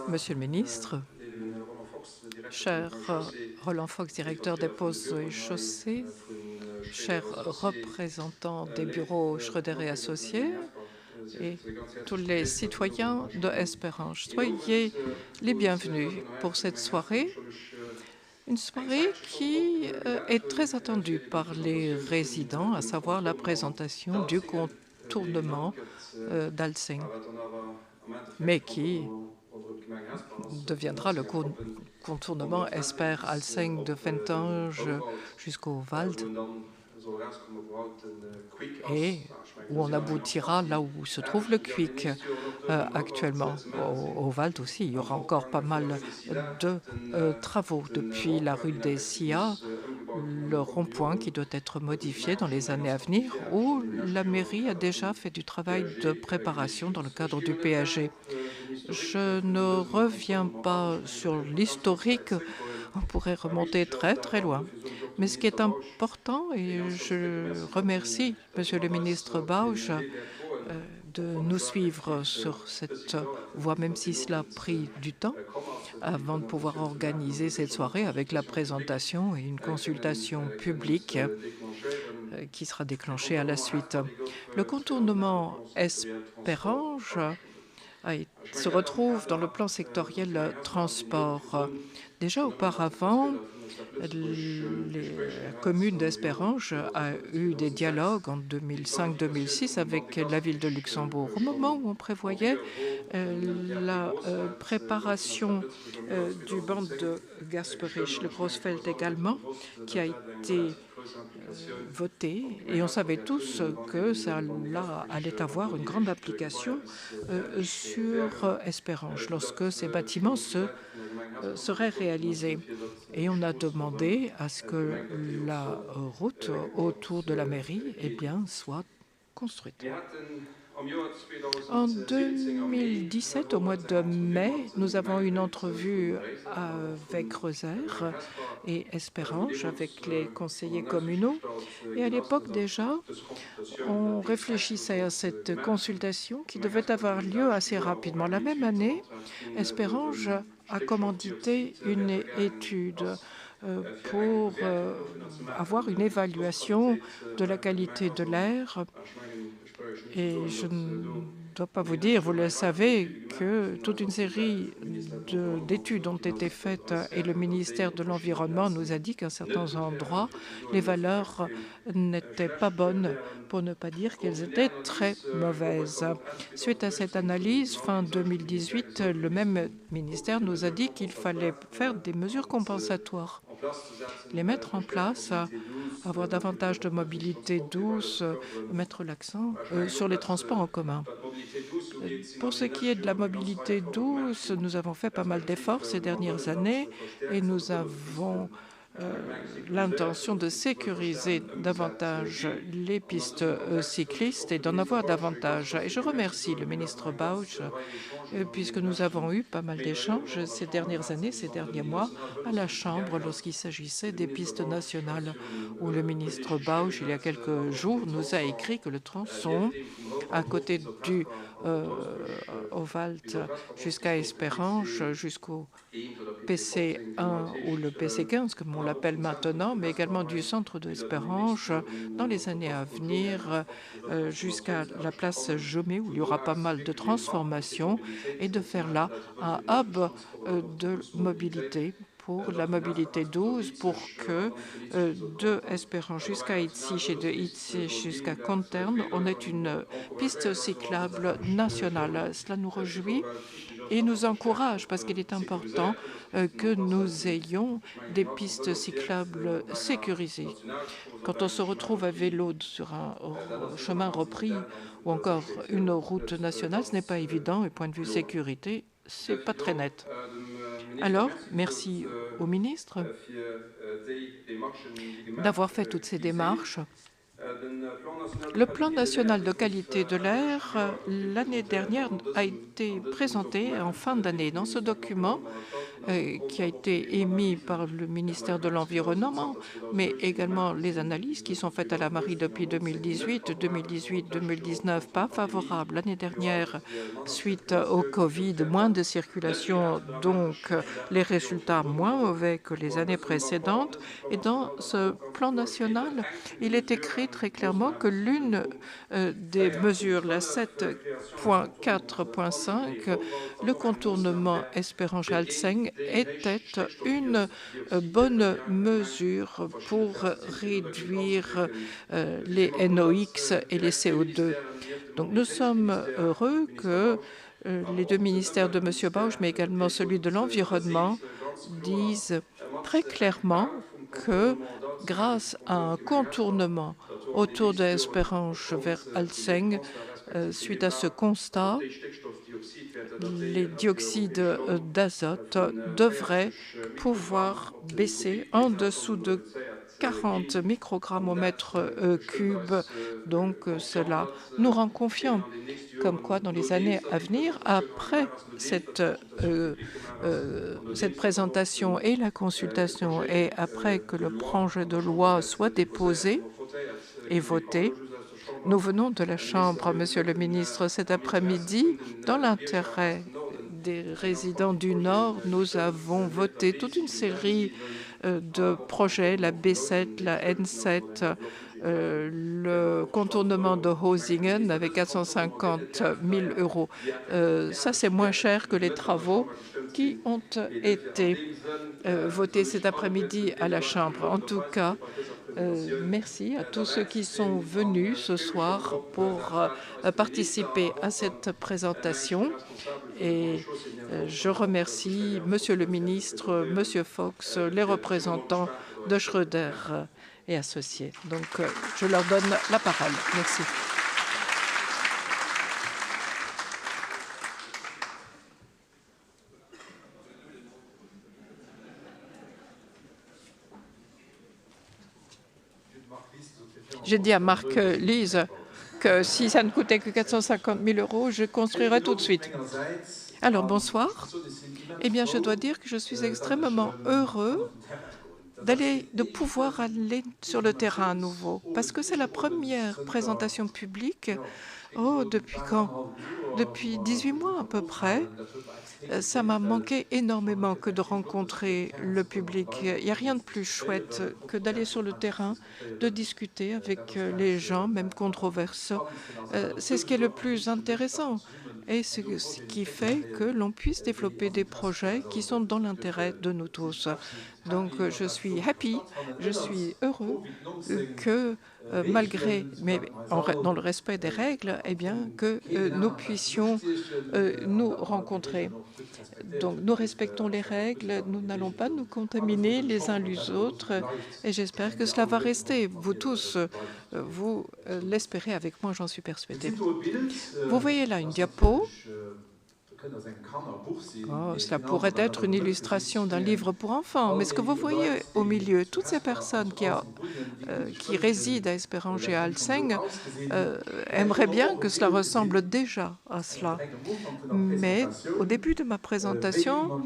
Monsieur le ministre, cher Roland Fox, directeur des Ponts et Chaussées, chers représentants des bureaux Schröder et Associés et tous les citoyens de Esperance, soyez les bienvenus pour cette soirée. Une soirée qui est très attendue par les résidents, à savoir la présentation du contournement d'Alsing, mais qui deviendra le contournement Esper-Alsing de Ventange jusqu'au Wald, et où on aboutira là où se trouve le Cuic actuellement. Au Wald aussi, il y aura encore pas mal de travaux depuis la rue des Sia, le rond-point qui doit être modifié dans les années à venir, où la mairie a déjà fait du travail de préparation dans le cadre du PAG. Je ne reviens pas sur l'historique, on pourrait remonter très très loin. Mais ce qui est important, et je remercie Monsieur le ministre Bausch de nous suivre sur cette voie, même si cela a pris du temps avant de pouvoir organiser cette soirée avec la présentation et une consultation publique qui sera déclenchée à la suite. Le contournement Esperange se retrouve dans le plan sectoriel transport. Déjà auparavant, la commune d'Esperange a eu des dialogues en 2005-2006 avec la ville de Luxembourg, au moment où on prévoyait la préparation du banc de Gasperich, le Grossfeld également, qui a été voté, et on savait tous que ça allait avoir une grande application sur Esperange lorsque ces bâtiments seraient réalisés. Et on a demandé à ce que la route autour de la mairie soit construite. En 2017, au mois de mai, nous avons eu une entrevue avec Creuser et Esperange, avec les conseillers communaux. Et à l'époque déjà, on réfléchissait à cette consultation qui devait avoir lieu assez rapidement. La même année, Esperange a commandité une étude pour avoir une évaluation de la qualité de l'air. Et je ne dois pas vous dire, vous le savez, que toute une série d'études ont été faites et le ministère de l'Environnement nous a dit qu'à certains endroits, les valeurs n'étaient pas bonnes, pour ne pas dire qu'elles étaient très mauvaises. Suite à cette analyse, fin 2018, le même ministère nous a dit qu'il fallait faire des mesures compensatoires, les mettre en place, avoir davantage de mobilité douce, mettre l'accent sur les transports en commun. Pour ce qui est de la mobilité douce, nous avons fait pas mal d'efforts ces dernières années et nous avons l'intention de sécuriser davantage les pistes cyclistes et d'en avoir davantage. Et je remercie le ministre Bausch puisque nous avons eu pas mal d'échanges ces dernières années, ces derniers mois, à la Chambre lorsqu'il s'agissait des pistes nationales, où le ministre Bausch, il y a quelques jours, nous a écrit que le tronçon à côté du Wald jusqu'à Esperange, jusqu'au PC1 ou le PC15, comme on l'appelle maintenant, mais également du centre de Esperange dans les années à venir jusqu'à la place Jomé, où il y aura pas mal de transformations, et de faire là un hub de mobilité pour la mobilité douce, pour que de Esperange jusqu'à Itzig et de Itzig jusqu'à Kontern, on ait une piste cyclable nationale. Cela nous réjouit et nous encourage parce qu'il est important que nous ayons des pistes cyclables sécurisées. Quand on se retrouve à vélo sur un chemin repris ou encore une route nationale, ce n'est pas évident et point de vue sécurité, c'est pas très net. Alors, merci au ministre d'avoir fait toutes ces démarches Le plan national de qualité de l'air, l'année dernière, a été présenté en fin d'année. Dans ce document, qui a été émis par le ministère de l'Environnement, mais également les analyses qui sont faites à la Marie depuis 2018, 2019, pas favorables. L'année dernière, suite au Covid, moins de circulation, donc les résultats moins mauvais que les années précédentes. Et dans ce plan national, il est écrit très clairement que l'une des mesures, la 7.4.5, le contournement Esperange-Alseng, était une bonne mesure pour réduire les NOx et les CO2. Donc nous sommes heureux que les deux ministères de M. Bausch, mais également celui de l'Environnement, disent très clairement que grâce à un contournement autour de Esperange vers Alseng, suite à ce constat, les dioxydes d'azote devraient pouvoir baisser en dessous de 40 microgrammes au mètre cube. Donc cela nous rend confiants, comme quoi dans les années à venir, après cette présentation et la consultation, et après que le projet de loi soit déposé et voté, nous venons de la Chambre, Monsieur le ministre, cet après-midi, dans l'intérêt des résidents du Nord, nous avons voté toute une série de projets, la B7, la N7, le contournement de Hosingen avec 450 000 euros. Ça, c'est moins cher que les travaux qui ont été votés cet après-midi à la Chambre. En tout cas, merci à tous ceux qui sont venus ce soir pour participer à cette présentation. Et je remercie Monsieur le ministre, Monsieur Fox, les représentants de Schröder et associés. Donc, je leur donne la parole. Merci. J'ai dit à Marc Lise que si ça ne coûtait que 450 000 euros, je construirais tout de suite. Alors, bonsoir. Eh bien, je dois dire que je suis extrêmement heureux de pouvoir aller sur le terrain à nouveau, parce que c'est la première présentation publique, depuis quand? Depuis 18 mois à peu près. Ça m'a manqué énormément que de rencontrer le public. Il n'y a rien de plus chouette que d'aller sur le terrain, de discuter avec les gens, même controversés. C'est ce qui est le plus intéressant et ce qui fait que l'on puisse développer des projets qui sont dans l'intérêt de nous tous. Donc je suis je suis heureux que malgré, mais dans le respect des règles, eh bien, que nous puissions nous rencontrer. Donc nous respectons les règles, nous n'allons pas nous contaminer les uns les autres et j'espère que cela va rester. Vous tous, vous l'espérez avec moi, j'en suis persuadée. Vous voyez là une diapo. Cela pourrait être une illustration d'un livre pour enfants, mais ce que vous voyez au milieu, toutes ces personnes qui résident à Esperange et à Alseng aimeraient bien que cela ressemble déjà à cela. Mais au début de ma présentation,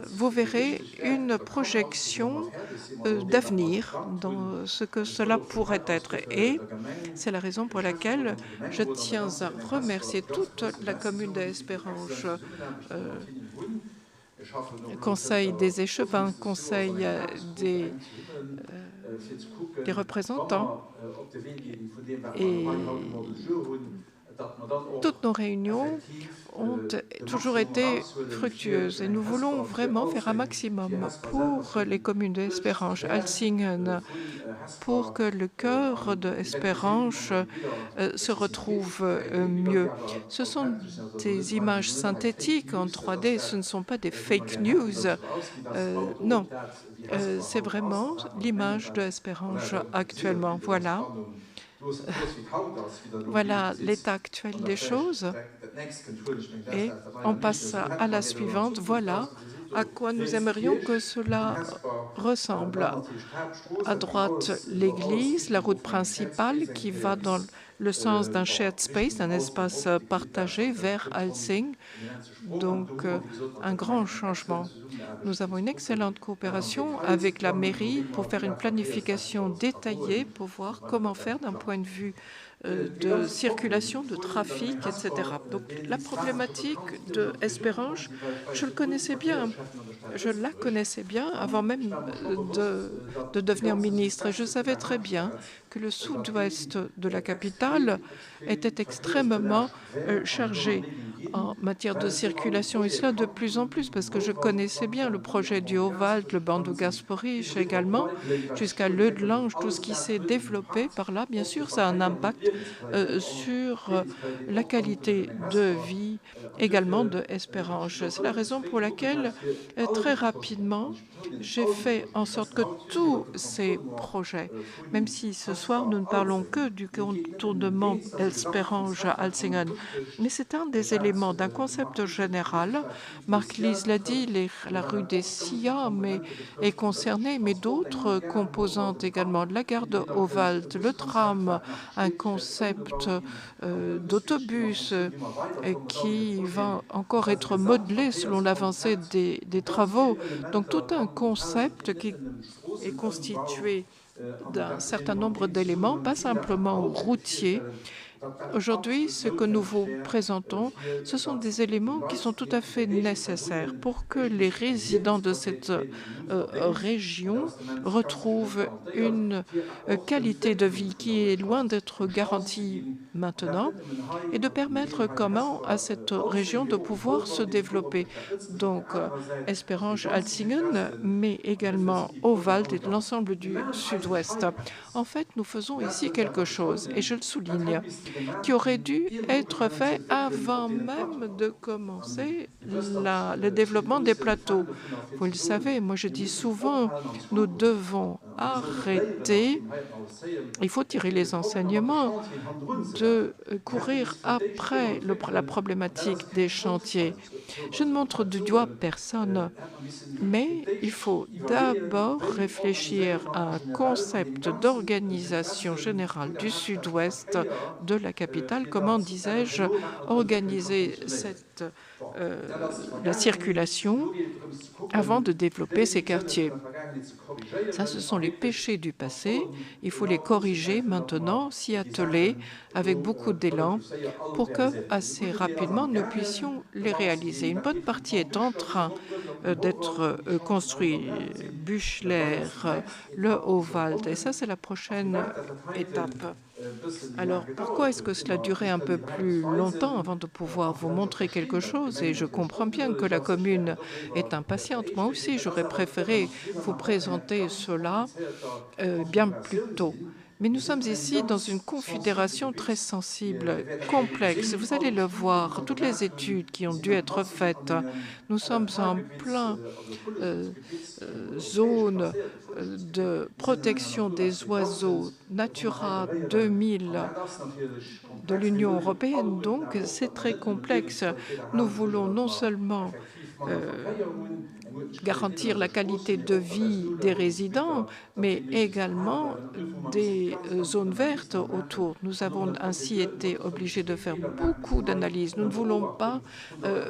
vous verrez une projection d'avenir dans ce que cela pourrait être. Et c'est la raison pour laquelle je tiens à remercier toute la commune d'Esperange, Conseil des échevins, Conseil des représentants. Et toutes nos réunions ont toujours été fructueuses et nous voulons vraiment faire un maximum pour les communes d'Esperange, Alsingen, pour que le cœur d'Esperange se retrouve mieux. Ce sont des images synthétiques en 3D, ce ne sont pas des fake news. Non, c'est vraiment l'image d'Esperange actuellement. Voilà l'état actuel des choses. Et on passe à la suivante. Voilà à quoi nous aimerions que cela ressemble. À droite, l'église, la route principale qui va dans le sens d'un shared space, d'un espace partagé vers Alsing. Donc, un grand changement. Nous avons une excellente coopération avec la mairie pour faire une planification détaillée pour voir comment faire d'un point de vue de circulation, de trafic, etc. Donc la problématique de Esperange, je le connaissais bien. Je la connaissais bien avant même de devenir ministre. Et je savais très bien que le sud-ouest de la capitale était extrêmement chargé en matière de circulation, et cela de plus en plus, parce que je connaissais bien le projet du Haut-Valt, le banc de Gasperich également, jusqu'à Leudelange, tout ce qui s'est développé par là. Bien sûr, ça a un impact sur la qualité de vie également de Esperange. C'est la raison pour laquelle, très rapidement, j'ai fait en sorte que tous ces projets, même si ce soir nous ne parlons que du contournement Esperange-Alsingen, mais c'est un des éléments d'un concept général. Marc Lise l'a dit, la rue des Siam est concernée, mais d'autres composantes également. La gare de Haut-Valt, le tram, un concept d'autobus qui va encore être modelé selon l'avancée des travaux. Donc tout un concept qui est constitué d'un certain nombre d'éléments, pas simplement routiers. Aujourd'hui, ce que nous vous présentons, ce sont des éléments qui sont tout à fait nécessaires pour que les résidents de cette région retrouvent une qualité de vie qui est loin d'être garantie maintenant, et de permettre comment à cette région de pouvoir se développer. Donc, Esperange-Alsingen, mais également Haut-Valt et l'ensemble du sud-ouest. En fait, nous faisons ici quelque chose, et je le souligne, qui aurait dû être fait avant même de commencer le développement des plateaux. Vous le savez, moi je dis souvent, nous devons arrêter, il faut tirer les enseignements, de courir après la problématique des chantiers. Je ne montre du doigt personne, mais il faut d'abord réfléchir à un concept d'organisation générale du sud-ouest de la capitale. Comment, disais-je, organiser la circulation avant de développer ces quartiers. Ça, ce sont les péchés du passé. Il faut les corriger maintenant, s'y atteler avec beaucoup d'élan pour que, assez rapidement, nous puissions les réaliser. Une bonne partie est en train d'être construite. Büchler, le Haut-Valt, et ça, c'est la prochaine étape. Alors, pourquoi est-ce que cela durait un peu plus longtemps avant de pouvoir vous montrer quelque chose? Et je comprends bien que la commune est impatiente. Moi aussi, j'aurais préféré vous présenter cela bien plus tôt. Mais nous sommes ici dans une confédération très sensible, complexe. Vous allez le voir, toutes les études qui ont dû être faites. Nous sommes en plein zone de protection des oiseaux Natura 2000 de l'Union européenne. Donc, c'est très complexe. Nous voulons non seulement garantir la qualité de vie des résidents, mais également des zones vertes autour. Nous avons ainsi été obligés de faire beaucoup d'analyses. Nous ne voulons pas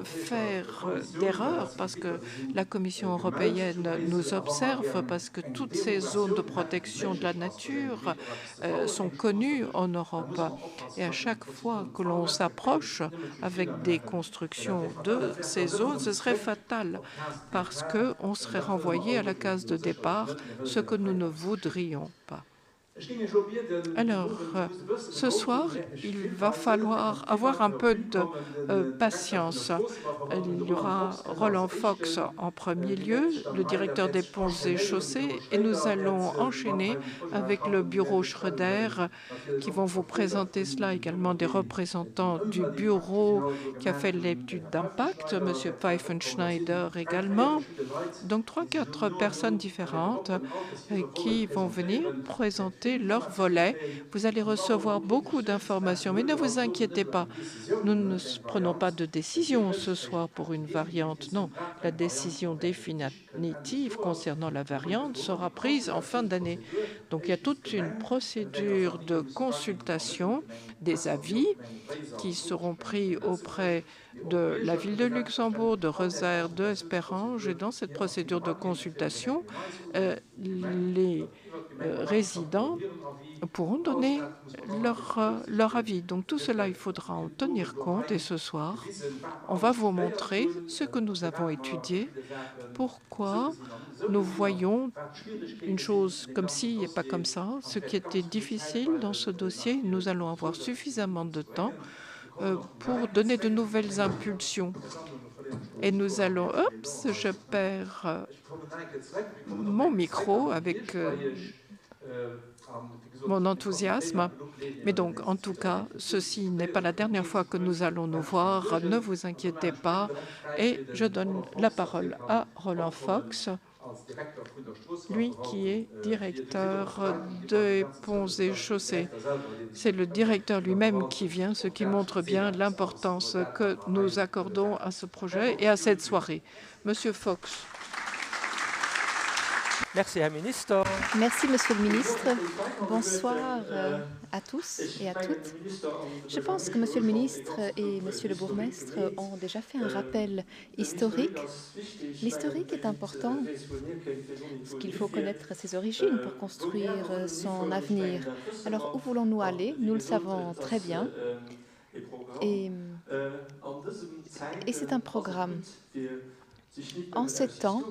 faire d'erreurs parce que la Commission européenne nous observe, parce que toutes ces zones de protection de la nature sont connues en Europe. Et à chaque fois que l'on s'approche avec des constructions de ces zones, ce serait fatal parce qu'on serait renvoyé à la case de départ, ce que nous ne voudrions pas. Alors, ce soir, il va falloir avoir un peu de patience. Il y aura Roland Fox en premier lieu, le directeur des ponts et chaussées, et nous allons enchaîner avec le bureau Schröder, qui vont vous présenter cela, également des représentants du bureau qui a fait l'étude d'impact, M. Pfeifenschneider également. Donc, 3-4 personnes différentes qui vont venir présenter présenter leur volet. Vous allez recevoir beaucoup d'informations, mais ne vous inquiétez pas. Nous ne prenons pas de décision ce soir pour une variante. Non, la décision définitive concernant la variante sera prise en fin d'année. Donc il y a toute une procédure de consultation des avis qui seront pris auprès de la ville de Luxembourg, de Rosaire, de Esperange. Et dans cette procédure de consultation, les résidents pourront donner leur avis. Donc tout cela, il faudra en tenir compte. Et ce soir, on va vous montrer ce que nous avons étudié, pourquoi nous voyons une chose comme ci et pas comme ça, ce qui était difficile dans ce dossier. Nous allons avoir suffisamment de temps pour donner de nouvelles impulsions. Et nous allons... Oups, je perds mon micro avec mon enthousiasme. Mais donc, en tout cas, ceci n'est pas la dernière fois que nous allons nous voir. Ne vous inquiétez pas. Et je donne la parole à Roland Fox, lui qui est directeur des ponts et chaussées. C'est le directeur lui-même qui vient, ce qui montre bien l'importance que nous accordons à ce projet et à cette soirée. Monsieur Fox. Merci, Herr Minister. Merci, Monsieur le Ministre. Bonsoir à tous et à toutes. Je pense que Monsieur le Ministre et Monsieur le Bourgmestre ont déjà fait un rappel historique. L'historique est important parce qu'il faut connaître ses origines pour construire son avenir. Alors, où voulons-nous aller? Nous le savons très bien. Et c'est un programme. En ces temps,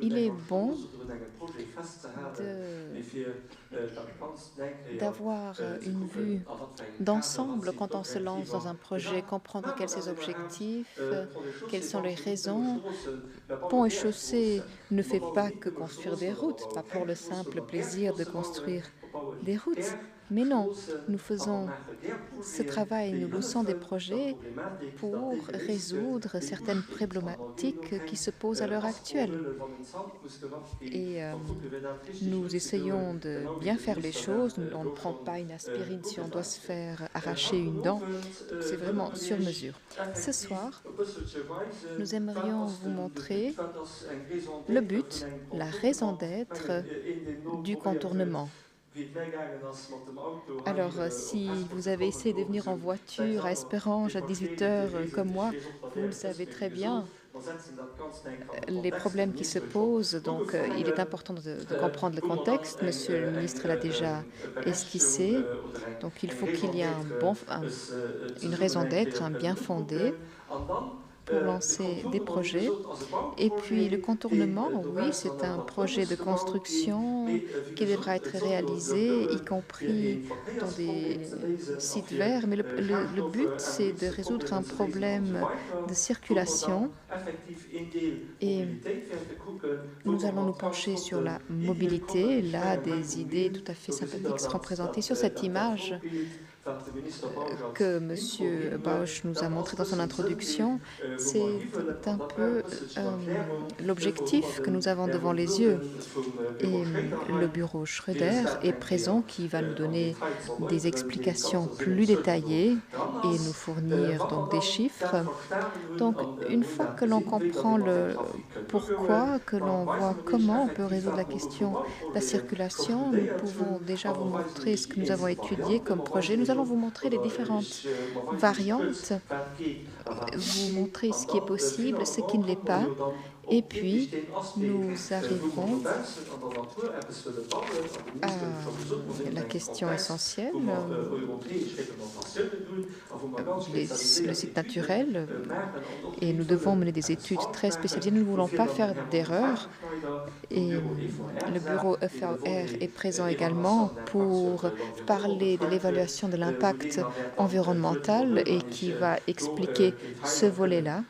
il est bon d'avoir une vue d'ensemble quand on se lance dans un projet, comprendre quels sont ses objectifs, quelles sont les raisons. Pont et chaussée ne fait pas que construire des routes, pas pour le simple plaisir de construire des routes. Mais non, nous faisons ce travail, nous lançons des projets pour résoudre certaines problématiques qui se posent à l'heure actuelle. Et nous essayons de bien faire les choses. On ne prend pas une aspirine si on doit se faire arracher une dent. C'est vraiment sur mesure. Ce soir, nous aimerions vous montrer le but, la raison d'être du contournement. Alors, si vous avez essayé de venir en voiture à Esperange à 18 h comme moi, vous le savez très bien, les problèmes qui se posent. Donc, il est important de comprendre le contexte. Monsieur le ministre l'a déjà esquissé. Donc, il faut qu'il y ait une raison d'être, un bien fondé pour lancer des projets. Et puis le contournement, oui, c'est un projet de construction qui devra être réalisé, y compris dans des sites verts. Mais le but, c'est de résoudre un problème de circulation. Et nous allons nous pencher sur la mobilité. Là, des idées tout à fait sympathiques seront présentées sur cette image que M. Bausch nous a montré dans son introduction. C'est un peu l'objectif que nous avons devant les yeux. Et le bureau Schröder est présent, qui va nous donner des explications plus détaillées et nous fournir donc des chiffres. Donc, une fois que l'on comprend le pourquoi, que l'on voit comment on peut résoudre la question de la circulation, nous pouvons déjà vous montrer ce que nous avons étudié comme projet. Nous allons vous montrer les différentes variantes, vous montrer ce qui est possible, ce qui ne l'est pas, et puis nous arriverons à la question essentielle, le site naturel, et nous devons mener des études très spécialisées. Nous ne voulons pas faire d'erreurs, et le bureau EVR est présent également pour parler de l'évaluation de l'impact environnemental et qui va expliquer ce volet-là.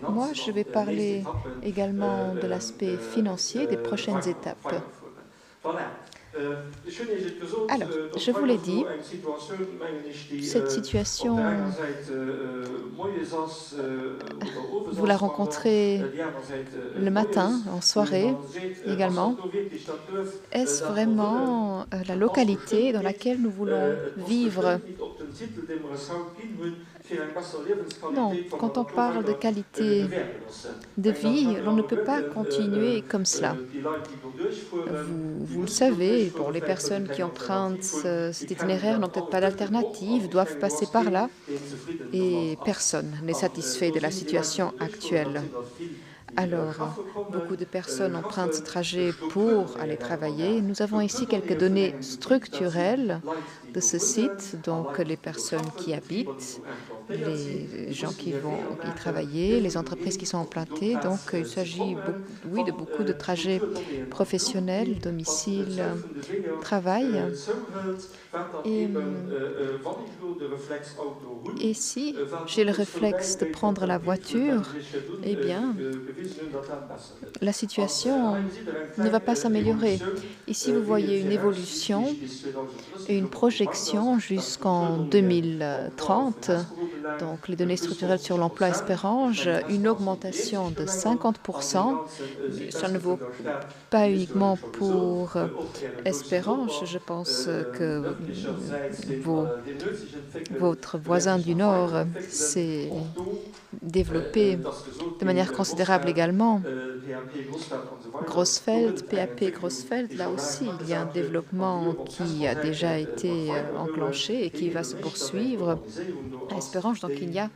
Moi, je vais parler également de l'aspect financier des prochaines étapes. Alors, je vous l'ai dit, cette situation, vous la rencontrez le matin, en soirée également. Est-ce vraiment la localité dans laquelle nous voulons vivre? Non, quand on parle de qualité de vie, l'on ne peut pas continuer comme cela. Vous le savez, bon, les personnes qui empruntent cet itinéraire n'ont peut-être pas d'alternative, doivent passer par là, et personne n'est satisfait de la situation actuelle. Alors, beaucoup de personnes empruntent ce trajet pour aller travailler. Nous avons ici quelques données structurelles de ce site, donc les personnes qui habitent, les gens qui vont y travailler, les entreprises qui sont implantées. Donc, il s'agit, oui, de beaucoup de trajets professionnels, domicile, travail. Et, et si j'ai le réflexe de prendre la voiture, eh bien, la situation ne va pas s'améliorer. Ici, vous voyez une évolution et une projection jusqu'en 2030. Donc, les données structurelles sur l'emploi Espérange, une augmentation de 50%. Ça ne vaut pas uniquement pour Espérange. Je pense que votre voisin du Nord s'est développé de manière considérable également. Grossfeld, PAP Grossfeld, là aussi, il y a un développement qui a déjà été enclenché et qui va se poursuivre à Espérange. Donc, il y a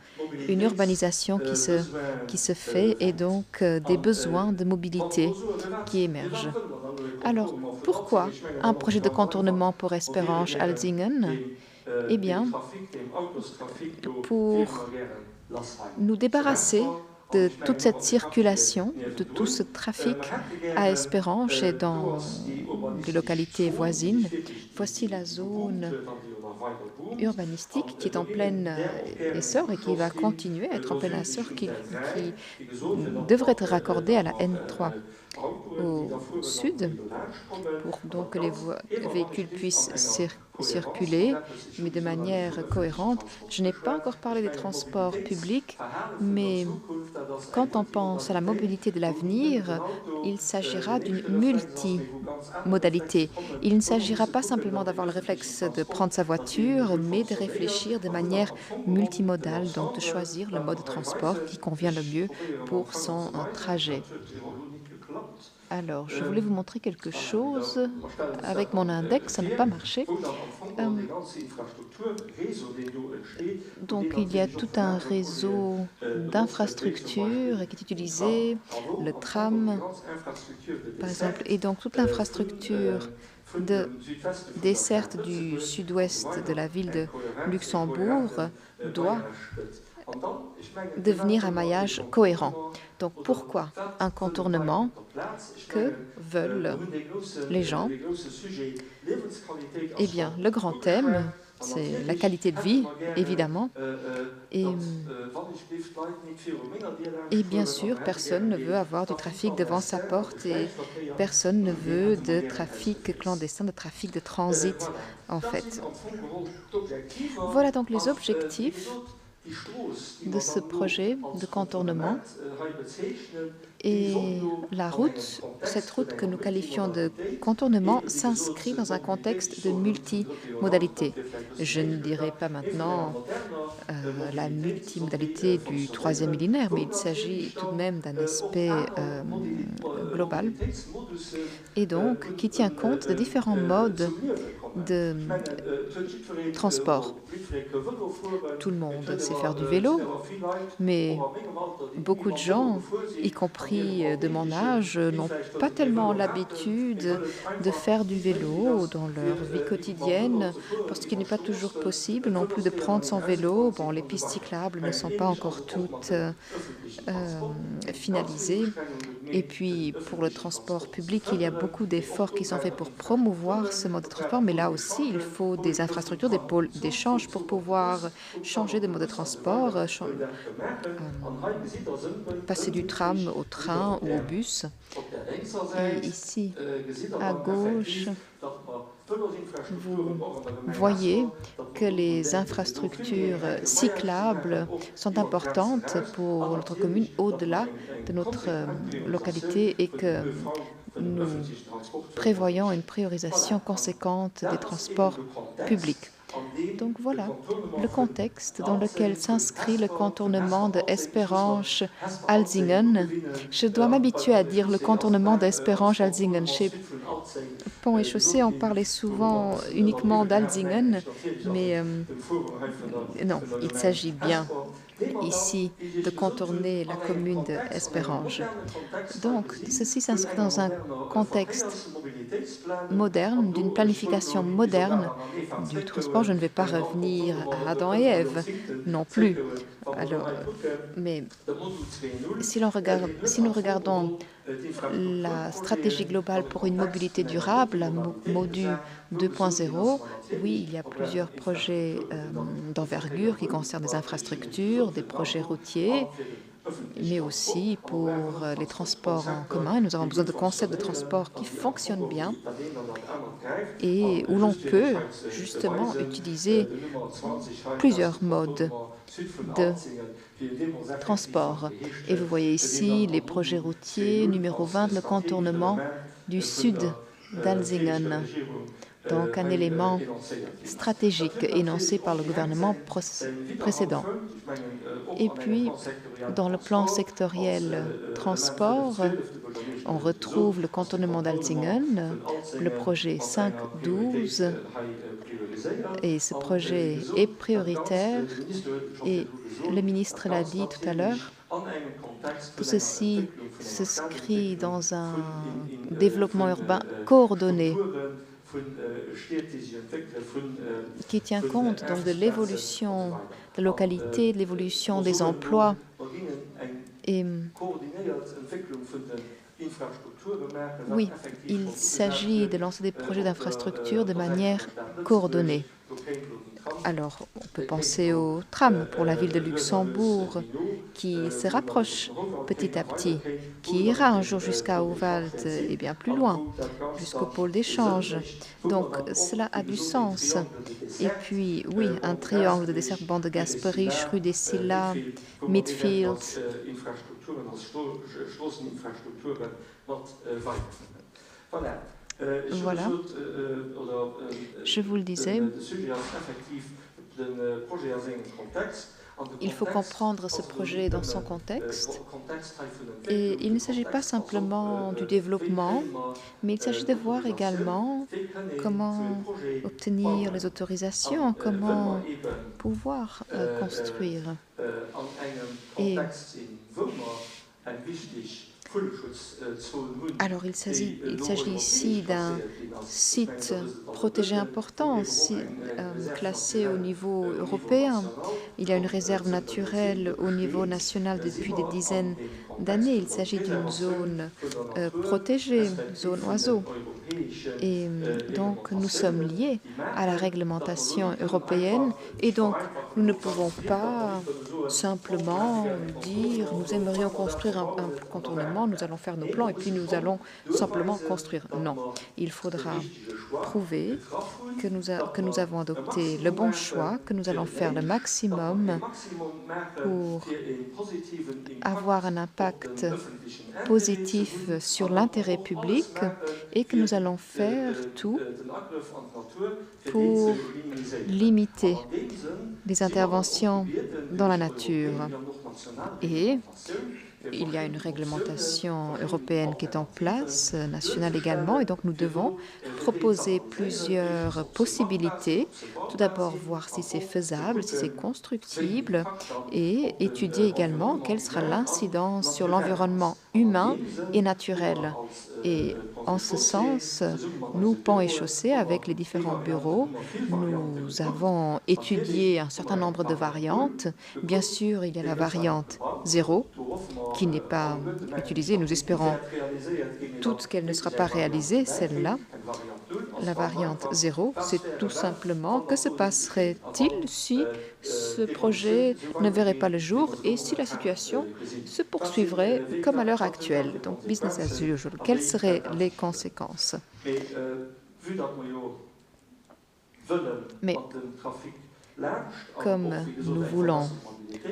une urbanisation qui se fait et donc des besoins de mobilité qui émergent. Alors, pourquoi un projet de contournement pour Espérange-Alzingen? Eh bien, pour nous débarrasser de toute cette circulation, de tout ce trafic à Espérange et dans les localités voisines. Voici la zone urbanistique qui est en plein essor et qui va continuer à être en plein essor, qui devrait être raccordée à la N3 au sud pour donc que les véhicules puissent circuler, mais de manière cohérente. Je n'ai pas encore parlé des transports publics, mais quand on pense à la mobilité de l'avenir, il s'agira d'une multimodalité. Il ne s'agira pas simplement d'avoir le réflexe de prendre sa voiture, mais de réfléchir de manière multimodale, donc de choisir le mode de transport qui convient le mieux pour son trajet. Alors, je voulais vous montrer quelque chose. Avec mon index, ça n'a pas marché. Donc, il y a tout un réseau d'infrastructures qui est utilisé, le tram, par exemple, et donc toute l'infrastructure de desserte du sud-ouest de la ville de Luxembourg doit devenir un maillage cohérent. Donc, pourquoi un contournement? Que veulent les gens? Eh bien, le grand thème, c'est la qualité de vie, évidemment. Et bien sûr, personne ne veut avoir du trafic devant sa porte et personne ne veut de trafic clandestin, de trafic de transit, en fait. Voilà donc les objectifs de ce projet de contournement. Et la route, cette route que nous qualifions de contournement, s'inscrit dans un contexte de multimodalité. Je ne dirai pas maintenant la multimodalité du troisième millénaire, mais il s'agit tout de même d'un aspect global et donc qui tient compte de différents modes de transport. Tout le monde sait faire du vélo, mais beaucoup de gens, y compris de mon âge, n'ont pas tellement l'habitude de faire du vélo dans leur vie quotidienne, parce qu'il n'est pas toujours possible non plus de prendre son vélo. Bon, les pistes cyclables ne sont pas encore toutes finalisées. Et puis, pour le transport public, il y a beaucoup d'efforts qui sont faits pour promouvoir ce mode de transport, mais là aussi, il faut des infrastructures, des pôles d'échange pour pouvoir changer de mode de transport, passer du tram au train ou au bus. Et ici, à gauche, vous voyez que les infrastructures cyclables sont importantes pour notre commune au-delà de notre localité et que nous prévoyons une priorisation conséquente des transports publics. Donc voilà le contexte dans lequel s'inscrit le contournement de Esperange-Alzingen. Je dois m'habituer à dire le contournement d'Esperange-Alzingen. Chez Pont et Chaussée, on parlait souvent uniquement d'Alzingen, mais non, il s'agit bien ici de contourner la commune d'Esperange. Donc, ceci s'inscrit dans un contexte moderne, d'une planification moderne du transport. Je ne vais pas revenir à Adam et Ève non plus. Alors, mais si nous regardons la stratégie globale pour une mobilité durable, la MODU 2.0, oui, il y a plusieurs projets d'envergure qui concernent des infrastructures, des projets routiers, mais aussi pour les transports en commun. Nous avons besoin de concepts de transport qui fonctionnent bien et où l'on peut justement utiliser plusieurs modes de transport. Et vous voyez ici les projets routiers, numéro 20, le contournement du sud d'Alzingen. Donc un élément stratégique énoncé par le gouvernement précédent. Et puis, dans le plan sectoriel transport, on retrouve le contournement d'Alzingen, le projet 5.12, et ce projet est prioritaire, et le ministre l'a dit tout à l'heure. Tout ceci s'inscrit dans un développement urbain coordonné qui tient compte donc de l'évolution de la localité, de l'évolution des emplois. Et oui, il s'agit de lancer des projets d'infrastructure de manière coordonnée. Alors, on peut penser au tram pour la ville de Luxembourg, qui se rapproche petit à petit, qui ira un jour jusqu'à Auwald et bien plus loin, jusqu'au pôle d'échange. Donc, cela a du sens. Et puis, oui, un triangle de desservement de Gasperich, rue des Silla, Midfield. Voilà, je vous le disais, il faut comprendre ce projet dans son contexte et il ne s'agit pas simplement du développement, mais il s'agit de voir également comment obtenir les autorisations, comment pouvoir construire. Et alors, il s'agit ici d'un site protégé important, classé au niveau européen. Il y a une réserve naturelle au niveau national depuis des dizaines d'années. Il s'agit d'une zone protégée, zone oiseau. Et donc, nous sommes liés à la réglementation européenne et donc, nous ne pouvons pas simplement dire nous aimerions construire un contournement, nous allons faire nos plans et puis nous allons simplement construire. Non, il faudra prouver que nous avons adopté le bon choix, que nous allons faire le maximum pour avoir un impact positif sur l'intérêt public et que nous allons faire tout pour limiter les interventions dans la nature. Et il y a une réglementation européenne qui est en place, nationale également, et donc nous devons proposer plusieurs possibilités. Tout d'abord, voir si c'est faisable, si c'est constructible, et étudier également quelle sera l'incidence sur l'environnement humain et naturel. Et en ce sens, nous, Pont et Chaussée, avec les différents bureaux, nous avons étudié un certain nombre de variantes. Bien sûr, il y a la variante 0, qui n'est pas utilisée. Nous espérons toutes qu'elle ne sera pas réalisée, celle-là. La variante 0, c'est tout simplement que se passerait-il si ce projet ne verrait pas le jour et si la situation se poursuivrait comme à l'heure actuelle. Donc, business as usual. Quelles seraient les conséquences? Mais comme nous voulons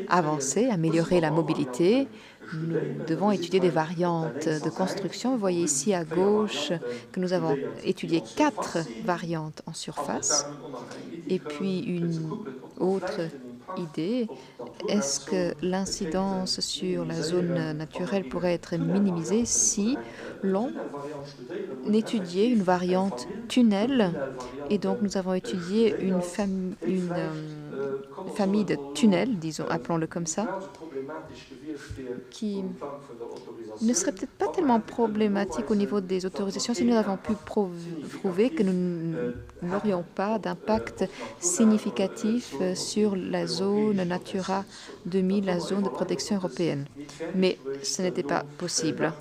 avancer, améliorer la mobilité, nous devons étudier des variantes de construction. Vous voyez ici à gauche que nous avons étudié 4 variantes en surface. Et puis une autre idée, est-ce que l'incidence sur la zone naturelle pourrait être minimisée si l'on étudiait une variante tunnel? Et donc nous avons étudié une famille de tunnels, disons, appelons-le comme ça, qui ne serait peut-être pas tellement problématique au niveau des autorisations si nous avons pu prouver que nous n'aurions pas d'impact significatif sur la zone Natura 2000, la zone de protection européenne. Mais ce n'était pas possible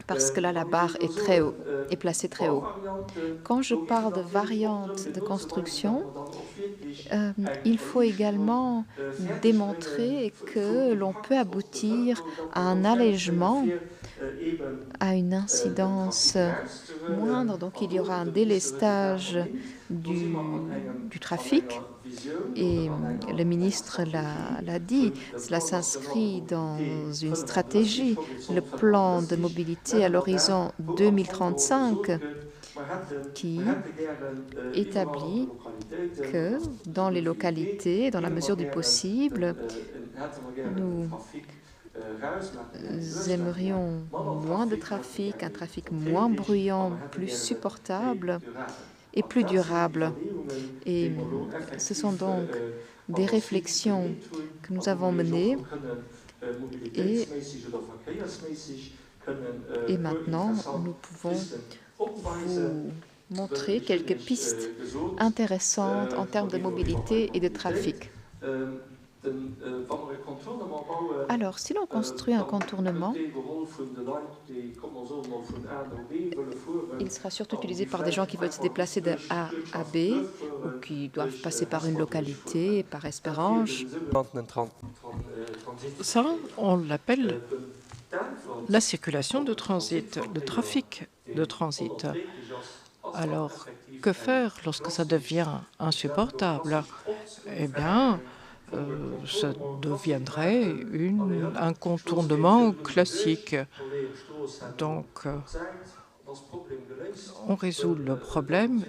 parce que là, la barre est très haut, est placée très haut. Quand je parle de variantes de construction, il faut également démontrer que l'on peut aboutir à un allègement, à une incidence moindre. Donc, il y aura un délestage du trafic. Et le ministre l'a dit, cela s'inscrit dans une stratégie, le plan de mobilité à l'horizon 2035, qui établit que dans les localités, dans la mesure du possible, nous aimerions moins de trafic, un trafic moins bruyant, plus supportable et plus durable. Et ce sont donc des réflexions que nous avons menées et maintenant nous pouvons vous montrer quelques pistes intéressantes en termes de mobilité et de trafic. Alors, si l'on construit un contournement, il sera surtout utilisé par des gens qui veulent se déplacer de A à B ou qui doivent passer par une localité, par Esperange. Ça, on l'appelle la circulation de transit, le trafic de transit. Alors, que faire lorsque ça devient insupportable? Eh bien, ça deviendrait un contournement classique. Donc, on résout le problème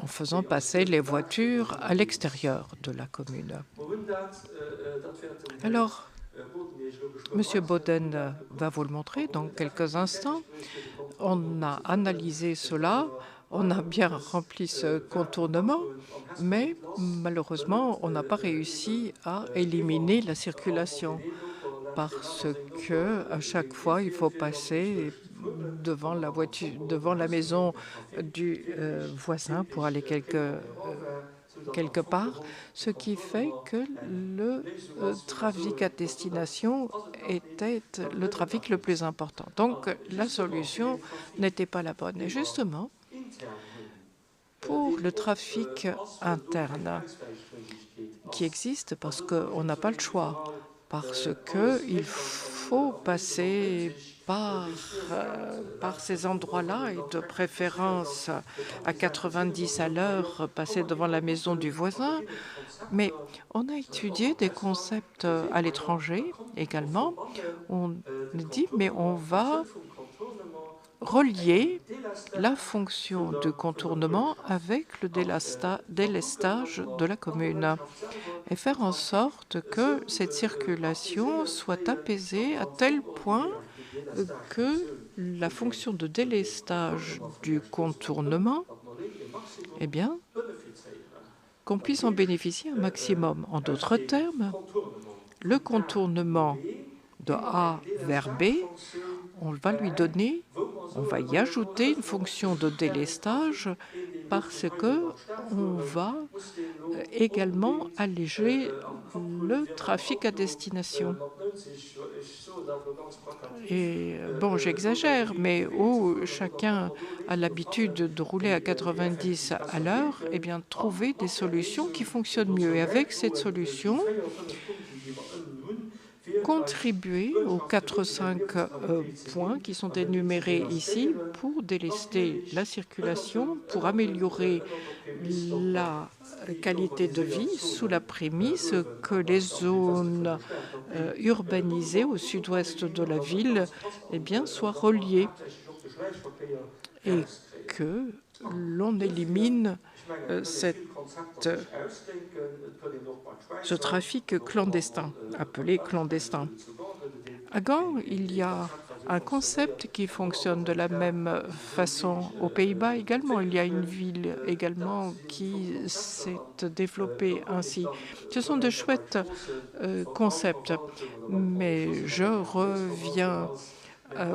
en faisant passer les voitures à l'extérieur de la commune. Alors, M. Boden va vous le montrer dans quelques instants. On a analysé cela, on a bien rempli ce contournement, mais malheureusement, on n'a pas réussi à éliminer la circulation parce que à chaque fois, il faut passer devant la voiture, devant la maison du voisin pour aller quelque part, ce qui fait que le trafic à destination était le trafic le plus important. Donc, la solution n'était pas la bonne. Et justement, pour le trafic interne qui existe, parce qu'on n'a pas le choix, parce qu'il faut passer par ces endroits-là et de préférence à 90 à l'heure, passer devant la maison du voisin. Mais on a étudié des concepts à l'étranger également. On dit, mais on va relier la fonction de contournement avec le délestage de la commune et faire en sorte que cette circulation soit apaisée à tel point que la fonction de délestage du contournement, eh bien, qu'on puisse en bénéficier un maximum. En d'autres termes, le contournement de A vers B, on va lui donner, on va y ajouter une fonction de délestage parce que on va également alléger le trafic à destination. Et bon, j'exagère, mais où chacun a l'habitude de rouler à 90 à l'heure, eh bien, trouver des solutions qui fonctionnent mieux. Et avec cette solution, contribuer aux 4-5 points qui sont énumérés ici pour délester la circulation, pour améliorer la qualité de vie sous la prémisse que les zones urbanisées au sud-ouest de la ville soient reliées et que l'on élimine ce trafic clandestin, appelé clandestin. À Gand, il y a un concept qui fonctionne de la même façon aux Pays-Bas également. Il y a une ville également qui s'est développée ainsi. Ce sont de chouettes concepts, mais je reviens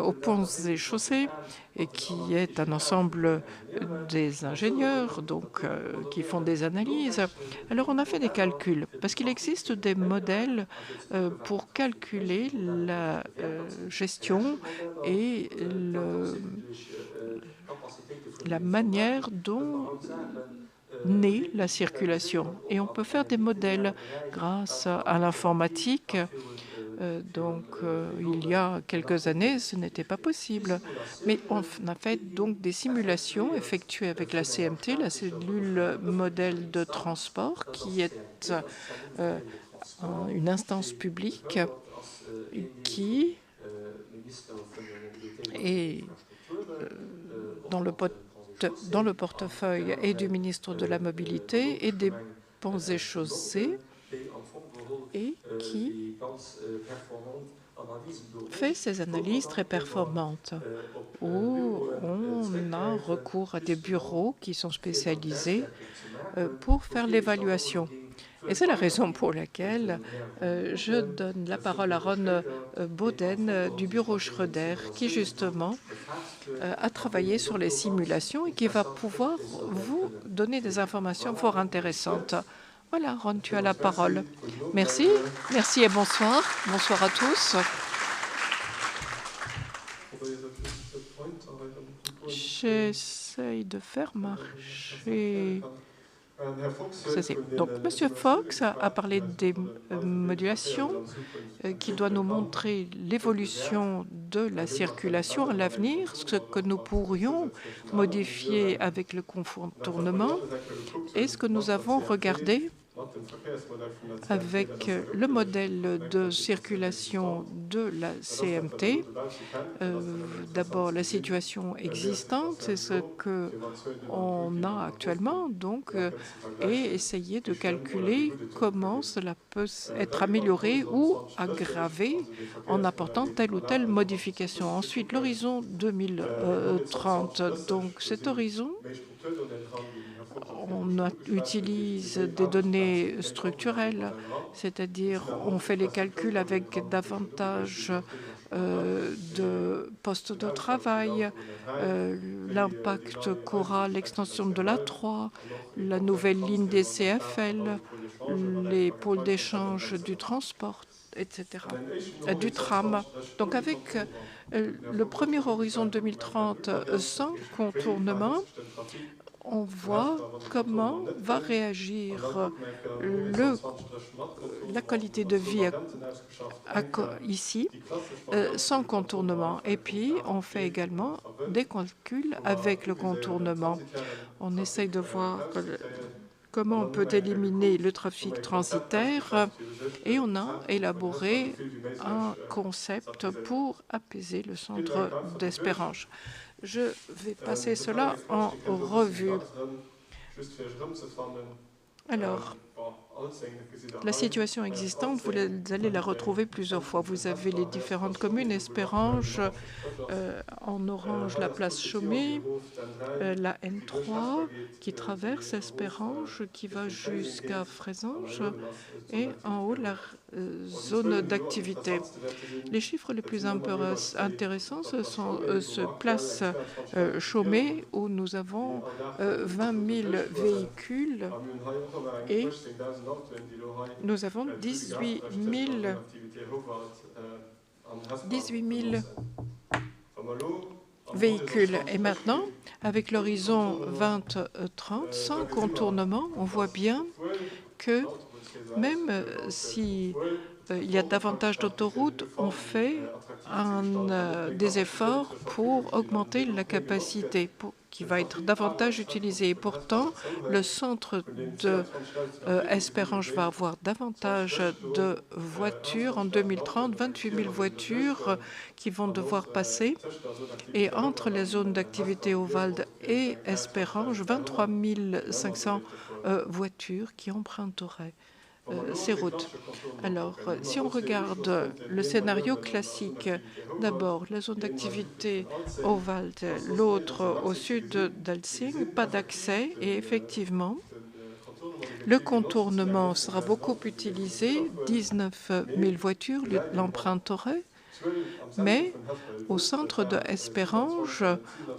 aux ponts et chaussées, et qui est un ensemble des ingénieurs qui font des analyses. Alors on a fait des calculs, parce qu'il existe des modèles pour calculer la gestion et la manière dont naît la circulation. Et on peut faire des modèles grâce à l'informatique. Il y a quelques années, ce n'était pas possible. Mais on a fait donc des simulations effectuées avec la CMT, la cellule modèle de transport, qui est une instance publique qui est dans le portefeuille et du ministre de la Mobilité et des ponts et chaussées, et qui fait ces analyses très performantes, où on a recours à des bureaux qui sont spécialisés pour faire l'évaluation. Et c'est la raison pour laquelle je donne la parole à Ron Boden du bureau Schröder, qui justement a travaillé sur les simulations et qui va pouvoir vous donner des informations fort intéressantes. Voilà, Ron, tu as la parole. Merci, merci et bonsoir. Bonsoir à tous. J'essaye de faire marcher. Donc, M. Fox a parlé des modulations qui doit nous montrer l'évolution de la circulation à l'avenir, ce que nous pourrions modifier avec le contournement et ce que nous avons regardé avec le modèle de circulation de la CMT. D'abord, la situation existante, c'est ce qu'on a actuellement, et essayer de calculer comment cela peut être amélioré ou aggravé en apportant telle ou telle modification. Ensuite, l'horizon 2030. Donc, cet horizon, on utilise des données structurelles, c'est-à-dire on fait les calculs avec davantage de postes de travail, l'impact qu'aura l'extension de l'A3, la nouvelle ligne des CFL, les pôles d'échange du transport, etc., du tram. Donc avec le premier horizon 2030 sans contournement, on voit comment va réagir la qualité de vie ici, sans contournement. Et puis, on fait également des calculs avec le contournement. On essaye de voir comment on peut éliminer le trafic transitaire et on a élaboré un concept pour apaiser le centre d'Espérange. Je vais passer cela en revue. Alors, la situation existante, vous allez la retrouver plusieurs fois. Vous avez les différentes communes, Espérange, en orange la place Chaumet, la N3 qui traverse Espérange, qui va jusqu'à Frésange, et en haut la zone d'activité. Les chiffres les plus intéressants, ce sont ce place Chaumet, où nous avons 20 000 véhicules et nous avons 18 000 véhicules. Et maintenant, avec l'horizon 2030, sans contournement, on voit bien que même si il y a davantage d'autoroutes, on fait des efforts pour augmenter la capacité qui va être davantage utilisée. Et pourtant, le centre de Esperange va avoir davantage de voitures en 2030, 28 000 voitures qui vont devoir passer. Et entre les zones d'activité Ovalde et Esperange, 23 500 voitures qui emprunteraient ces routes. Alors, si on regarde le scénario classique, d'abord la zone d'activité Ovalde, l'autre au sud d'Alsing, pas d'accès et effectivement, le contournement sera beaucoup utilisé, 19 000 voitures l'emprunteraient, mais au centre de Esperange,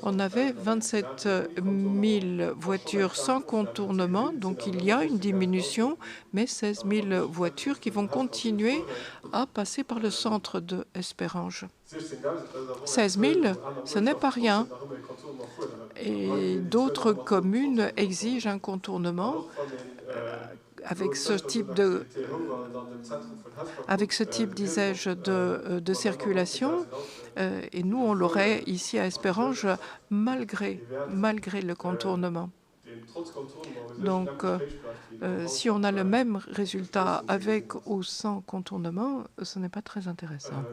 on avait 27 000 voitures sans contournement, donc il y a une diminution, mais 16 000 voitures qui vont continuer à passer par le centre de Esperange. 16 000, ce n'est pas rien. Et d'autres communes exigent un contournement avec ce type, disais-je, de circulation. Et nous, on l'aurait ici à Esperange malgré le contournement. Donc, si on a le même résultat avec ou sans contournement, ce n'est pas très intéressant.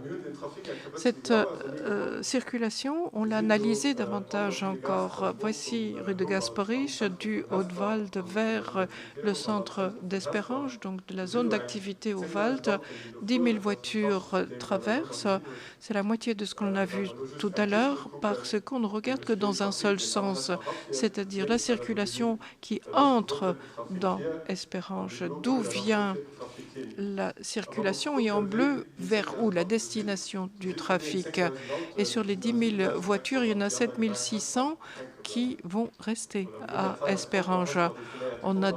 Cette circulation, on l'a analysée davantage encore. Voici rue de Gasperich, du Haut-de-Valde vers le centre d'Esperange, donc de la zone d'activité au Valde. 10 000 voitures traversent. C'est la moitié de ce qu'on a vu tout à l'heure parce qu'on ne regarde que dans un seul sens, c'est-à-dire la circulation qui entre dans Esperange. D'où vient la circulation et en bleu vers où la destination du trafic. Et sur les 10 000 voitures, il y en a 7 600 qui vont rester à Esperange. On a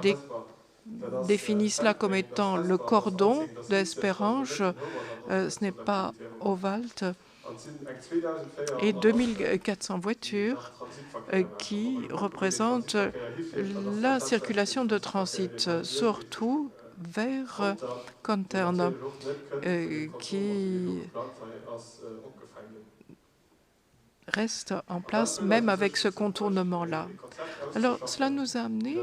défini cela comme étant le cordon d'Esperange. Ce n'est pas Ovalde. Et 2400 voitures qui représentent la circulation de transit, surtout vers Kontern, qui reste en place même avec ce contournement-là. Alors, cela nous a amené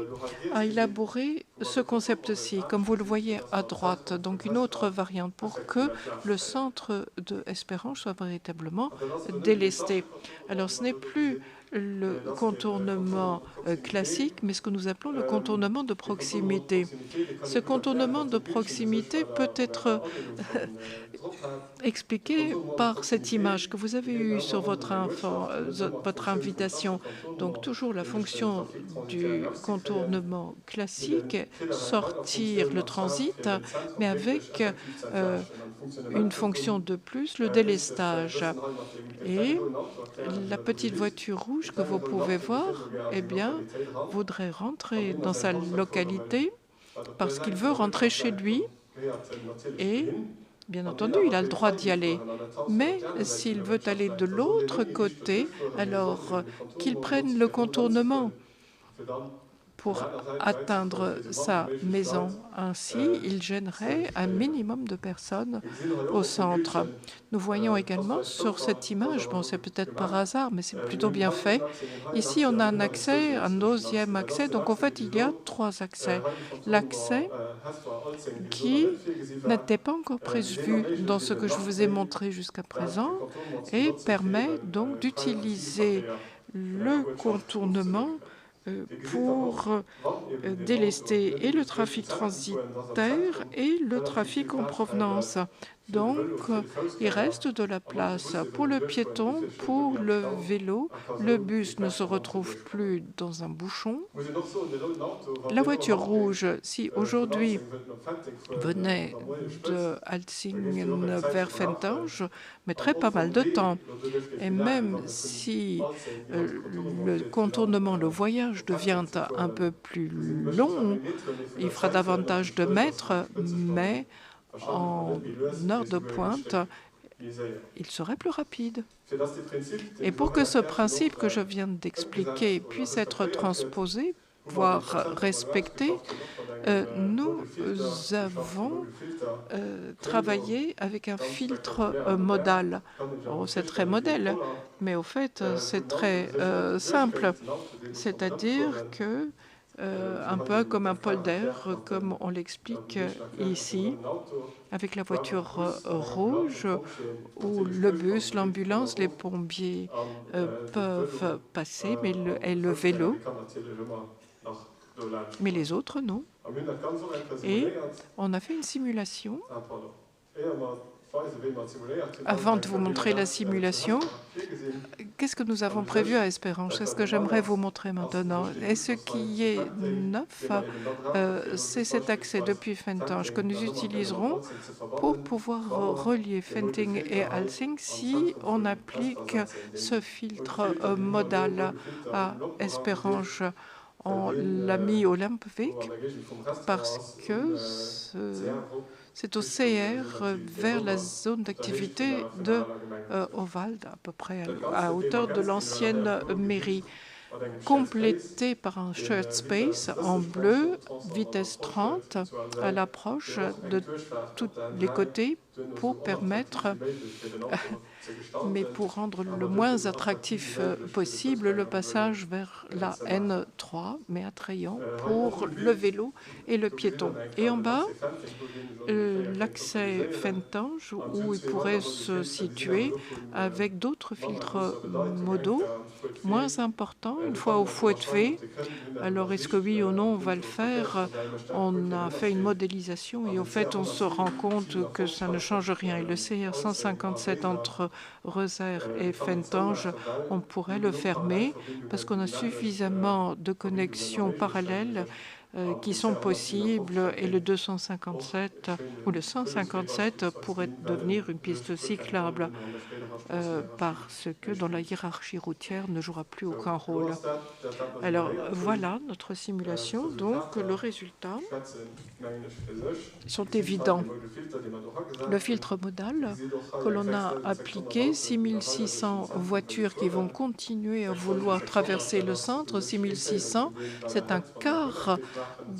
à élaborer ce concept-ci, comme vous le voyez à droite, donc une autre variante pour que le centre de Esperange soit véritablement délesté. Alors, ce n'est plus le contournement classique, mais ce que nous appelons le contournement de proximité. Ce contournement de proximité peut être expliqué par cette image que vous avez eue sur votre invitation. Donc toujours la fonction du contournement classique, sortir le transit, mais avec une fonction de plus, le délestage. Et la petite voiture rouge que vous pouvez voir, eh bien, voudrait rentrer dans sa localité parce qu'il veut rentrer chez lui et bien entendu, il a le droit d'y aller. Mais s'il veut aller de l'autre côté, alors qu'il prenne le contournement pour atteindre sa maison. Ainsi, il gênerait un minimum de personnes au centre. Nous voyons également sur cette image, bon, c'est peut-être par hasard, mais c'est plutôt bien fait. Ici, on a un accès, un deuxième accès. Donc, en fait, il y a 3 accès. L'accès qui n'était pas encore prévu dans ce que je vous ai montré jusqu'à présent et permet donc d'utiliser le contournement pour délester et le trafic transitaire et le trafic en provenance. Donc, il reste de la place pour le piéton, pour le vélo. Le bus ne se retrouve plus dans un bouchon. La voiture rouge, si aujourd'hui venait de Alsingen vers Fentange, mettrait pas mal de temps. Et même si le contournement, le voyage devient un peu plus long, il fera davantage de mètres, mais en heure de pointe, il serait plus rapide. Et pour que ce principe que je viens d'expliquer puisse être transposé, pouvoir respecter, nous avons travaillé avec un filtre modal. Oh, c'est très modèle, mais au fait, c'est très simple. C'est-à-dire que, un peu comme un polder, comme on l'explique ici, avec la voiture rouge, où le bus, l'ambulance, les pompiers peuvent passer, et le vélo, mais les autres, non. Et on a fait une simulation. Avant de vous montrer la simulation, qu'est-ce que nous avons prévu à Espérance? C'est ce que j'aimerais vous montrer maintenant. Et ce qui est neuf, c'est cet accès depuis Fentange que nous utiliserons pour pouvoir relier Fenting et Alsing si on applique ce filtre modal à Espérange. On l'a mis au Lampvik parce que c'est au CR vers la zone d'activité de Ovald, à peu près à hauteur de l'ancienne mairie, complété par un shared space en bleu, vitesse 30, à l'approche de tous les côtés pour permettre, mais pour rendre le moins attractif possible, le passage vers la N3, mais attrayant pour le vélo et le piéton. Et en bas, l'accès Fentange, où il pourrait se situer avec d'autres filtres modaux moins importants, une fois au Fouet-V. Alors, est-ce que oui ou non on va le faire? On a fait une modélisation et au fait, on se rend compte que ça ne change rien. Et le CR 157 entre Rosaire et Fentange, on pourrait le fermer parce qu'on a suffisamment de connexions parallèles qui sont possibles, et le 257 ou le 157 pourrait devenir une piste cyclable parce que dans la hiérarchie routière ne jouera plus aucun rôle. Alors voilà notre simulation. Donc le résultat sont évidents. Le filtre modal que l'on a appliqué, 6600 voitures qui vont continuer à vouloir traverser le centre. 6600, c'est un quart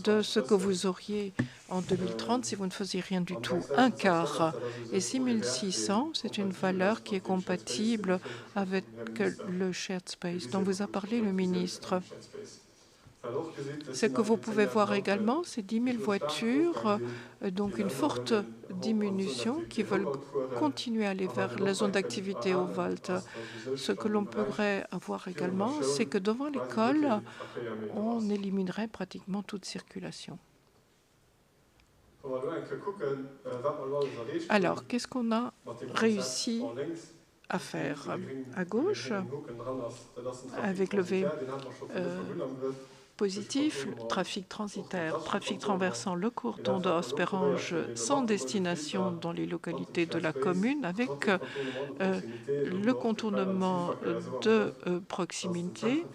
de ce que vous auriez en 2030 si vous ne faisiez rien du tout. Un quart. Et 6600, c'est une valeur qui est compatible avec le shared space dont vous a parlé le ministre. Ce que vous pouvez voir également, c'est 10 000 voitures, donc une forte diminution qui veulent continuer à aller vers la zone d'activité au Valt. Ce que l'on pourrait avoir également, c'est que devant l'école, on éliminerait pratiquement toute circulation. Alors, qu'est-ce qu'on a réussi à faire à gauche avec le V positif, le trafic transitaire, trafic traversant le cordon d'Espérange sans destination dans les localités de la commune, avec le contournement de proximité.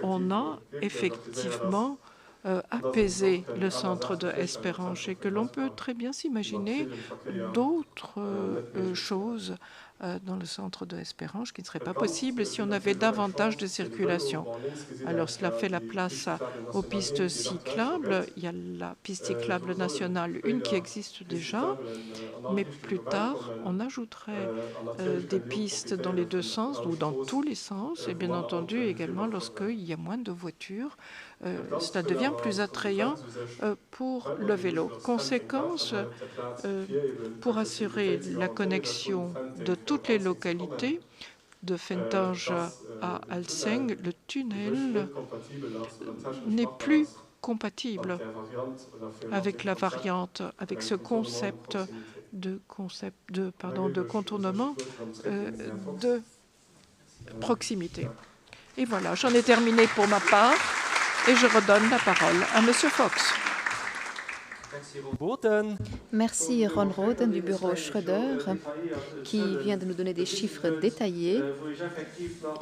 On a effectivement apaiser le centre de Espérange et que l'on peut très bien s'imaginer d'autres choses dans le centre de Espérange qui ne serait pas possible si on avait davantage de circulation. Alors cela fait la place aux pistes cyclables. Il y a la piste cyclable nationale, une qui existe déjà, mais plus tard on ajouterait des pistes dans les deux sens ou dans tous les sens et bien entendu également lorsqu'il y a moins de voitures. Cela devient plus attrayant pour le vélo. Conséquence, pour assurer la connexion de toutes les localités, de Fentange à Alseng, le tunnel n'est plus compatible avec la variante, avec ce concept de contournement de proximité. Et voilà, j'en ai terminé pour ma part. Et je redonne la parole à Monsieur Fox. Merci Ron Roden du bureau Schröder qui vient de nous donner des chiffres détaillés.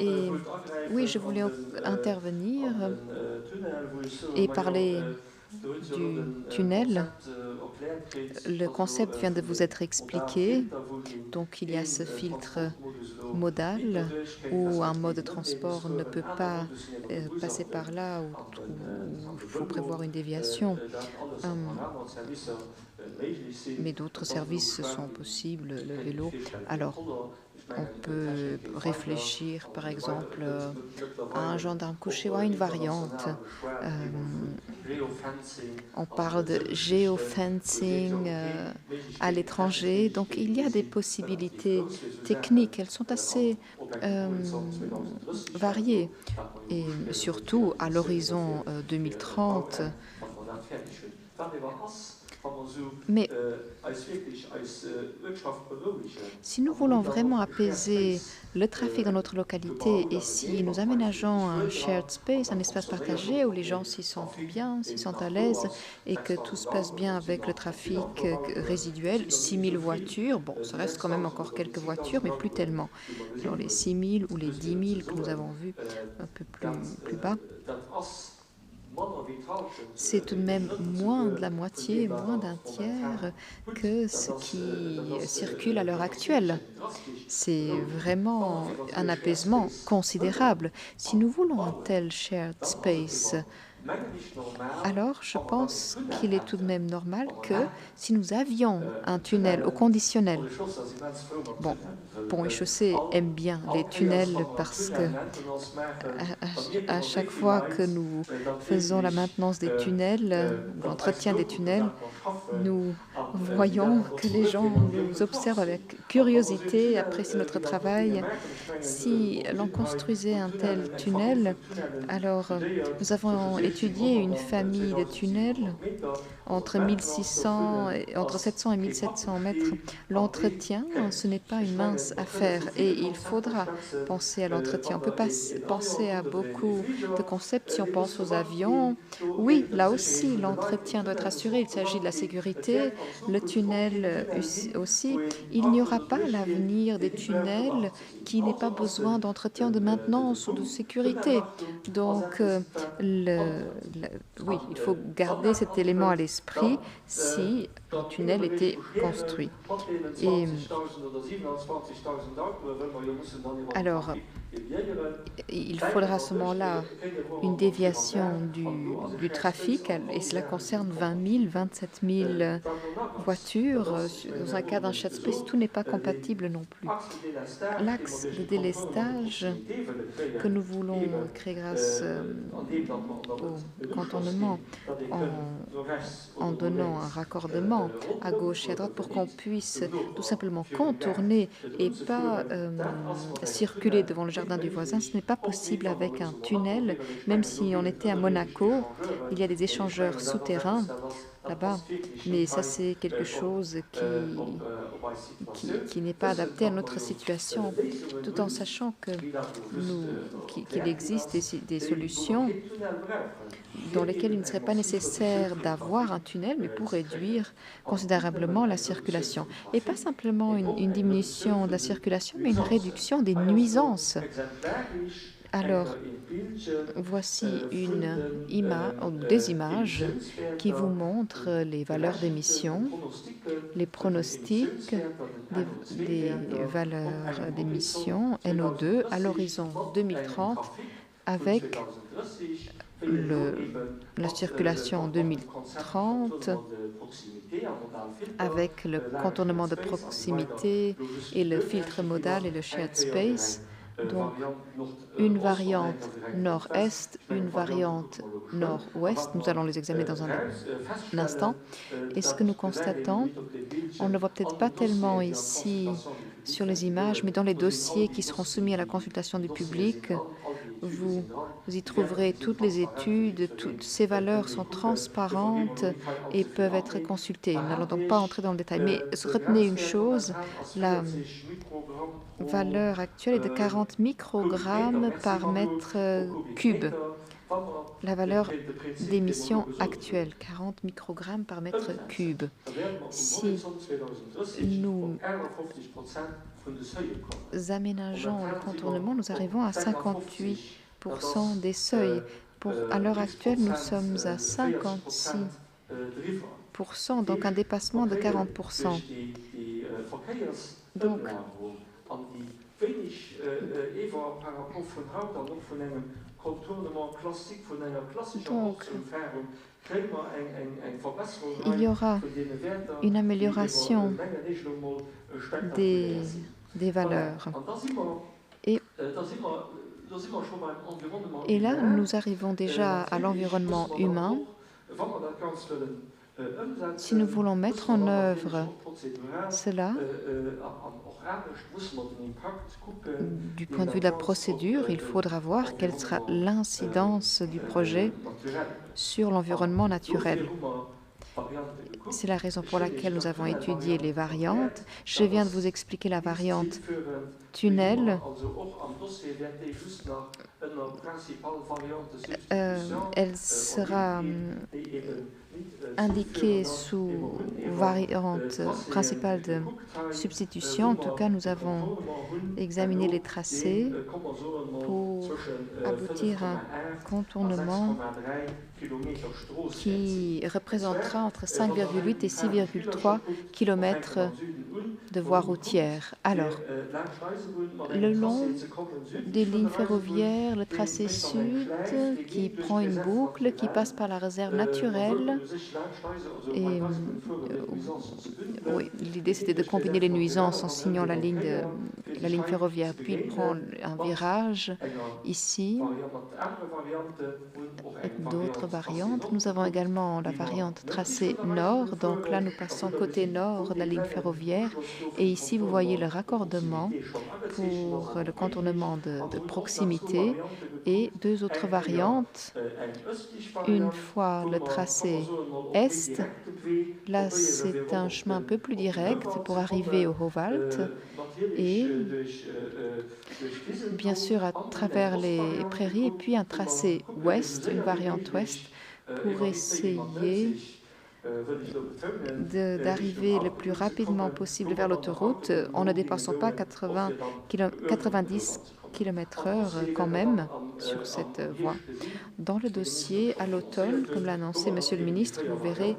Et oui, je voulais intervenir et parler du tunnel. Le concept vient de vous être expliqué. Donc il y a ce filtre modal où un mode de transport ne peut pas passer par là, où il faut prévoir une déviation. Mais d'autres services sont possibles, le vélo. Alors, on peut réfléchir, par exemple, à un gendarme couché ou à une variante. On parle de géofencing à l'étranger. Donc, il y a des possibilités techniques. Elles sont assez variées. Et surtout, à l'horizon 2030, mais si nous voulons vraiment apaiser le trafic dans notre localité et si nous aménageons un shared space, un espace partagé où les gens s'y sentent bien, s'y sentent à l'aise et que tout se passe bien avec le trafic résiduel, 6000 voitures, bon, ça reste quand même encore quelques voitures, mais plus tellement. Alors les 6000 ou les 10 000 que nous avons vus un peu plus bas, c'est tout de même moins de la moitié, moins d'un tiers que ce qui circule à l'heure actuelle. C'est vraiment un apaisement considérable. Si nous voulons un tel shared space, alors je pense qu'il est tout de même normal que si nous avions un tunnel au conditionnel, bon, Pont et Chaussée aime bien les tunnels parce que à chaque fois que nous faisons la maintenance des tunnels, l'entretien des tunnels, nous voyons que les gens nous observent avec curiosité, apprécient notre travail. Si l'on construisait un tel tunnel, alors nous avons étudié une famille de tunnels entre 700 et 1700 mètres. L'entretien, ce n'est pas une mince affaire et il faudra penser à l'entretien. On peut pas penser à beaucoup de concepts si on pense aux avions. Oui, là aussi, l'entretien doit être assuré. Il s'agit de la sécurité, le tunnel aussi. Il n'y aura pas l'avenir des tunnels qui n'aient pas besoin d'entretien, de maintenance ou de sécurité. Donc, oui, il faut garder cet élément à l'esprit si le tunnel était construit. Et alors, il faudra à ce moment-là une déviation du trafic, et cela concerne 20 000, 27 000 voitures. Dans un cas d'un shared space, tout n'est pas compatible non plus. L'axe de délestage que nous voulons créer grâce au contournement en donnant un raccordement à gauche et à droite pour qu'on puisse tout simplement contourner et pas circuler devant le jardin du voisin. Ce n'est pas possible avec un tunnel, même si on était à Monaco. Il y a des échangeurs souterrains là-bas, mais ça c'est quelque chose qui n'est pas adapté à notre situation, tout en sachant qu'il existe des solutions dans lesquelles il ne serait pas nécessaire d'avoir un tunnel, mais pour réduire considérablement la circulation. Et pas simplement une diminution de la circulation, mais une réduction des nuisances. Alors, voici des images qui vous montrent les valeurs d'émission, les pronostics des valeurs d'émission NO2 à l'horizon 2030 avec la circulation en 2030, avec le contournement de proximité et le filtre modal et le shared space. Donc, une variante nord-est, une variante nord-ouest. Nous allons les examiner dans un instant. Et ce que nous constatons, on ne le voit peut-être pas tellement ici sur les images, mais dans les dossiers qui seront soumis à la consultation du public, vous y trouverez toutes les études. Toutes ces valeurs sont transparentes et peuvent être consultées. Nous n'allons donc pas entrer dans le détail. Mais retenez une chose, la valeur actuelle est de 40 microgrammes par mètre cube. La valeur d'émission actuelle, 40 microgrammes par mètre cube. Si nous aménageons le contournement, nous arrivons à 58% des seuils. À l'heure actuelle, nous sommes à 56%, donc un dépassement de 40%. Donc, Donc, il y aura une amélioration des, des valeurs. Et, et là, nous arrivons déjà à l'environnement humain. Si nous voulons mettre en œuvre cela, du point de vue de la procédure, il faudra voir quelle sera l'incidence du projet sur l'environnement naturel. C'est la raison pour laquelle nous avons étudié les variantes. Je viens de vous expliquer la variante tunnel. Elle sera indiquée sous variante principale de substitution. En tout cas, nous avons examiné les tracés pour aboutir à un contournement qui représentera entre 5,8 et 6,3 km de voies routières. Alors, le long des lignes ferroviaires, le tracé sud qui prend une boucle, qui passe par la réserve naturelle. Et oui, l'idée c'était de combiner les nuisances en signant la ligne ferroviaire. Puis il prend un virage ici avec d'autres variantes. Nous avons également la variante tracé nord. Donc là, nous passons côté nord de la ligne ferroviaire. Et ici, vous voyez le raccordement pour le contournement de proximité et deux autres variantes. Une fois le tracé est, là c'est un chemin un peu plus direct pour arriver au Howald et bien sûr à travers les prairies, et puis un tracé ouest, une variante ouest pour essayer d'arriver le plus rapidement possible vers l'autoroute en ne dépassant pas 90 km/h quand même sur cette voie. Dans le dossier, à l'automne, comme l'a annoncé Monsieur le ministre, vous verrez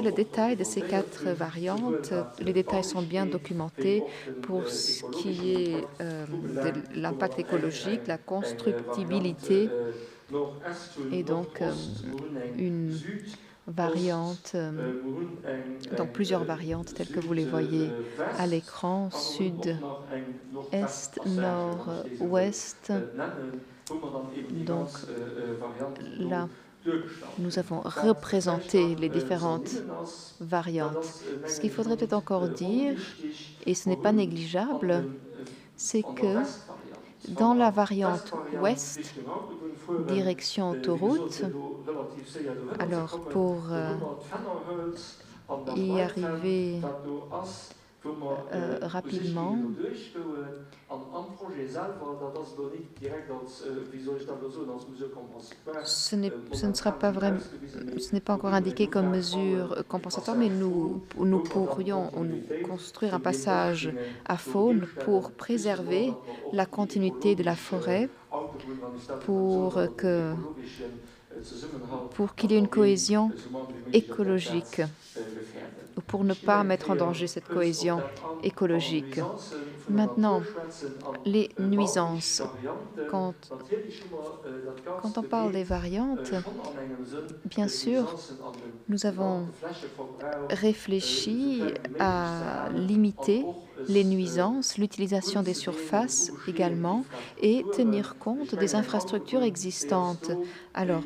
le détail de ces 4 variantes. Les détails sont bien documentés pour ce qui est de l'impact écologique, la constructibilité et donc une variante, donc plusieurs variantes telles que vous les voyez à l'écran, sud, est, nord, ouest. Donc là, nous avons représenté les différentes variantes. Ce qu'il faudrait peut-être encore dire, et ce n'est pas négligeable, c'est que dans la variante ouest, direction autoroute, alors pour y arriver rapidement, ce ne sera pas vraiment, ce n'est pas encore indiqué comme mesure compensatoire, mais nous pourrions construire un passage à faune pour préserver la continuité de la forêt, pour qu'il y ait une cohésion écologique, ou pour ne pas mettre en danger cette cohésion écologique. Maintenant, les nuisances. Quand on parle des variantes, bien sûr, nous avons réfléchi à limiter les nuisances, l'utilisation des surfaces également, et tenir compte des infrastructures existantes. Alors,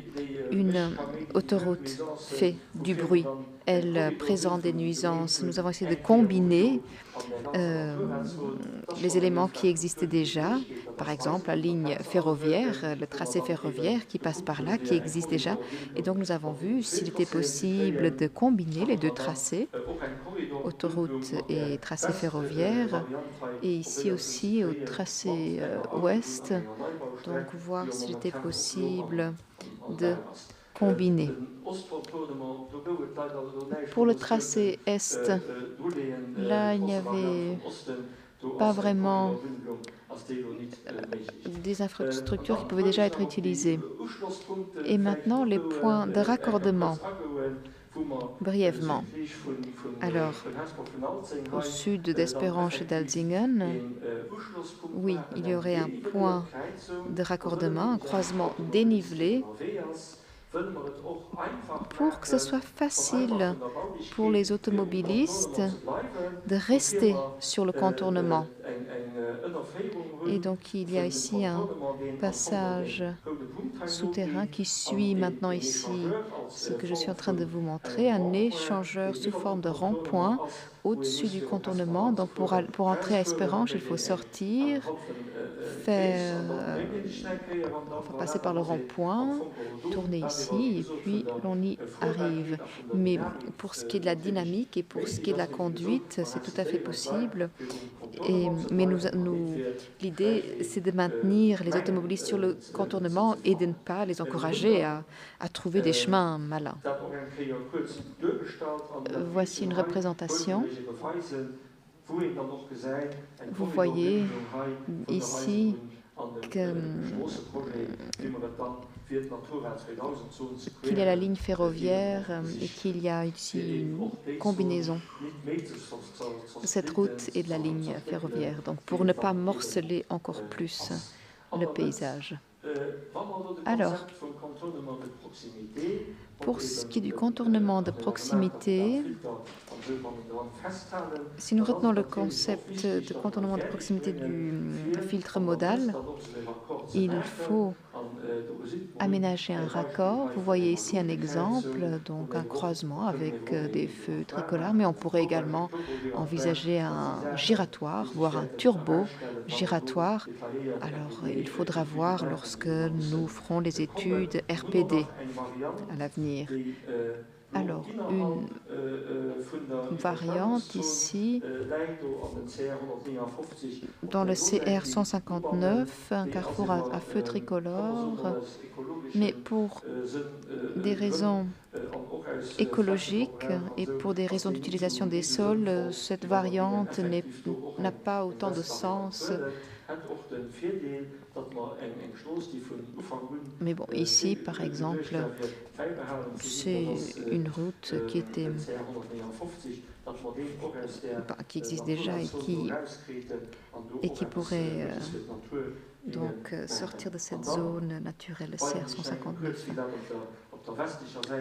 une autoroute fait du bruit, elle présente des nuisances. Nous avons essayé de combiner les éléments qui existaient déjà, par exemple la ligne ferroviaire, le tracé ferroviaire qui passe par là, qui existe déjà. Et donc nous avons vu s'il était possible de combiner les deux tracés, autoroute et tracé ferroviaire, et ici aussi au tracé ouest, donc voir s'il était possible de combiner. Pour le tracé est, là, il n'y avait pas vraiment des infrastructures qui pouvaient déjà être utilisées. Et maintenant, les points de raccordement, brièvement. Alors, au sud d'Esperange et d'Alzingen, Oui, il y aurait un point de raccordement, un croisement dénivelé pour que ce soit facile pour les automobilistes de rester sur le contournement. Et donc, il y a ici un passage souterrain qui suit maintenant ici ce que je suis en train de vous montrer, un échangeur sous forme de rond-point au-dessus du contournement. Donc, pour entrer à Esperange, il faut sortir, passer par le rond-point, tourner ici, et puis l'on y arrive. Mais pour ce qui est de la dynamique et pour ce qui est de la conduite, c'est tout à fait possible. Mais l'idée, c'est de maintenir les automobilistes sur le contournement et de ne pas les encourager à trouver des chemins malins. Voici une représentation. Vous voyez ici qu'il y a la ligne ferroviaire et qu'il y a ici une combinaison de cette route et de la ligne ferroviaire, donc pour ne pas morceler encore plus le paysage. Alors, pour ce qui est du contournement de proximité, si nous retenons le concept de contournement de proximité du filtre modal, il faut aménager un raccord. Vous voyez ici un exemple, donc un croisement avec des feux tricolores, mais on pourrait également envisager un giratoire, voire un turbo giratoire. Alors, il faudra voir lorsque nous ferons les études RPD à l'avenir. Alors, une variante ici, dans le CR 159, un carrefour à feu tricolore, mais pour des raisons écologiques et pour des raisons d'utilisation des sols, cette variante n'a pas autant de sens. Mais bon, ici, par exemple, c'est une route qui existe déjà et qui pourrait donc sortir de cette zone naturelle CR 159.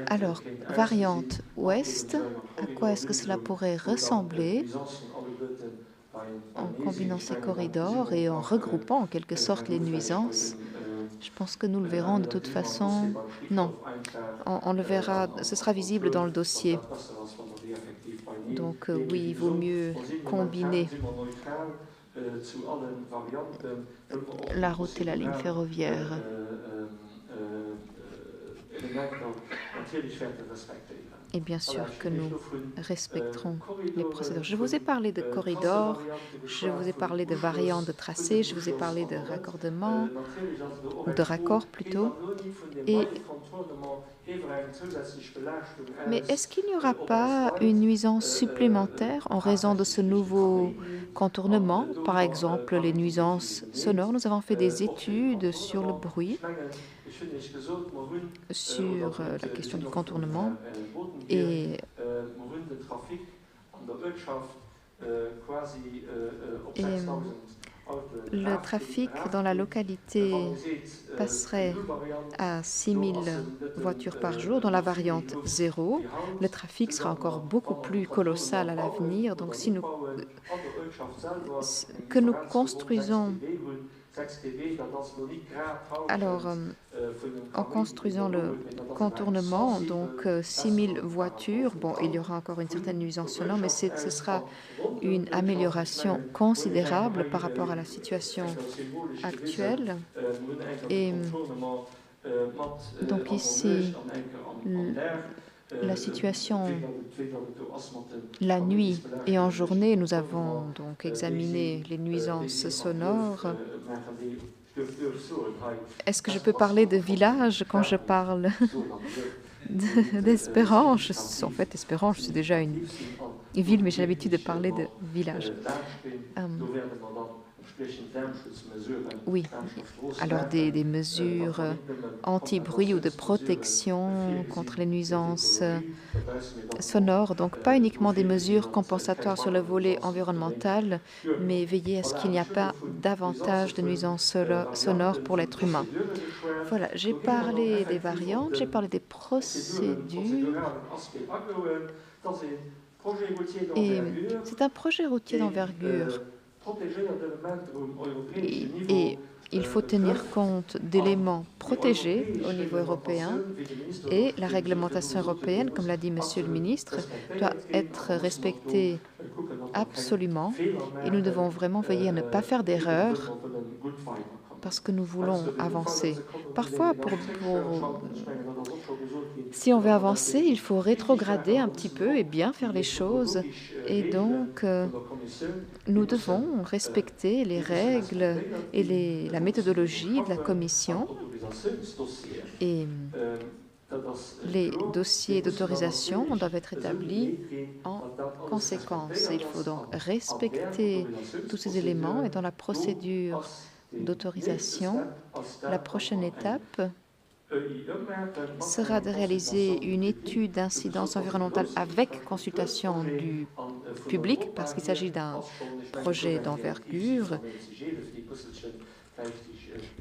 Alors, variante ouest, à quoi est-ce que cela pourrait ressembler en combinant ces corridors et en regroupant en quelque sorte les nuisances? Je pense que nous le verrons de toute façon. Non, on le verra, ce sera visible dans le dossier. Donc oui, il vaut mieux combiner la route et la ligne ferroviaire. Et bien sûr que nous respecterons les procédures. Je vous ai parlé de corridors, je vous ai parlé de variantes de tracés, je vous ai parlé de raccordement, ou de raccord plutôt. Mais est-ce qu'il n'y aura pas une nuisance supplémentaire en raison de ce nouveau contournement? Par exemple, les nuisances sonores. Nous avons fait des études sur le bruit, sur la question du contournement et le trafic dans la localité passerait à 6000 voitures par jour. Dans la variante 0, le trafic sera encore beaucoup plus colossal à l'avenir. Donc, que nous construisons, alors, en construisant le contournement, donc 6000 voitures, bon, il y aura encore une certaine nuisance sonore, mais ce sera une amélioration considérable par rapport à la situation actuelle. Et donc ici, la situation la nuit et en journée, nous avons donc examiné les nuisances sonores. Est-ce que je peux parler de village quand je parle d'Esperange? En fait, Esperange, c'est déjà une ville, mais j'ai l'habitude de parler de village. Oui, alors des mesures anti-bruit ou de protection contre les nuisances sonores. Donc pas uniquement des mesures compensatoires sur le volet environnemental, mais veiller à ce qu'il n'y a pas davantage de nuisances sonores pour l'être humain. Voilà, j'ai parlé des variantes, j'ai parlé des procédures. Et c'est un projet routier d'envergure. Et il faut tenir compte d'éléments protégés au niveau européen et la réglementation européenne, comme l'a dit Monsieur le ministre, doit être respectée absolument et nous devons vraiment veiller à ne pas faire d'erreurs parce que nous voulons avancer. Parfois, si on veut avancer, il faut rétrograder un petit peu et bien faire les choses. Et donc, nous devons respecter les règles et la méthodologie de la Commission. Et les dossiers d'autorisation doivent être établis en conséquence. Il faut donc respecter tous ces éléments et dans la procédure d'autorisation, la prochaine étape sera de réaliser une étude d'incidence environnementale avec consultation du public parce qu'il s'agit d'un projet d'envergure.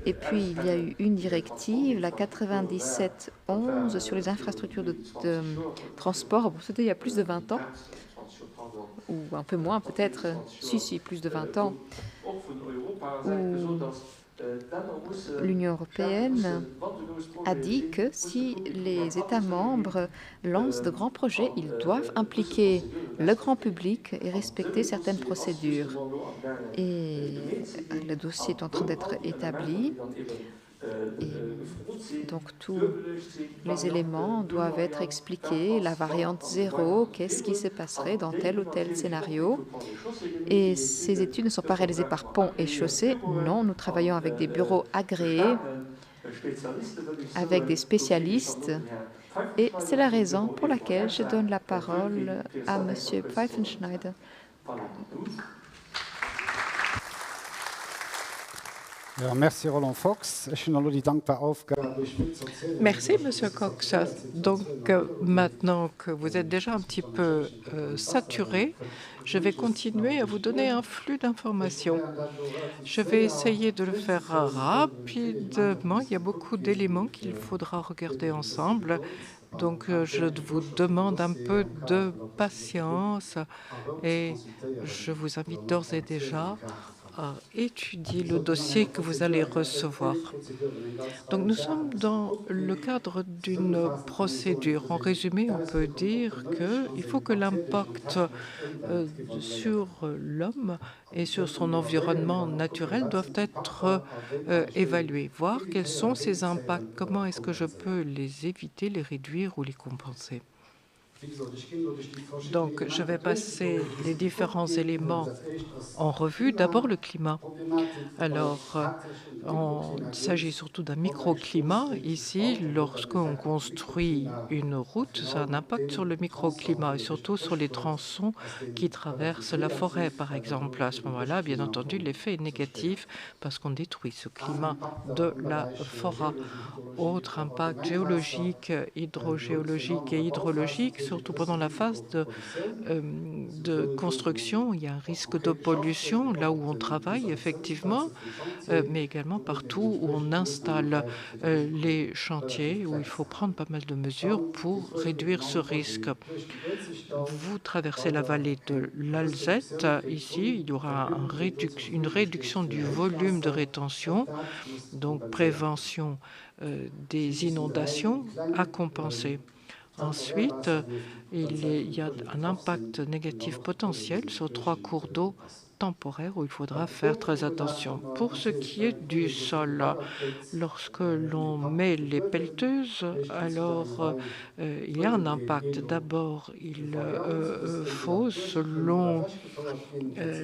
Et puis, il y a eu une directive, la 97/11, sur les infrastructures de transport. Bon, c'était il y a plus de 20 ans, ou un peu moins peut-être, si, plus de 20 ans, où l'Union européenne a dit que si les États membres lancent de grands projets, ils doivent impliquer le grand public et respecter certaines procédures. Et le dossier est en train d'être établi. Et donc tous les éléments doivent être expliqués. La variante 0, qu'est-ce qui se passerait dans tel ou tel scénario. Et ces études ne sont pas réalisées par Pont et Chaussée. Non, nous travaillons avec des bureaux agréés, avec des spécialistes. Et c'est la raison pour laquelle je donne la parole à Monsieur Pfeifenschneider. Ja, merci Roland Fox. Ich bin die dankbare Aufgabe. Merci, Monsieur Cox. Donc, maintenant que vous êtes déjà un petit peu saturé, je vais continuer à vous donner un flux d'informations. Je vais essayer de le faire rapidement. Il y a beaucoup d'éléments qu'il faudra regarder ensemble. Donc, je vous demande un peu de patience et je vous invite d'ores et déjà à étudier le dossier que vous allez recevoir. Donc nous sommes dans le cadre d'une procédure. En résumé, on peut dire qu'il faut que l'impact sur l'homme et sur son environnement naturel doivent être évalués, voir quels sont ces impacts, comment est-ce que je peux les éviter, les réduire ou les compenser. Donc, je vais passer les différents éléments en revue. D'abord, le climat. Alors, il s'agit surtout d'un microclimat. Ici, lorsqu'on construit une route, ça a un impact sur le microclimat et surtout sur les tronçons qui traversent la forêt, par exemple. À ce moment-là, bien entendu, l'effet est négatif parce qu'on détruit ce climat de la forêt. Autre impact géologique, hydrogéologique et hydrologique, surtout pendant la phase de construction, il y a un risque de pollution là où on travaille effectivement, mais également partout où on installe les chantiers, où il faut prendre pas mal de mesures pour réduire ce risque. Vous traversez la vallée de l'Alzette. Ici, il y aura une réduction du volume de rétention, donc prévention des inondations à compenser. Ensuite, il y a un impact négatif potentiel sur 3 cours d'eau temporaires où il faudra faire très attention. Pour ce qui est du sol, lorsque l'on met les pelleteuses, alors il y a un impact. D'abord, il faut, selon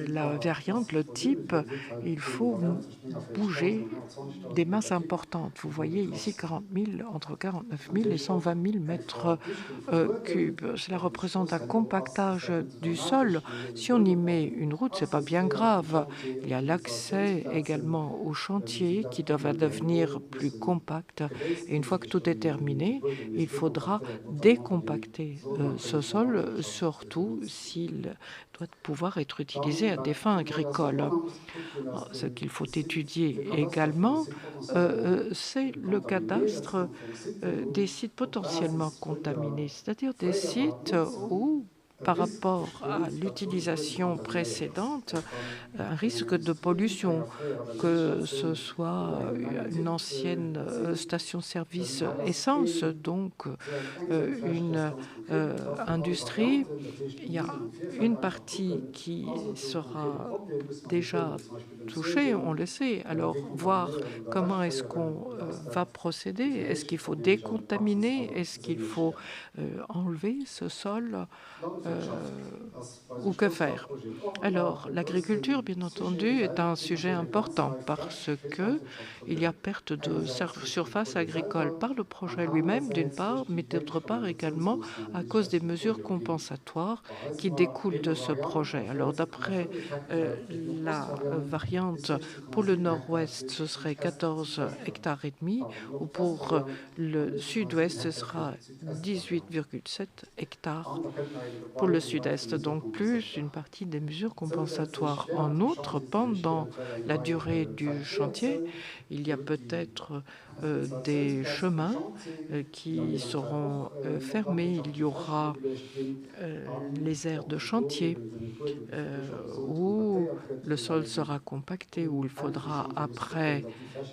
la variante, le type, il faut bouger des masses importantes. Vous voyez ici 40 000, entre 49 000 et 120 000 mètres cubes. Cela représente un compactage du sol. Si on y met une route, c'est pas bien grave. Il y a l'accès également aux chantiers qui doivent devenir plus compacts. Et une fois que tout est terminé, il faudra décompacter ce sol, surtout s'il doit pouvoir être utilisé à des fins agricoles. Ce qu'il faut étudier également, c'est le cadastre des sites potentiellement contaminés, c'est-à-dire des sites où, par rapport à l'utilisation précédente, un risque de pollution, que ce soit une ancienne station-service essence, donc une industrie. Il y a une partie qui sera déjà touchée, on le sait. Alors, voir comment est-ce qu'on va procéder. Est-ce qu'il faut décontaminer? Est-ce qu'il faut enlever ce sol? Ou que faire? Alors, l'agriculture, bien entendu, est un sujet important parce que il y a perte de surface agricole par le projet lui-même, d'une part, mais d'autre part également à cause des mesures compensatoires qui découlent de ce projet. Alors, d'après la variante pour le nord-ouest, ce serait 14 hectares et demi, ou pour le sud-ouest, ce sera 18,7 hectares pour le sud-est, donc plus une partie des mesures compensatoires. En outre, pendant la durée du chantier, il y a peut-être des chemins qui seront fermés. Il y aura les aires de chantier où le sol sera compacté, où il faudra après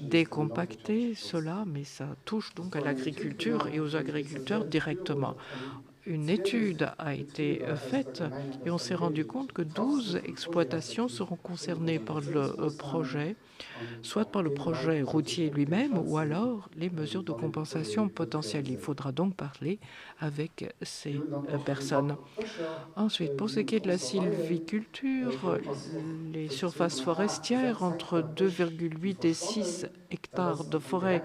décompacter cela, mais ça touche donc à l'agriculture et aux agriculteurs directement. Une étude a été faite et on s'est rendu compte que 12 exploitations seront concernées par le projet, soit par le projet routier lui-même ou alors les mesures de compensation potentielles. Il faudra donc parler avec ces personnes. Ensuite, pour ce qui est de la sylviculture, les surfaces forestières entre 2,8 et 6 hectares de forêt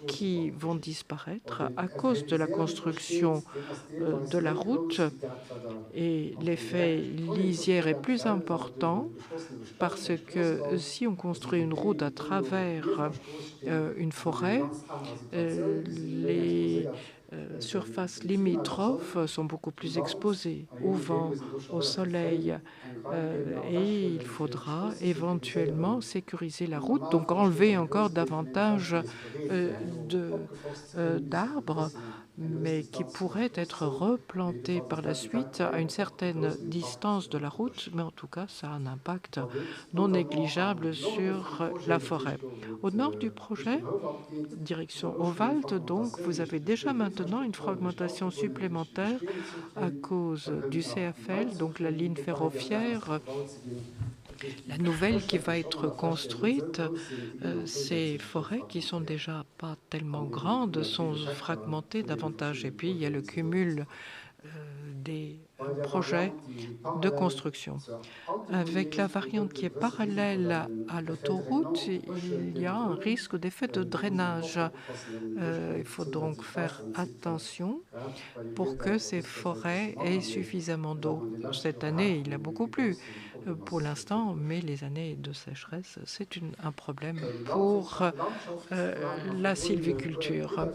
qui vont disparaître à cause de la construction de la route, et l'effet lisière est plus important parce que si on construit une route à travers une forêt, les surfaces limitrophes sont beaucoup plus exposées au vent, au soleil, et il faudra éventuellement sécuriser la route, donc enlever encore davantage d'arbres, mais qui pourraient être replantés par la suite à une certaine distance de la route, mais en tout cas, ça a un impact non négligeable sur la forêt. Au nord du projet, direction Ovalt, donc, vous avez déjà maintenant une fragmentation supplémentaire à cause du CFL, donc la ligne ferroviaire, la nouvelle qui va être construite. Ces forêts qui sont déjà pas tellement grandes sont fragmentées davantage. Et puis, il y a le cumul des projets de construction. Avec la variante qui est parallèle à l'autoroute, il y a un risque d'effet de drainage. Il faut donc faire attention pour que ces forêts aient suffisamment d'eau. Cette année, il a beaucoup plu pour l'instant, mais les années de sécheresse, c'est un problème pour la sylviculture.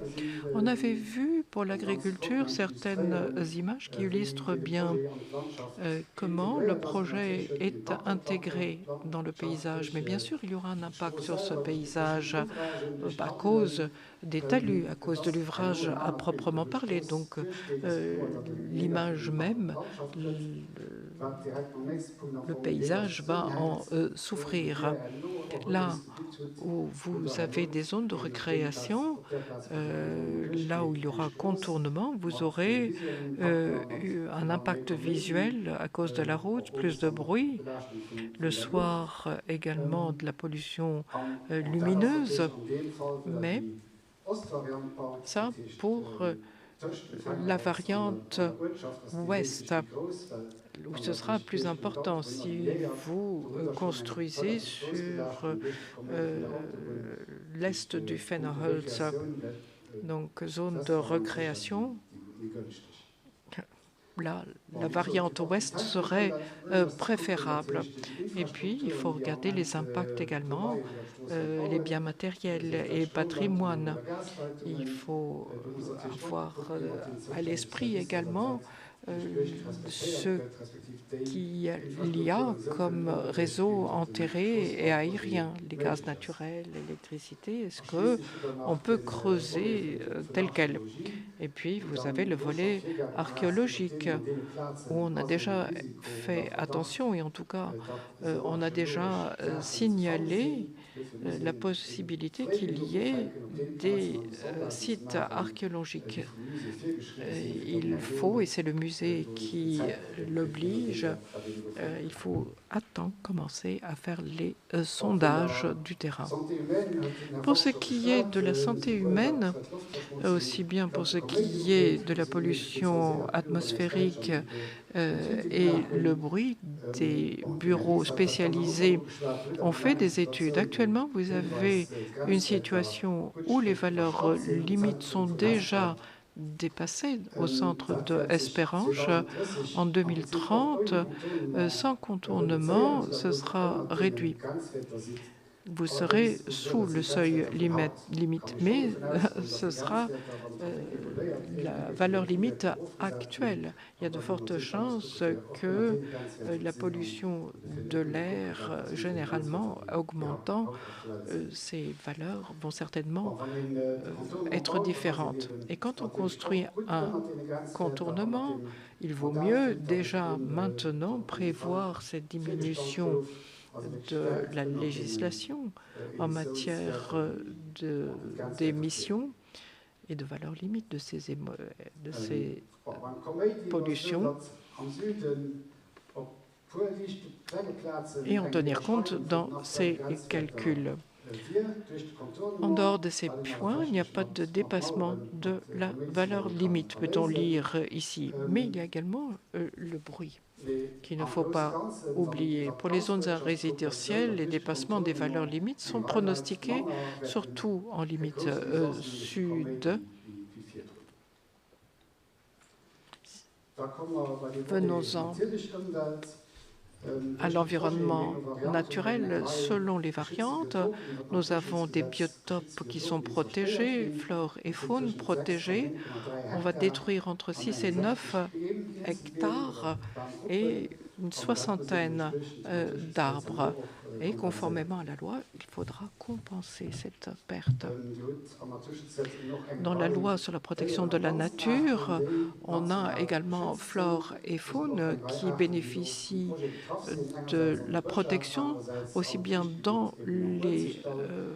On avait vu pour l'agriculture certaines images qui illustrent bien comment le projet est intégré dans le paysage. Mais bien sûr, il y aura un impact sur ce paysage à cause des talus, à cause de l'ouvrage à proprement parler. Donc, l'image même, le paysage va en souffrir. Là où vous avez des zones de récréation, là où il y aura contournement, vous aurez un impact visuel à cause de la route, plus de bruit. Le soir, également de la pollution lumineuse. Mais ça, pour la variante ouest, où ce sera plus important si vous construisez sur l'est du Fennerholz, donc zone de récréation. la variante ouest serait préférable. Et puis, il faut regarder les impacts également, les biens matériels et patrimoine. Il faut avoir à l'esprit également ce qu'il y a comme réseau enterré et aérien, les gaz naturels, l'électricité. Est-ce qu'on peut creuser tel quel? Et puis, vous avez le volet archéologique, où on a déjà fait attention, et en tout cas, on a déjà signalé la possibilité qu'il y ait des sites archéologiques. Il faut, et c'est le musée qui l'oblige, il faut à temps commencer à faire les sondages du terrain. Pour ce qui est de la santé humaine, aussi bien pour ce qui est de la pollution atmosphérique et le bruit, des bureaux spécialisés ont fait des études. Actuellement, vous avez une situation où les valeurs limites sont déjà dépassées au centre de Esperange. En 2030, sans contournement, ce sera réduit. Vous serez sous le seuil limite, mais ce sera la valeur limite actuelle. Il y a de fortes chances que la pollution de l'air, généralement augmentant, ces valeurs vont certainement être différentes. Et quand on construit un contournement, il vaut mieux déjà maintenant prévoir cette diminution de la législation en matière d'émissions et de valeurs limites de ces pollutions et en tenir compte dans ces calculs. En dehors de ces points, il n'y a pas de dépassement de la valeur limite, peut-on lire ici. Mais il y a également le bruit qu'il ne faut pas oublier. Pour les zones résidentielles, les dépassements des valeurs limites sont pronostiqués, surtout en limite sud. Venons-en à l'environnement naturel. Selon les variantes, nous avons des biotopes qui sont protégés, flore et faune protégés. On va détruire entre 6 et 9 hectares et une soixantaine d'arbres. Et conformément à la loi, il faudra compenser cette perte. Dans la loi sur la protection de la nature, on a également flore et faune qui bénéficient de la protection aussi bien dans les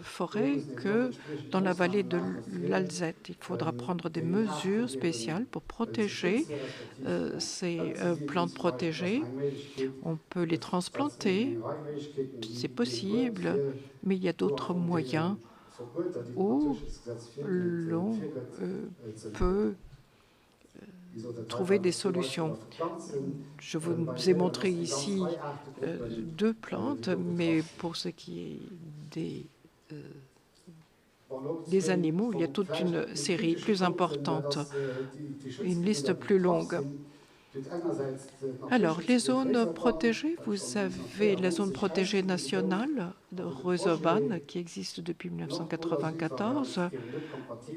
forêts que dans la vallée de l'Alzette. Il faudra prendre des mesures spéciales pour protéger ces plantes protégées. On peut les transplanter, c'est possible, mais il y a d'autres moyens où l'on peut trouver des solutions. Je vous ai montré ici 2 plantes, mais pour ce qui est des animaux, il y a toute une série plus importante, une liste plus longue. Alors, les zones protégées, vous avez la zone protégée nationale de Reuzeban qui existe depuis 1994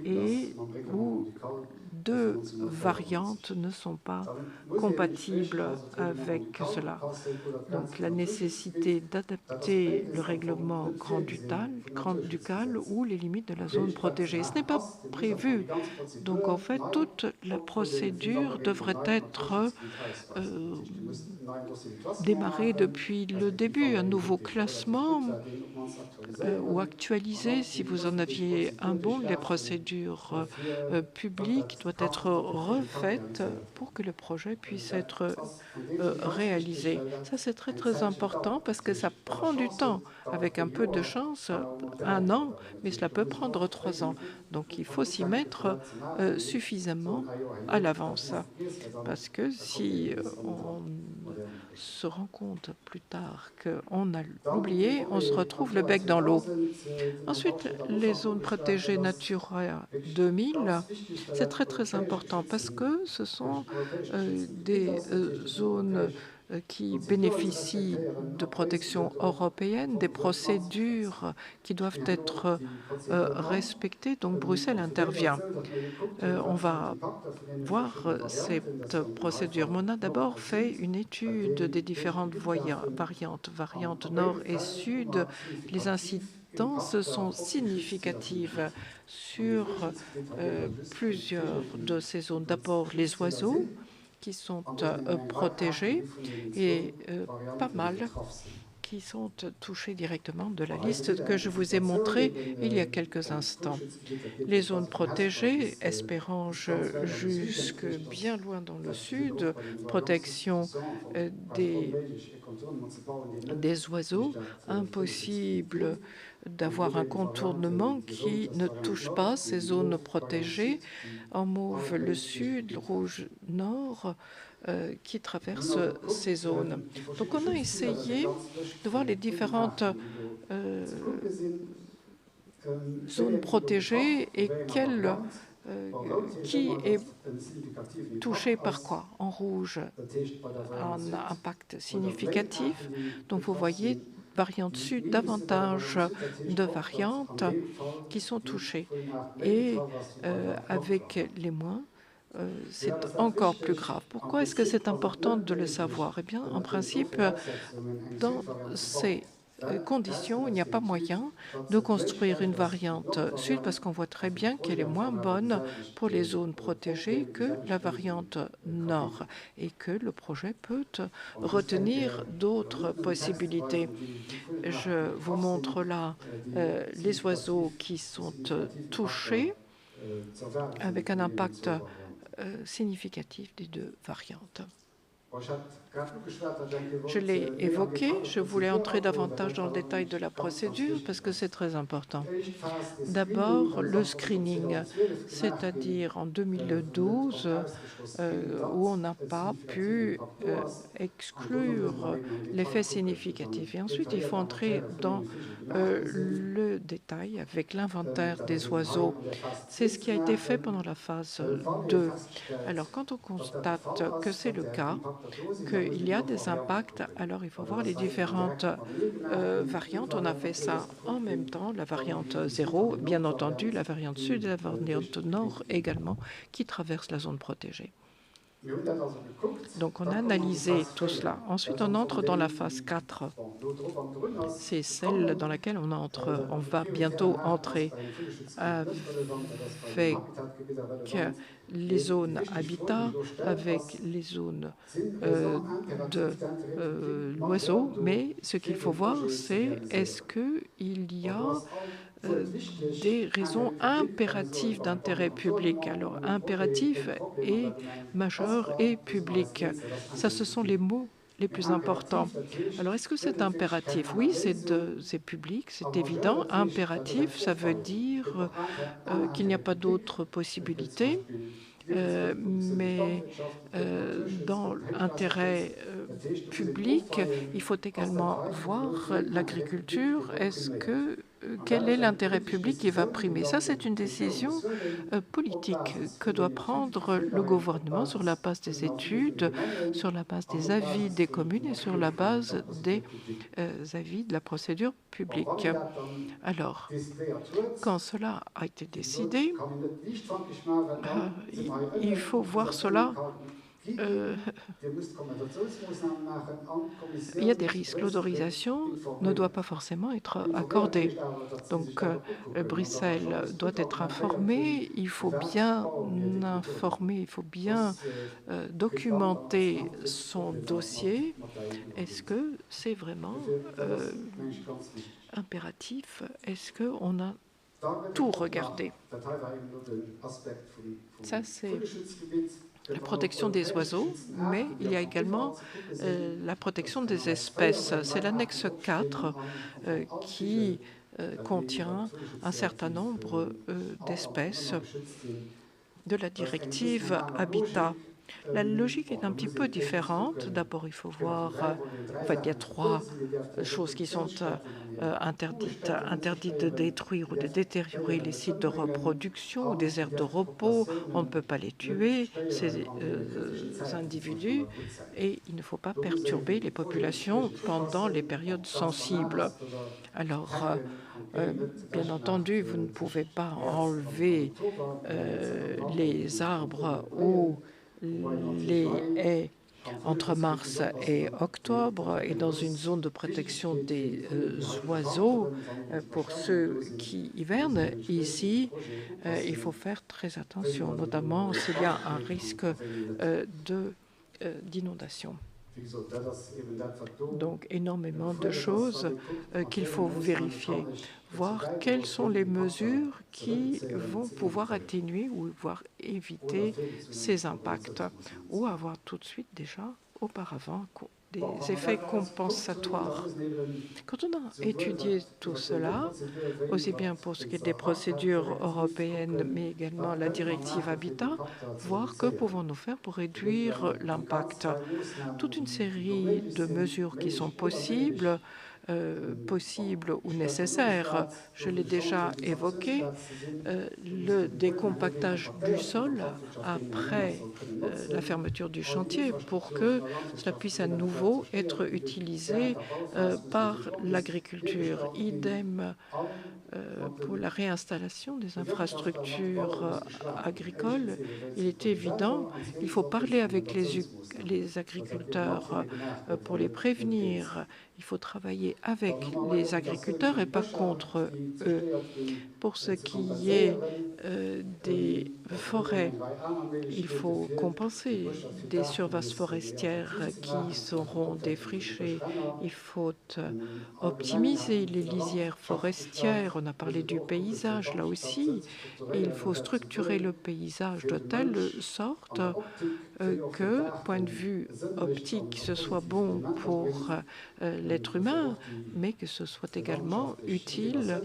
et où 2 variantes ne sont pas compatibles avec cela. Donc, la nécessité d'adapter le règlement grand-ducal ou les limites de la zone protégée. Ce n'est pas prévu. Donc, en fait, toute la procédure devrait être démarrée depuis le début. Un nouveau classement ou actualisé, si vous en aviez un bon, les procédures publiques doivent être refaites pour que le projet puisse être réalisé. Ça, c'est très, très important parce que ça prend du temps. Avec un peu de chance, 1 an, mais cela peut prendre 3 ans. Donc, il faut s'y mettre suffisamment à l'avance. Parce que si on se rend compte plus tard qu'on a oublié, on se retrouve le bec dans l'eau. Ensuite, les zones protégées Natura 2000, c'est très important parce que ce sont des zones qui bénéficient de protection européenne, des procédures qui doivent être respectées. Donc Bruxelles intervient. On va voir cette procédure. On a d'abord fait une étude des différentes variantes nord et sud. Les incidences sont significatives sur plusieurs de ces zones. D'abord, les oiseaux qui sont protégés et pas mal qui sont touchés directement de la liste que je vous ai montrée il y a quelques instants. Les zones protégées, Espérange jusque bien loin dans le sud, protection des oiseaux, impossible d'avoir un contournement qui ne touche pas ces zones protégées. En mauve, le sud, rouge, nord, qui traversent ces zones. Donc on a essayé de voir les différentes zones protégées et qui est touché par quoi. En rouge, un impact significatif. Donc vous voyez, variante sud, davantage de variantes qui sont touchées. Et avec les moins, c'est encore plus grave. Pourquoi est-ce que c'est important de le savoir? Eh bien, en principe, dans ces conditions, il n'y a pas moyen de construire une variante sud parce qu'on voit très bien qu'elle est moins bonne pour les zones protégées que la variante nord et que le projet peut retenir d'autres possibilités. Je vous montre là les oiseaux qui sont touchés avec un impact significatif des deux variantes. Je l'ai évoqué, je voulais entrer davantage dans le détail de la procédure parce que c'est très important. D'abord, le screening, c'est-à-dire en 2012, où on n'a pas pu exclure l'effet significatif. Et ensuite, il faut entrer dans le détail avec l'inventaire des oiseaux. C'est ce qui a été fait pendant la phase 2. Alors, quand on constate que c'est le cas, qu'il y a des impacts, alors il faut voir les différentes variantes. On a fait ça en même temps, la variante 0, bien entendu, la variante sud et la variante nord également, qui traversent la zone protégée. Donc on a analysé tout cela. Ensuite, on entre dans la phase 4. C'est celle dans laquelle on va bientôt entrer avec les zones habitat, avec les zones de l'oiseau. Mais ce qu'il faut voir, c'est est-ce qu'il y a des raisons impératives d'intérêt public. Alors, impératif et majeur et public, ça, ce sont les mots les plus importants. Alors, est-ce que c'est impératif? Oui, c'est public, c'est évident. Impératif, ça veut dire qu'il n'y a pas d'autre possibilité. Mais dans l'intérêt public, il faut également voir l'agriculture. Quel est l'intérêt public qui va primer? Ça, c'est une décision politique que doit prendre le gouvernement sur la base des études, sur la base des avis des communes et sur la base des avis de la procédure publique. Alors, quand cela a été décidé, il faut voir cela. Il y a des risques. L'autorisation ne doit pas forcément être accordée. Donc, Bruxelles doit être informée. Il faut bien informer, il faut bien documenter son dossier. Est-ce que c'est vraiment impératif? Est-ce qu'on a tout regardé? Ça, c'est la protection des oiseaux, mais il y a également la protection des espèces. C'est l'annexe 4 qui contient un certain nombre d'espèces de la directive Habitat. La logique est un petit peu différente. D'abord, il faut voir, en fait, il y a trois choses qui sont interdites. Interdites de détruire ou de détériorer les sites de reproduction ou des aires de repos. On ne peut pas les tuer, ces individus, et il ne faut pas perturber les populations pendant les périodes sensibles. Alors, bien entendu, vous ne pouvez pas enlever les arbres ou les haies entre mars et octobre et dans une zone de protection des oiseaux pour ceux qui hivernent. Ici, il faut faire très attention, notamment s'il y a un risque d'inondation. Donc, énormément de choses qu'il faut vérifier, voir quelles sont les mesures qui vont pouvoir atténuer ou voire éviter ces impacts, ou avoir tout de suite déjà auparavant des effets compensatoires. Quand on a étudié tout cela, aussi bien pour ce qui est des procédures européennes, mais également la directive Habitat, voir que pouvons-nous faire pour réduire l'impact. Toute une série de mesures qui sont possibles ou nécessaires. Je l'ai déjà évoqué, le décompactage du sol après la fermeture du chantier pour que cela puisse à nouveau être utilisé par l'agriculture. Idem pour la réinstallation des infrastructures agricoles. Il est évident, il faut parler avec les agriculteurs pour les prévenir. Il faut travailler avec les agriculteurs et pas contre eux. Pour ce qui est des forêts, il faut compenser des surfaces forestières qui seront défrichées. Il faut optimiser les lisières forestières. On a parlé du paysage là aussi. Et il faut structurer le paysage de telle sorte que, point de vue optique, ce soit bon pour l'être humain, mais que ce soit également utile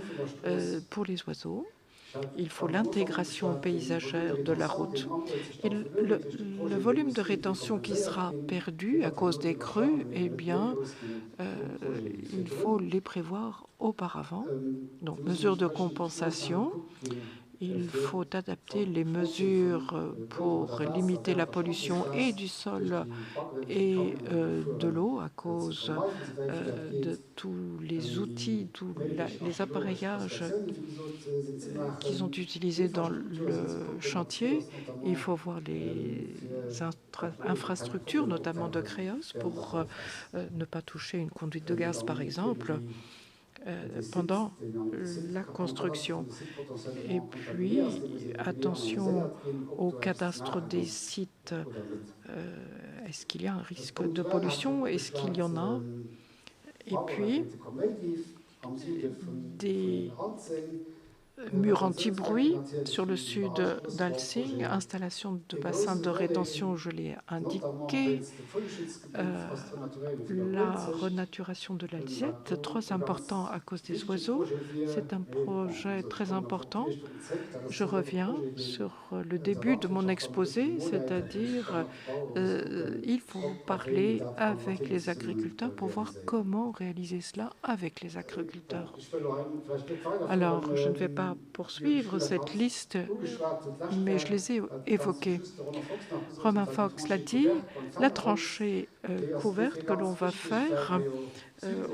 pour les oiseaux. Il faut l'intégration paysagère de la route. Et le volume de rétention qui sera perdu à cause des crues, eh bien, il faut les prévoir auparavant. Donc, mesures de compensation. Il faut adapter les mesures pour limiter la pollution et du sol et de l'eau à cause de tous les outils, tous les appareillages qui sont utilisés dans le chantier. Il faut voir les infrastructures, notamment de Créos, pour ne pas toucher une conduite de gaz, par exemple, pendant la construction. Et puis, attention au cadastre des sites. Est-ce qu'il y a un risque de pollution? Est-ce qu'il y en a? Et puis, des murs anti-bruit sur le sud d'Alsing, installation de bassins de rétention, je l'ai indiqué, la renaturation de l'Alzette, très important à cause des oiseaux. C'est un projet très important. Je reviens sur le début de mon exposé, c'est-à-dire il faut parler avec les agriculteurs pour voir comment réaliser cela avec les agriculteurs. Alors, je ne vais pas poursuivre cette liste, mais je les ai évoqués. Romain Fox l'a dit, la tranchée couverte que l'on va faire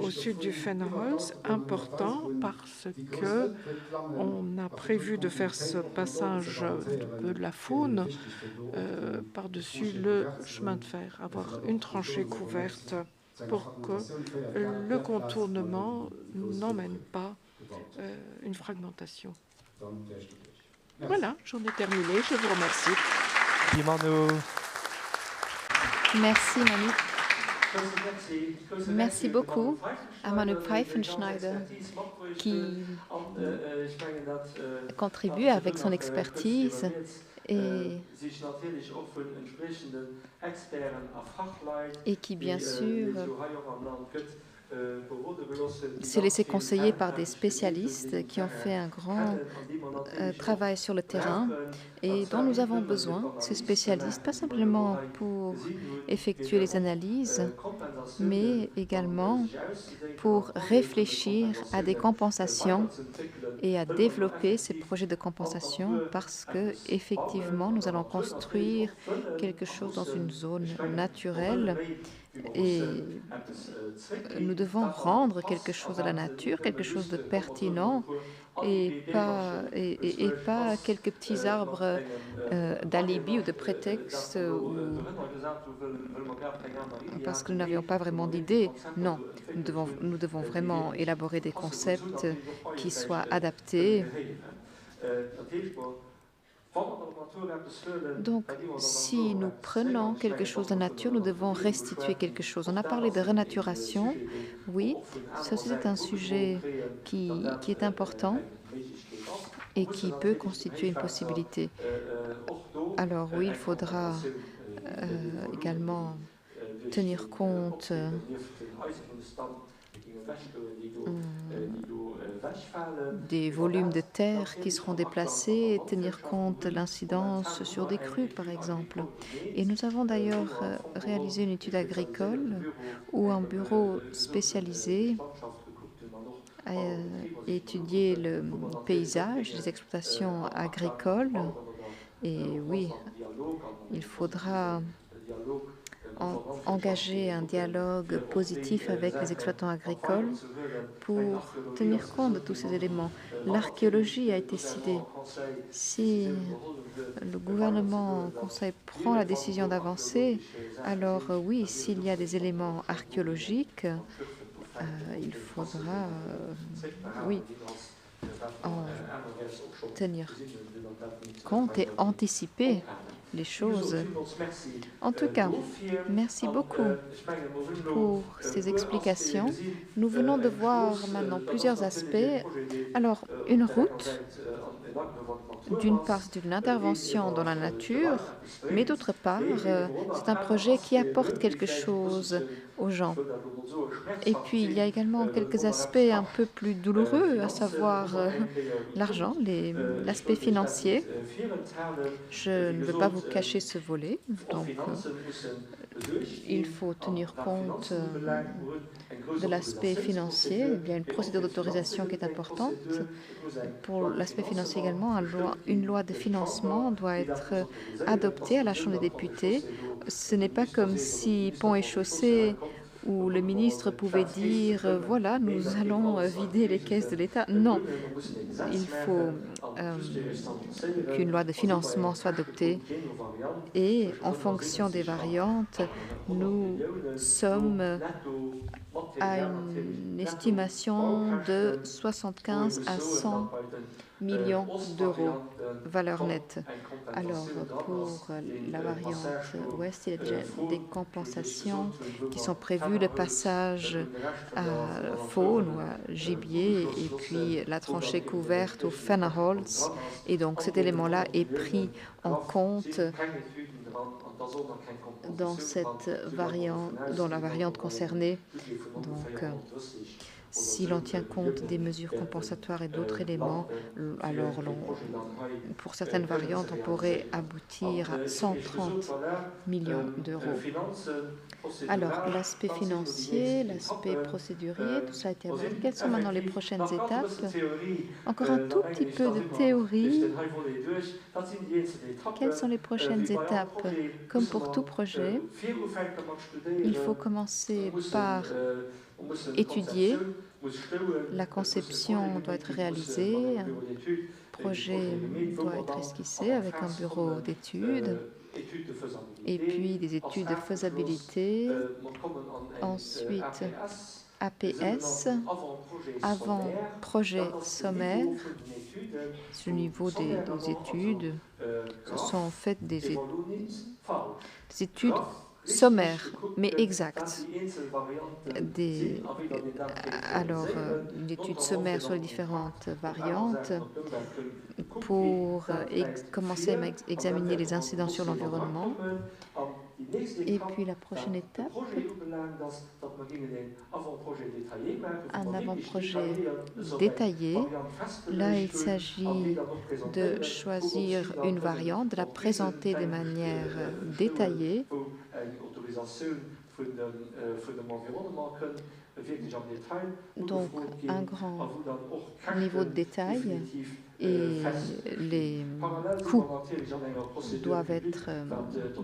au sud du Fenholz, important parce que on a prévu de faire ce passage de la faune par-dessus le chemin de fer, avoir une tranchée couverte pour que le contournement n'emmène pas une fragmentation. Voilà, j'en ai terminé. Je vous remercie. Merci, Manu. Merci beaucoup à Manu Pfeifenschneider qui contribue avec son expertise et qui, bien sûr, s'est laissé conseiller par des spécialistes qui ont fait un grand travail sur le terrain et dont nous avons besoin, ces spécialistes, pas simplement pour effectuer les analyses, mais également pour réfléchir à des compensations et à développer ces projets de compensation parce que effectivement nous allons construire quelque chose dans une zone naturelle et nous devons rendre quelque chose à la nature, quelque chose de pertinent et pas quelques petits arbres d'alibi ou de prétexte parce que nous n'avions pas vraiment d'idée. Non, nous devons vraiment élaborer des concepts qui soient adaptés. Donc, si nous prenons quelque chose de nature, nous devons restituer quelque chose. On a parlé de renaturation. Oui, ça c'est un sujet qui est important et qui peut constituer une possibilité. Alors oui, il faudra également tenir compte des volumes de terre qui seront déplacés et tenir compte de l'incidence sur des crues, par exemple. Et nous avons d'ailleurs réalisé une étude agricole où un bureau spécialisé a étudié le paysage, les exploitations agricoles. Et oui, il faudra engager un dialogue positif avec les exploitants agricoles pour tenir compte de tous ces éléments. L'archéologie a été citée. Si le gouvernement conseil prend la décision d'avancer, alors oui, s'il y a des éléments archéologiques, il faudra oui, en tenir compte et anticiper les choses. En tout cas, merci beaucoup pour ces explications. Nous venons de voir maintenant plusieurs aspects. Alors, une route, d'une part, c'est une intervention dans la nature, mais d'autre part, c'est un projet qui apporte quelque chose aux gens. Et puis, il y a également quelques aspects un peu plus douloureux, à savoir l'argent, l'aspect financier. Je ne veux pas vous cacher ce volet, donc il faut tenir compte de l'aspect financier. Il y a une procédure d'autorisation qui est importante. Pour l'aspect financier également, une loi de financement doit être adoptée à la Chambre des députés. Ce n'est pas comme si Pont et Chaussée où le ministre pouvait dire voilà, nous allons vider les caisses de l'État. Non, il faut qu'une loi de financement soit adoptée et en fonction des variantes, nous sommes à une estimation de 75 à 100 millions d'euros valeur nette. Alors, pour la variante ouest, il y a déjà des compensations qui sont prévues, le passage à faune ou à gibier et puis la tranchée couverte au Fennerholz. Et donc, cet élément-là est pris en compte dans la variante concernée. Donc, si l'on tient compte des mesures compensatoires et d'autres éléments, alors pour certaines variantes, on pourrait aboutir à 130 millions d'euros. Alors, l'aspect financier, l'aspect procédurier, tout ça a été abordé. Quelles sont maintenant les prochaines étapes? Encore un tout petit peu de théorie. Quelles sont les prochaines étapes? Comme pour tout projet, il faut commencer par étudier. La conception doit être réalisée, un projet doit être esquissé avec un bureau d'études et puis des études de faisabilité. Ensuite, APS, avant projet sommaire. Au niveau des études, ce sont en fait des études sommaires, mais exactes. Alors, une étude sommaire sur les différentes variantes pour commencer à examiner les incidents sur l'environnement. Et puis la prochaine étape, un avant-projet détaillé. Là, il s'agit de choisir une variante, de la présenter de manière détaillée. Donc, un grand niveau de détail et les coûts doivent être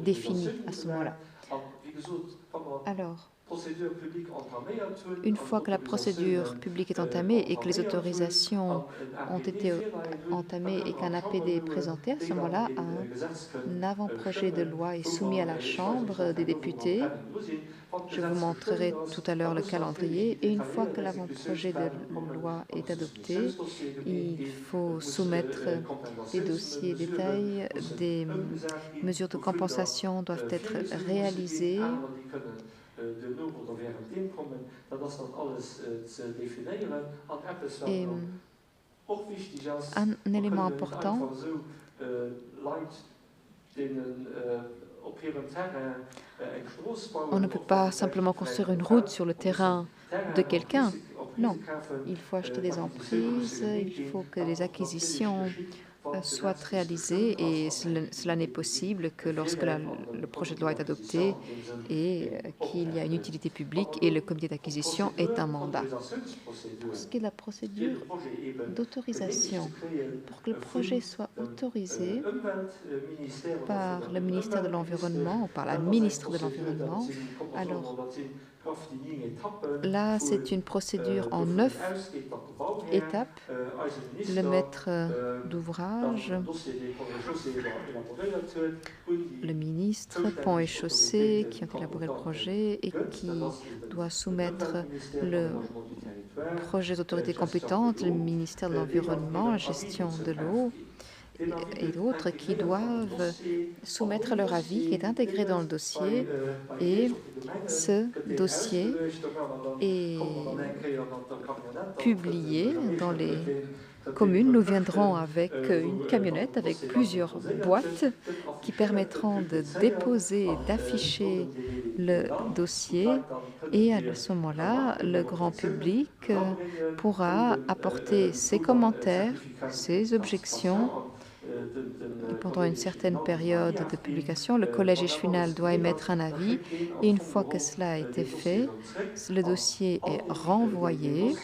définis à ce moment-là. Alors, une fois que la procédure publique est entamée et que les autorisations ont été entamées et qu'un APD est présenté, à ce moment-là, un avant-projet de loi est soumis à la Chambre des députés. Je vous montrerai tout à l'heure le calendrier. Et une fois que l'avant-projet de loi est adopté, il faut soumettre des dossiers détails. Des mesures de compensation doivent être réalisées. Et un élément important, on ne peut pas simplement construire une route sur le terrain de quelqu'un. Non, il faut acheter des emprises, il faut que les acquisitions soient réalisées et cela n'est possible que lorsque le projet de loi est adopté et qu'il y a une utilité publique et le comité d'acquisition est un mandat. Pour ce qui est de la procédure d'autorisation, pour que le projet soit autorisé par le ministère de l'Environnement ou par la ministre de l'Environnement, alors là, c'est une procédure en 9 étapes. Le maître d'ouvrage, le ministre, Ponts et Chaussées, qui ont élaboré le projet et qui doit soumettre le projet aux autorités compétentes, le ministère de l'Environnement, la gestion de l'eau et d'autres qui doivent soumettre leur avis qui est intégré dans le dossier. Et ce dossier est publié dans les communes. Nous viendrons avec une camionnette avec plusieurs boîtes qui permettront de déposer et d'afficher le dossier. Et à ce moment-là, le grand public pourra apporter ses commentaires, ses objections. Pendant une certaine période de publication, le collège échevinal doit émettre un avis et une fois que cela a été fait, le dossier est renvoyé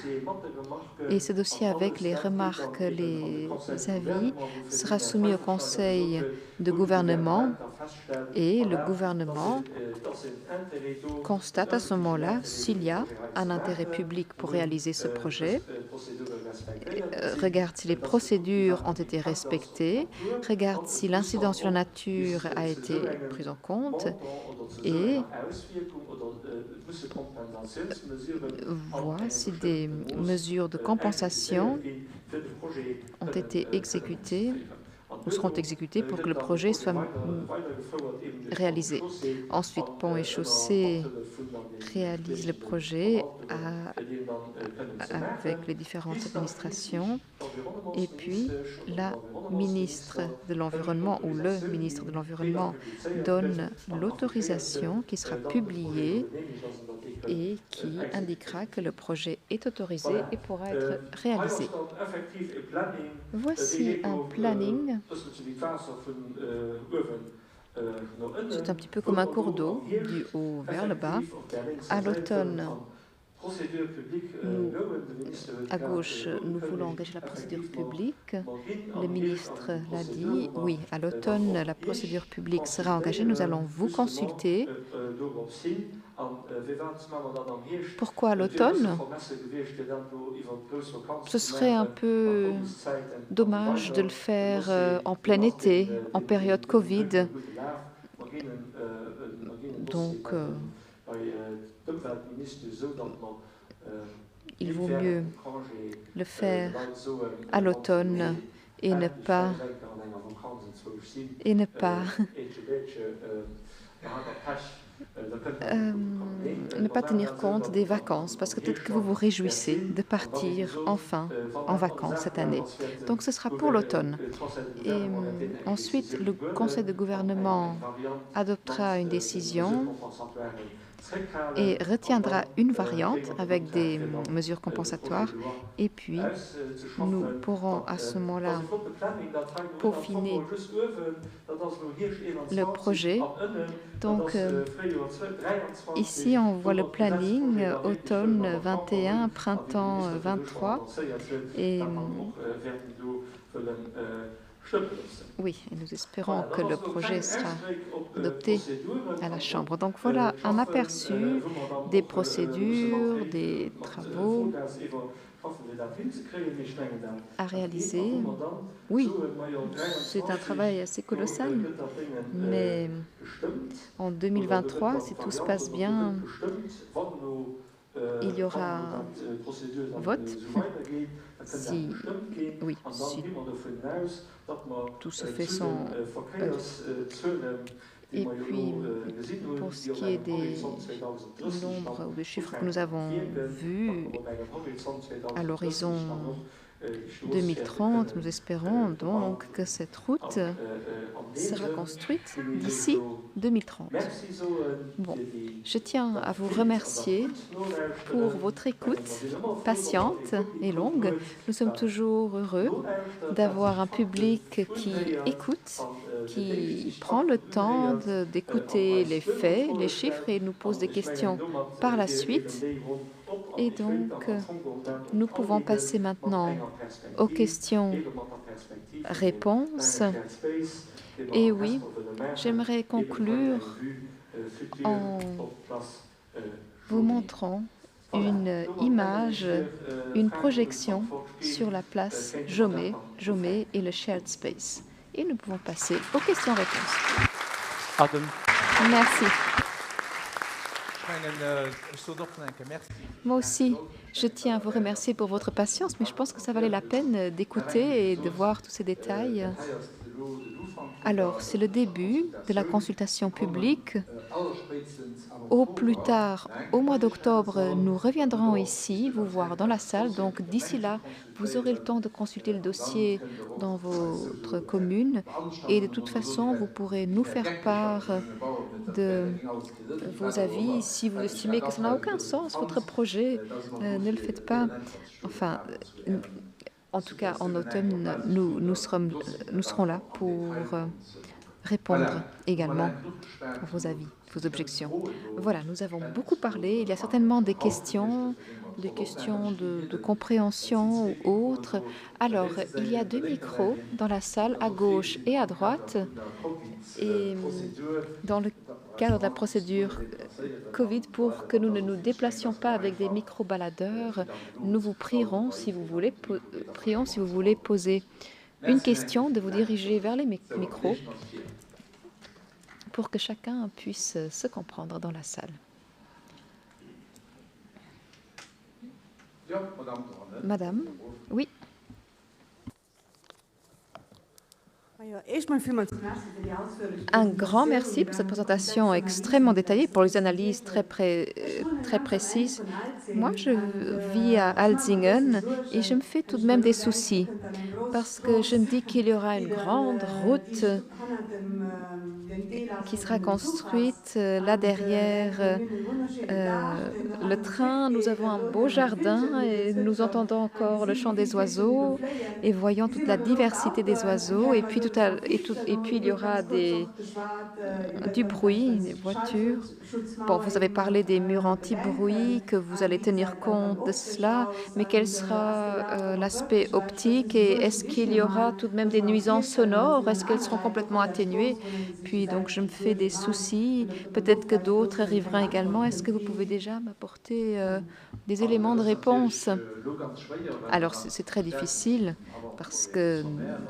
et ce dossier avec les remarques, les avis sera soumis au conseil de gouvernement et le gouvernement constate à ce moment-là s'il y a un intérêt public pour réaliser ce projet, regarde si les procédures ont été respectées, regarde si l'incident sur la nature a été pris en compte et voit si des mesures de compensation ont été exécutées ou seront exécutées pour que le projet soit réalisé. Ensuite, Ponts et Chaussées réalise le projet avec les différentes administrations et puis la ministre de l'Environnement ou le ministre de l'Environnement donne l'autorisation qui sera publiée et qui indiquera que le projet est autorisé et pourra être réalisé. Voici un planning. C'est un petit peu comme un cours d'eau, du haut vers le bas. À l'automne, à gauche, nous voulons engager la procédure publique. Le ministre l'a dit. Oui, à l'automne, la procédure publique sera engagée. Nous allons vous consulter. Pourquoi à l'automne? Ce serait un peu dommage de le faire en plein été, en période Covid. Donc, il vaut mieux le faire à l'automne et ne pas ne pas tenir compte des vacances, parce que peut-être que vous vous réjouissez de partir enfin en vacances cette année. Donc ce sera pour l'automne. Et ensuite, le Conseil de gouvernement adoptera une décision et retiendra une variante avec des mesures compensatoires. Et puis, nous pourrons à ce moment-là peaufiner le projet. Donc, ici, on voit le planning automne 21, printemps 23. Et oui, et nous espérons que le projet sera adopté à la Chambre. Donc voilà un aperçu des procédures, des travaux à réaliser. Oui, c'est un travail assez colossal, mais en 2023, si tout se passe bien, il y aura vote. Si tout se fait sans heurts. Et puis, pour ce qui est des nombres ou des chiffres que nous avons vus à l'horizon 2030, nous espérons donc que cette route sera construite d'ici 2030. Bon, je tiens à vous remercier pour votre écoute patiente et longue. Nous sommes toujours heureux d'avoir un public qui écoute, qui prend le temps d'écouter les faits, les chiffres et nous pose des questions par la suite. Et donc, nous pouvons passer maintenant aux questions-réponses. Et oui, j'aimerais conclure en vous montrant une image, une projection sur la place Jomé et le Shared Space. Et nous pouvons passer aux questions-réponses. Merci. Moi aussi, je tiens à vous remercier pour votre patience, mais je pense que ça valait la peine d'écouter et de voir tous ces détails. Alors, c'est le début de la consultation publique. Au plus tard, au mois d'octobre, nous reviendrons ici, vous voir dans la salle. Donc, d'ici là, vous aurez le temps de consulter le dossier dans votre commune. Et de toute façon, vous pourrez nous faire part de vos avis. Si vous estimez que ça n'a aucun sens, votre projet, ne le faites pas. Enfin, en tout cas, en automne, nous serons là pour répondre également à vos avis, vos objections. Voilà, nous avons beaucoup parlé. Il y a certainement des questions de compréhension ou autres. Alors, il y a 2 micros dans la salle, à gauche et à droite. Et dans le cadre de la procédure Covid, pour que nous ne nous déplacions pas avec des micro-baladeurs, nous vous prierons, si vous voulez poser une question, de vous diriger vers les micros pour que chacun puisse se comprendre dans la salle. Madame, oui. Un grand merci pour cette présentation extrêmement détaillée, pour les analyses très précises. Moi, je vis à Alzingen et je me fais tout de même des soucis parce que je me dis qu'il y aura une grande route qui sera construite là derrière le train. Nous avons un beau jardin et nous entendons encore le chant des oiseaux et voyons toute la diversité des oiseaux. Et puis, il y aura du bruit, des voitures. Bon, vous avez parlé des murs anti-bruit, que vous allez tenir compte de cela, mais quel sera l'aspect optique et est-ce qu'il y aura tout de même des nuisances sonores? Est-ce qu'elles seront complètement atténuées? Puis donc je me fais des soucis, peut-être que d'autres arriveront également. Est-ce que vous pouvez déjà m'apporter des éléments de réponse? Alors c'est très difficile parce que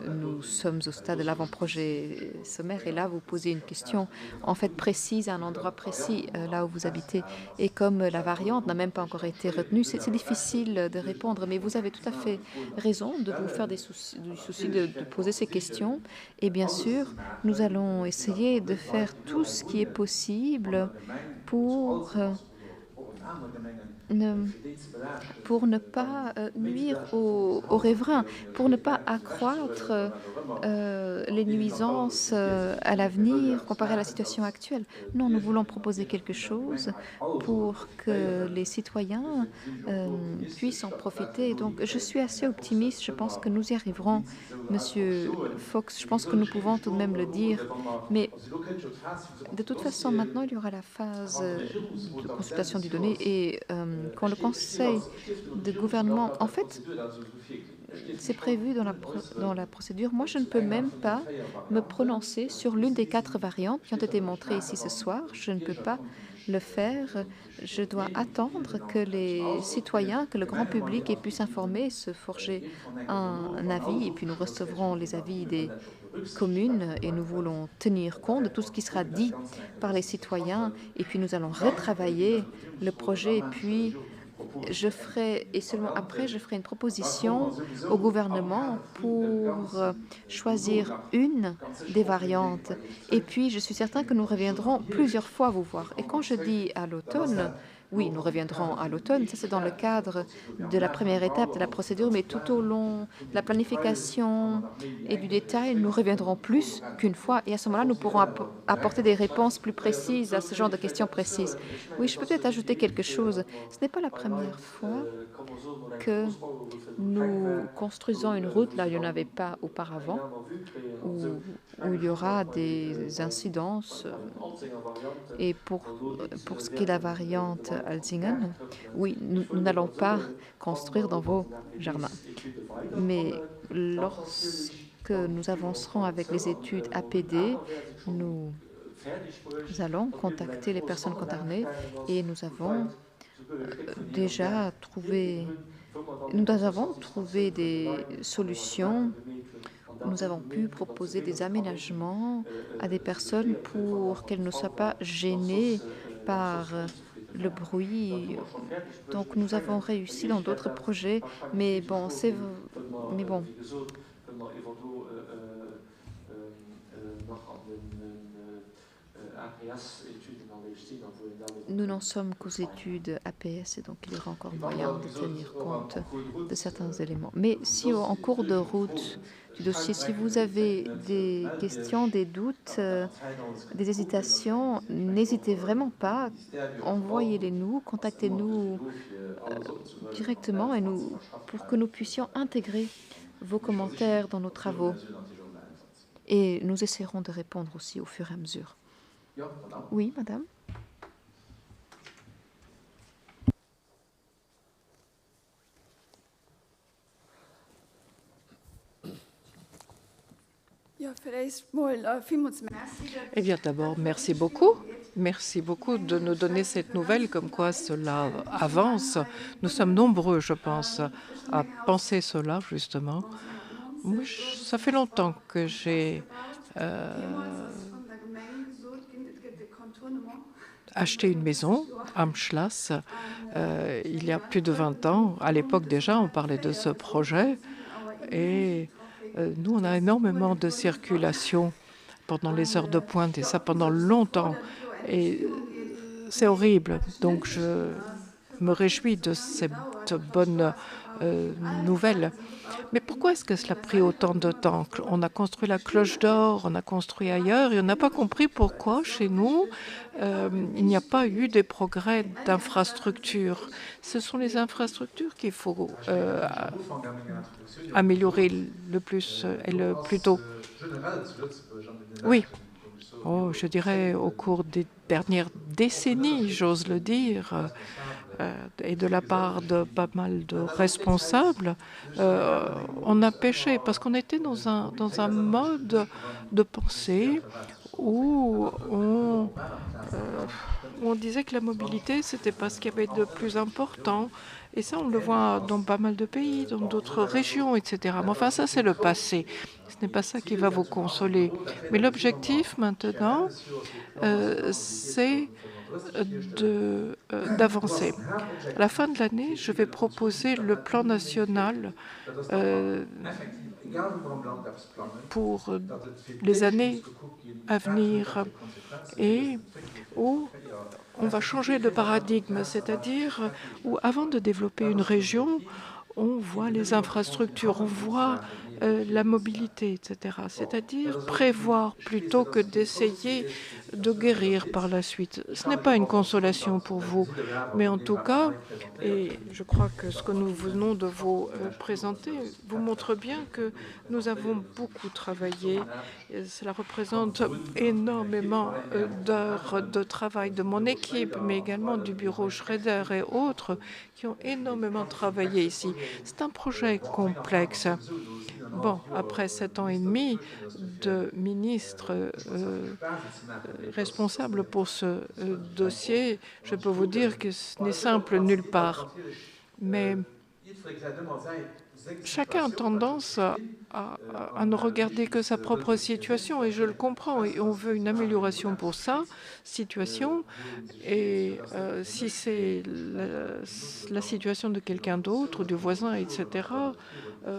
nous sommes au stade de l'avant-projet sommaire et là vous posez une question en fait précise à un endroit précis là où vous habitez. Et comme la variante n'a même pas encore été retenue, c'est difficile de répondre, mais vous avez tout à fait raison de vous faire du souci de poser ces questions. Et bien sûr, Nous allons essayer de faire tout ce qui est possible pour ne pas nuire aux riverains, pour ne pas accroître les nuisances à l'avenir comparé à la situation actuelle. Non, nous voulons proposer quelque chose pour que les citoyens puissent en profiter. Donc, je suis assez optimiste. Je pense que nous y arriverons, Monsieur Fox. Je pense que nous pouvons tout de même le dire. Mais de toute façon, maintenant, il y aura la phase de consultation des données et quand le Conseil de gouvernement, en fait, c'est prévu dans la procédure. Moi, je ne peux même pas me prononcer sur l'une des 4 variantes qui ont été montrées ici ce soir. Je ne peux pas le faire. Je dois attendre que les citoyens, que le grand public ait pu s'informer, se forger un avis, et puis nous recevrons les avis des communes et nous voulons tenir compte de tout ce qui sera dit par les citoyens, et puis nous allons retravailler le projet, et puis je ferai, et seulement après, je ferai une proposition au gouvernement pour choisir une des variantes. Et puis, je suis certain que nous reviendrons plusieurs fois vous voir. Et quand je dis à l'automne, oui, nous reviendrons à l'automne. Ça, c'est dans le cadre de la première étape de la procédure, mais tout au long de la planification et du détail, nous reviendrons plus qu'une fois. Et à ce moment-là, nous pourrons apporter des réponses plus précises à ce genre de questions précises. Oui, je peux peut-être ajouter quelque chose. Ce n'est pas la première fois que nous construisons une route là où il n'y en avait pas auparavant, où il y aura des incidences. Et pour ce qui est de la variante Alzingen, oui, nous n'allons pas construire dans vos jardins. Mais lorsque nous avancerons avec les études APD, nous allons contacter les personnes concernées et nous avons déjà trouvé des solutions. Nous avons pu proposer des aménagements à des personnes pour qu'elles ne soient pas gênées par le bruit. Donc nous avons réussi dans d'autres projets, mais bon, nous n'en sommes qu'aux études APS et donc il y aura encore moyen de tenir compte de certains éléments. Mais si en cours de route du dossier, si vous avez des questions, des doutes, des hésitations, n'hésitez vraiment pas, envoyez-les nous, contactez-nous directement et pour que nous puissions intégrer vos commentaires dans nos travaux. Et nous essaierons de répondre aussi au fur et à mesure. Oui, madame. Eh bien, d'abord, merci beaucoup. Merci beaucoup de nous donner cette nouvelle, comme quoi cela avance. Nous sommes nombreux, je pense, à penser cela, justement. Moi, ça fait longtemps que j'ai acheté une maison, am Schloss, il y a plus de 20 ans. À l'époque déjà, on parlait de ce projet. Et nous, on a énormément de circulation pendant les heures de pointe, et ça pendant longtemps. Et c'est horrible. Donc, je me réjouis de cette bonne nouvelle. Mais pourquoi est-ce que cela a pris autant de temps? On a construit la Cloche d'Or, on a construit ailleurs, et on n'a pas compris pourquoi, chez nous, il n'y a pas eu des progrès d'infrastructures. Ce sont les infrastructures qu'il faut améliorer le plus et le plus tôt. Oui. Oh, je dirais au cours des dernières décennies, j'ose le dire, et de la part de pas mal de responsables, on a péché parce qu'on était dans un mode de pensée où on disait que la mobilité, c'était pas ce qu'il y avait de plus important. Et ça, on le voit dans pas mal de pays, dans d'autres régions, etc. Mais enfin, ça, c'est le passé. Ce n'est pas ça qui va vous consoler. Mais l'objectif, maintenant, c'est d'avancer. À la fin de l'année, je vais proposer le plan national pour les années à venir et où on va changer de paradigme, c'est-à-dire où avant de développer une région, on voit les infrastructures, on voit la mobilité, etc. C'est-à-dire prévoir plutôt que d'essayer de guérir par la suite. Ce n'est pas une consolation pour vous, mais en tout cas, et je crois que ce que nous venons de vous présenter vous montre bien que nous avons beaucoup travaillé. Cela représente énormément d'heures de travail de mon équipe, mais également du bureau Schroeder et autres qui ont énormément travaillé ici. C'est un projet complexe. Bon, après 7 ans et demi de ministre responsable pour ce dossier, je peux vous dire que ce n'est simple nulle part. Mais chacun a tendance à ne regarder que sa propre situation, et je le comprends, et on veut une amélioration pour sa situation. Et si c'est la situation de quelqu'un d'autre, du voisin, etc.,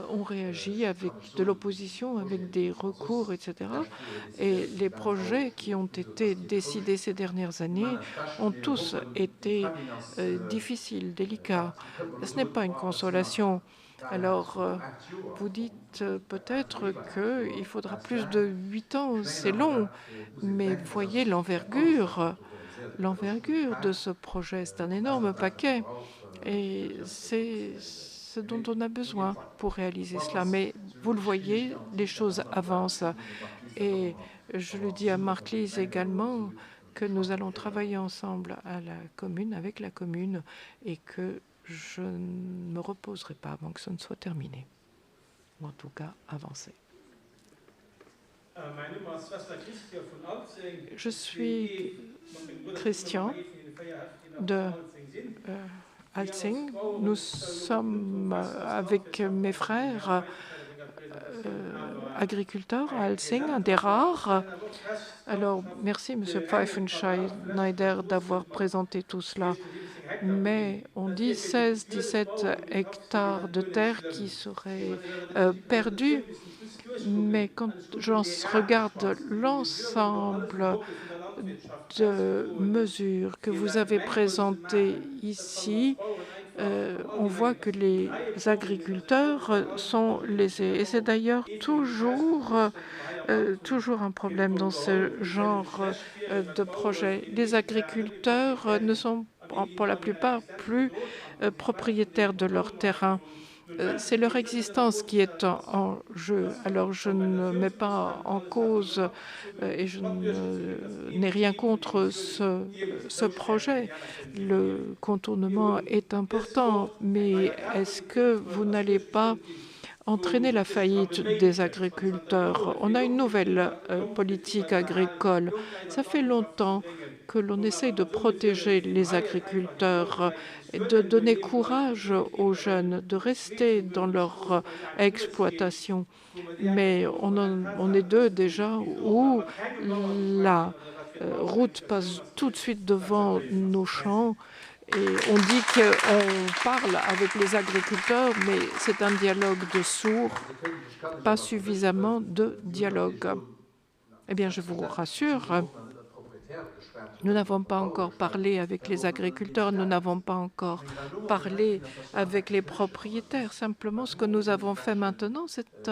on réagit avec de l'opposition, avec des recours, etc. Et les projets qui ont été décidés ces dernières années ont tous été difficiles, délicats. Ce n'est pas une consolation. Alors, vous dites peut-être qu'il faudra plus de 8 ans, c'est long, mais voyez l'envergure de ce projet, c'est un énorme paquet. Et c'est ce dont on a besoin pour réaliser cela. Mais vous le voyez, les choses avancent. Et je le dis à Mark Lees également que nous allons travailler ensemble à la commune, avec la commune, et que je ne me reposerai pas avant que ce ne soit terminé. Ou en tout cas, avancé. Je suis Christian de Alzing. Nous sommes avec mes frères agriculteurs à Alzing, un des rares. Alors, merci, M. Pfeifenschneider, d'avoir présenté tout cela. Mais on dit 16-17 hectares de terre qui seraient perdus. Mais quand j'en regarde l'ensemble de mesures que vous avez présentées ici, on voit que les agriculteurs sont lésés. Et c'est d'ailleurs toujours un problème dans ce genre de projet. Les agriculteurs ne sont pour la plupart plus propriétaires de leur terrain. C'est leur existence qui est en jeu. Alors je ne mets pas en cause et je n'ai rien contre ce projet. Le contournement est important, mais est-ce que vous n'allez pas entraîner la faillite des agriculteurs? On a une nouvelle politique agricole. Ça fait longtemps que l'on essaye de protéger les agriculteurs et de donner courage aux jeunes de rester dans leur exploitation. Mais on est deux déjà où la route passe tout de suite devant nos champs. Et on dit qu'on parle avec les agriculteurs, mais c'est un dialogue de sourds, pas suffisamment de dialogue. Eh bien, je vous rassure, nous n'avons pas encore parlé avec les agriculteurs, nous n'avons pas encore parlé avec les propriétaires. Simplement, ce que nous avons fait maintenant, c'est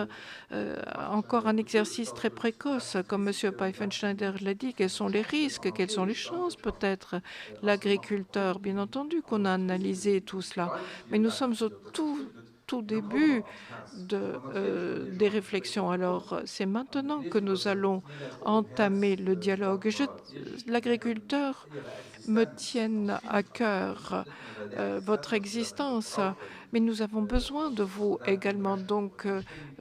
encore un exercice très précoce. Comme M. Pfeifenschneider l'a dit, quels sont les risques, quelles sont les chances peut-être? L'agriculteur, bien entendu qu'on a analysé tout cela, mais nous sommes au tout début des réflexions. Alors, c'est maintenant que nous allons entamer le dialogue. L'agriculteur me tienne à cœur votre existence, mais nous avons besoin de vous également. Donc,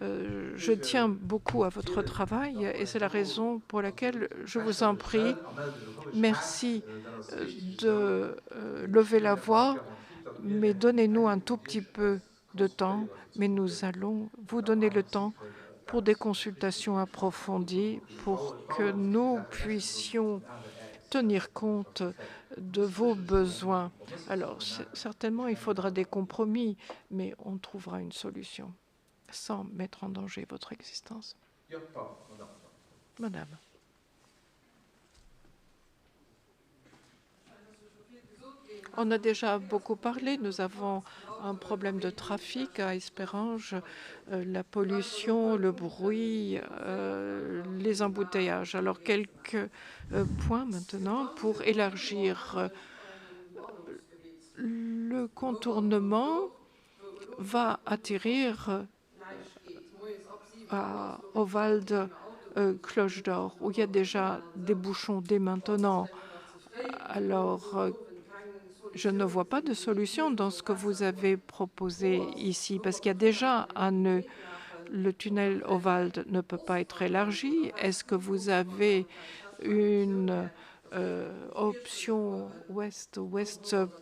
je tiens beaucoup à votre travail et c'est la raison pour laquelle je vous en prie, merci de lever la voix, mais donnez-nous un tout petit peu de temps, mais nous allons vous donner le temps pour des consultations approfondies, pour que nous puissions tenir compte de vos besoins. Alors, certainement, il faudra des compromis, mais on trouvera une solution sans mettre en danger votre existence. Madame. On a déjà beaucoup parlé. Nous avons un problème de trafic à Espérange, la pollution, le bruit, les embouteillages. Alors, quelques points maintenant pour élargir. Le contournement va atterrir au Val de Cloche d'Or, où il y a déjà des bouchons dès maintenant. Alors, je ne vois pas de solution dans ce que vous avez proposé ici, parce qu'il y a déjà un nœud. Le tunnel Ovald ne peut pas être élargi. Est-ce que vous avez une option ouest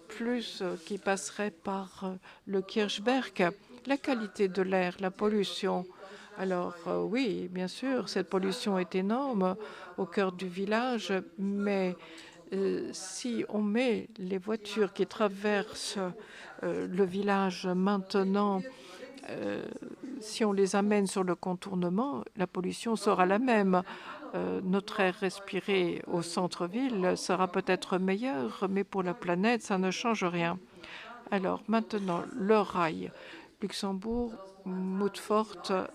plus qui passerait par le Kirchberg? La qualité de l'air, la pollution. Alors oui, bien sûr, cette pollution est énorme au cœur du village, mais si on met les voitures qui traversent le village maintenant, si on les amène sur le contournement, la pollution sera la même. Notre air respiré au centre-ville sera peut-être meilleur, mais pour la planète, ça ne change rien. Alors maintenant, le rail. Luxembourg, Moutfort,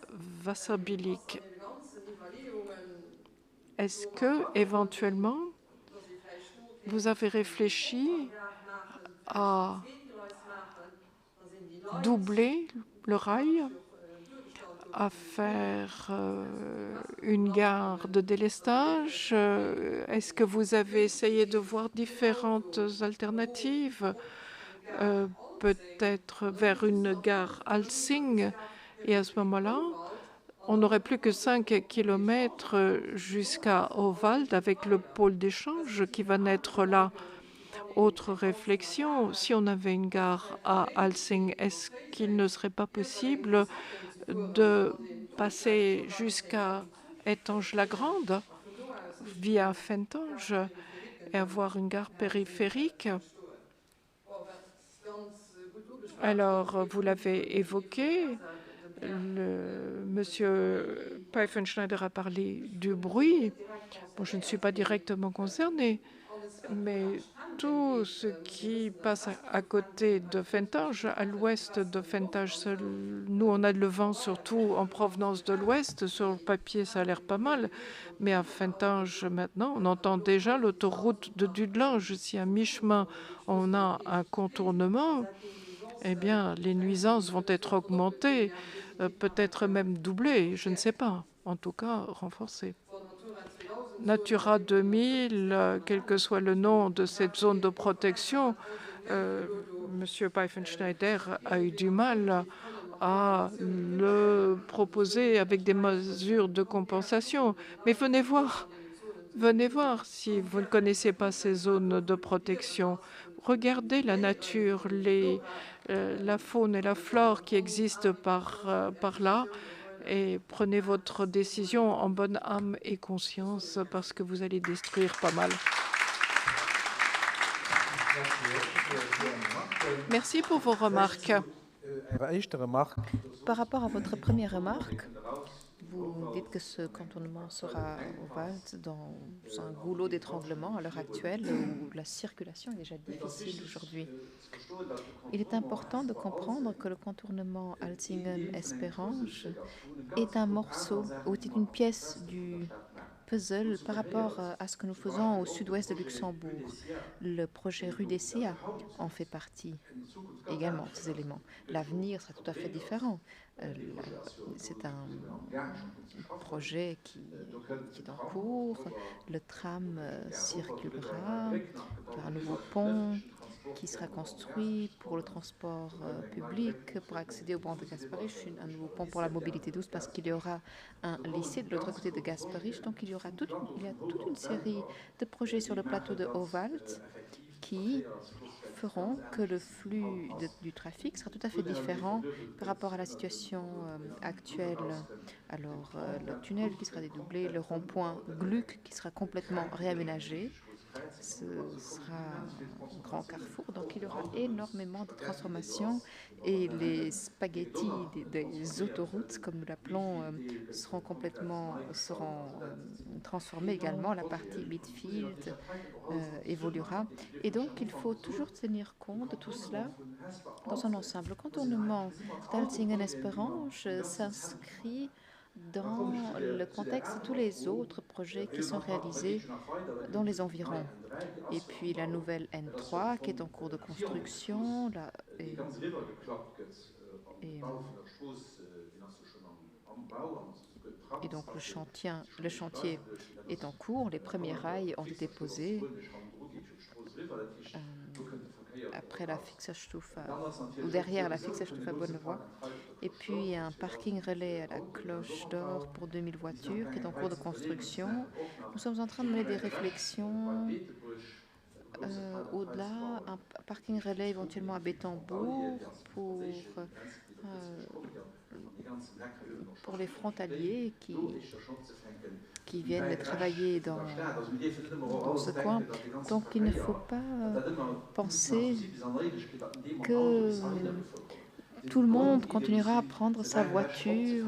Wasserbillig. Est-ce que, éventuellement, vous avez réfléchi à doubler le rail, à faire une gare de délestage? Est-ce que vous avez essayé de voir différentes alternatives, peut-être vers une gare Alsing? Et à ce moment-là, on n'aurait plus que 5 kilomètres jusqu'à Ovald avec le pôle d'échange qui va naître là. Autre réflexion, si on avait une gare à Alsing, est-ce qu'il ne serait pas possible de passer jusqu'à Étanges-la-Grande via Fentange et avoir une gare périphérique? Alors, vous l'avez évoqué, Monsieur Pfeifenschneider a parlé du bruit. Bon, je ne suis pas directement concernée, mais tout ce qui passe à côté de Fentange, à l'ouest de Fentange, nous, on a le vent surtout en provenance de l'ouest. Sur le papier, ça a l'air pas mal. Mais à Fentange, maintenant, on entend déjà l'autoroute de Dudelange. Si à mi-chemin, on a un contournement, eh bien, les nuisances vont être augmentées, peut-être même doublées, je ne sais pas. En tout cas, renforcées. Natura 2000, quel que soit le nom de cette zone de protection, Monsieur Pfeifenschneider a eu du mal à le proposer avec des mesures de compensation. Mais venez voir si vous ne connaissez pas ces zones de protection. Regardez la nature, la faune et la flore qui existent par là, et prenez votre décision en bonne âme et conscience parce que vous allez détruire pas mal. Merci pour vos remarques. Par rapport à votre première remarque, vous dites que ce contournement sera au Wald dans un goulot d'étranglement à l'heure actuelle où la circulation est déjà difficile aujourd'hui. Il est important de comprendre que le contournement Altingen-Esperange est un morceau ou est une pièce du puzzle par rapport à ce que nous faisons au sud-ouest de Luxembourg. Le projet Rue des CA en fait partie également de ces éléments. L'avenir sera tout à fait différent. C'est un projet qui est en cours. Le tram circulera. Il y aura un nouveau pont qui sera construit pour le transport public, pour accéder au banc de Gasparich, un nouveau pont pour la mobilité douce parce qu'il y aura un lycée de l'autre côté de Gasparich. Donc il y a toute une série de projets sur le plateau de Ovald qui feront que le flux du trafic sera tout à fait différent par rapport à la situation actuelle. Alors, le tunnel qui sera dédoublé, le rond-point Gluck qui sera complètement réaménagé, Ce sera un grand carrefour, donc il y aura énormément de transformations et les spaghettis des autoroutes, comme nous l'appelons, seront transformés également. La partie midfield évoluera. Et donc, il faut toujours tenir compte de tout cela dans un ensemble. Le contournement d'Altingen-Esperange s'inscrit dans le contexte de tous les autres projets qui sont réalisés dans les environs. Et puis la nouvelle N3 qui est en cours de construction. Et donc le chantier est en cours. Les premiers rails ont été posés après la Fixerstufe, ou derrière la Fixerstufe à Bonnevoie. Et puis un parking relais à la Cloche d'Or pour 2000 voitures qui est en cours de construction. Nous sommes en train de mener des réflexions au-delà, un parking relais éventuellement à Bétambourg pour les frontaliers qui viennent travailler dans ce coin. Donc il ne faut pas penser que tout le monde continuera à prendre sa voiture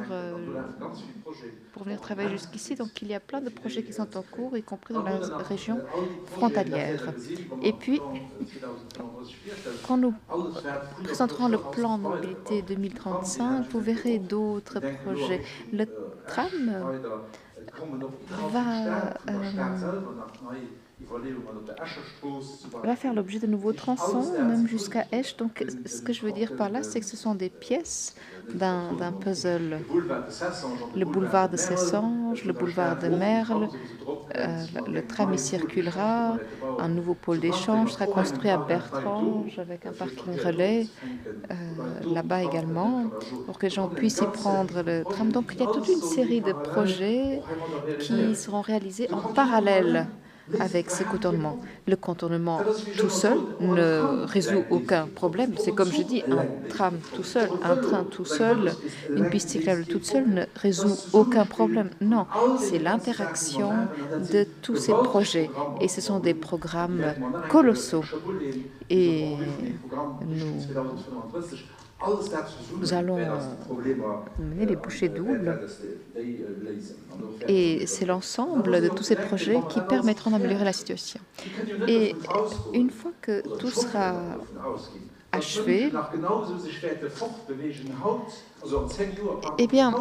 pour venir travailler jusqu'ici. Donc il y a plein de projets qui sont en cours, y compris dans la région frontalière. Et puis, quand nous présenterons le plan de mobilité 2035, vous verrez d'autres projets. Le tram va faire l'objet de nouveaux tronçons, même jusqu'à Esch. Donc, ce que je veux dire par là, c'est que ce sont des pièces d'un puzzle. Le boulevard de Sessange, le boulevard de Merle, le tram y circulera, un nouveau pôle d'échange sera construit à Bertrange avec un parking relais là-bas également, pour que les gens puissent y prendre le tram. Donc, il y a toute une série de projets qui seront réalisés en parallèle avec ce contournement. Le contournement tout seul ne résout aucun problème. C'est comme je dis, un tram tout seul, un train tout seul, une piste cyclable toute seule ne résout aucun problème. Non, c'est l'interaction de tous ces projets. Et ce sont des programmes colossaux. Et nous allons mener les bouchées doubles. Et c'est l'ensemble de tous ces projets qui permettront d'améliorer la situation. Et une fois que tout sera achevé, eh bien,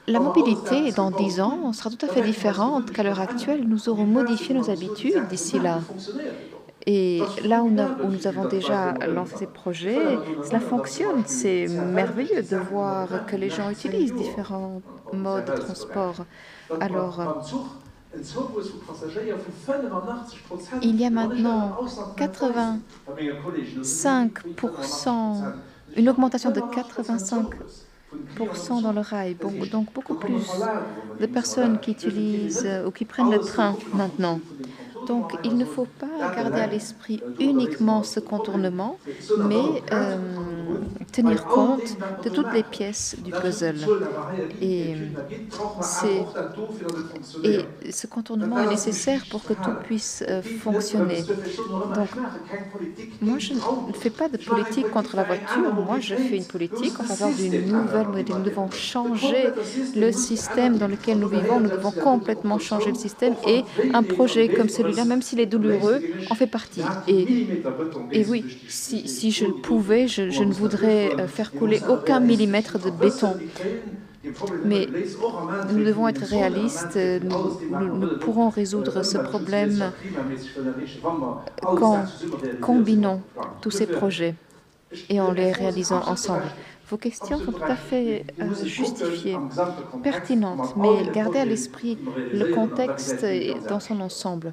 la mobilité dans 10 ans sera tout à fait différente qu'à l'heure actuelle. Nous aurons modifié nos habitudes d'ici là. Et là où nous avons déjà lancé ces projets, cela fonctionne. C'est merveilleux de voir que les gens utilisent différents modes de transport. Alors, il y a maintenant 85%, une augmentation de 85% dans le rail. Donc beaucoup plus de personnes qui utilisent ou qui prennent le train maintenant. Donc, il ne faut pas garder à l'esprit uniquement ce contournement, mais tenir compte de toutes les pièces du puzzle. Et ce contournement est nécessaire pour que tout puisse fonctionner. Donc, moi, je ne fais pas de politique contre la voiture. Moi, je fais une politique en faveur d'une nouvelle modalité. Nous devons changer le système dans lequel nous vivons. Nous devons complètement changer le système. Et un projet comme celui-là, même s'il est douloureux, en fait partie. Et oui, si je le pouvais, je ne voudrais faire couler aucun millimètre de béton. Mais nous devons être réalistes. Nous pourrons résoudre ce problème quand combinons tous ces projets et en les réalisant ensemble. Vos questions sont tout à fait justifiées, pertinentes, mais gardez à l'esprit le contexte dans son ensemble.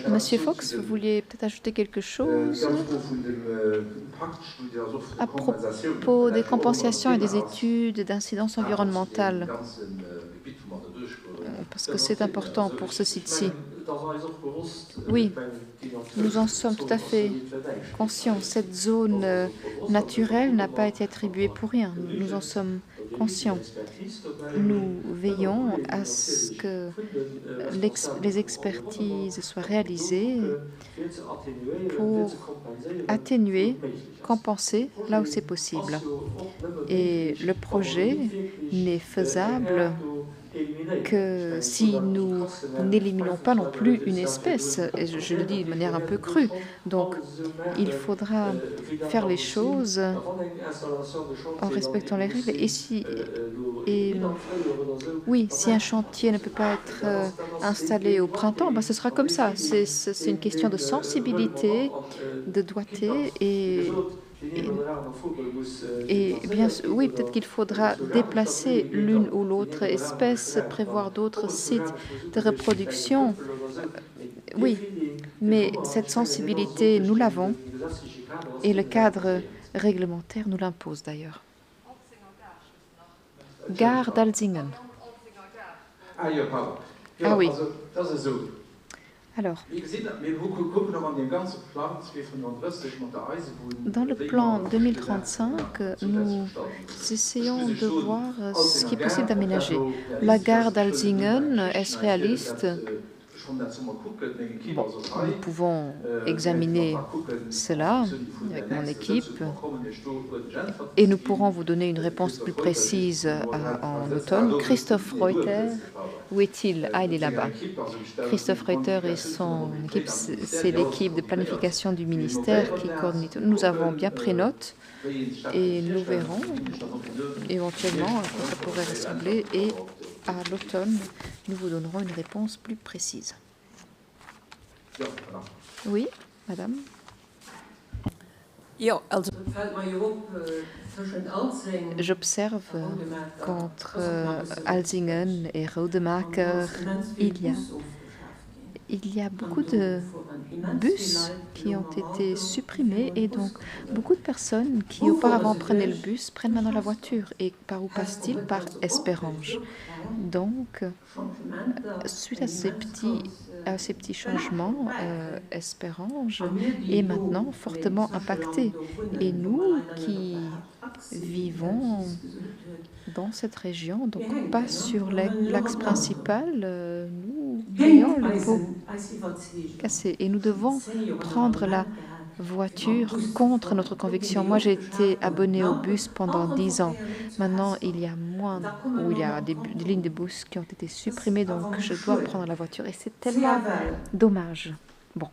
Monsieur Fox, vous vouliez peut-être ajouter quelque chose à propos des compensations et des études d'incidence environnementale, parce que c'est important pour ce site-ci. Oui, nous en sommes tout à fait conscients. Cette zone naturelle n'a pas été attribuée pour rien. Nous en sommes conscients. Nous veillons à ce que les expertises soient réalisées pour atténuer, compenser là où c'est possible. Et le projet n'est faisable que si nous n'éliminons pas non plus une espèce, et je le dis de manière un peu crue. Donc, il faudra faire les choses en respectant les règles. Oui, si un chantier ne peut pas être installé au printemps, ben ce sera comme ça. C'est une question de sensibilité, de doigté et bien oui, peut-être qu'il faudra déplacer l'une ou l'autre espèce, prévoir d'autres sites de reproduction. Oui, mais cette sensibilité, nous l'avons et le cadre réglementaire nous l'impose d'ailleurs. Gare d'Alzingen. Ah oui. Alors, dans le plan 2035, nous essayons de voir ce qui est possible d'aménager. La gare d'Alzingen, est-ce réaliste? Bon, nous pouvons examiner cela avec mon équipe et nous pourrons vous donner une réponse plus précise en automne. Christophe Reuter, où est-il? Ah, il est là-bas. Christophe Reuter et son équipe, c'est l'équipe de planification du ministère qui coordonne. Nous avons bien pris note et nous verrons éventuellement à quoi ça pourrait ressembler et à l'automne, nous vous donnerons une réponse plus précise. Oui, madame. J'observe qu'entre Alzingen et Rodemaker, il y a beaucoup de bus qui ont été supprimés et donc beaucoup de personnes qui auparavant prenaient le bus prennent maintenant la voiture. Et par où passe-t-il? Par Esperange. Donc, suite à ces petits changements, Esperange est maintenant fortement impacté. Et nous qui vivons dans cette région, donc pas sur l'axe principal, nous voyons le pot cassé. Et nous devons prendre la voiture contre notre conviction. Moi, j'ai été abonnée au bus pendant 10 ans. Maintenant, il y a des lignes de bus qui ont été supprimées, donc je dois prendre la voiture. Et c'est tellement dommage. Bon.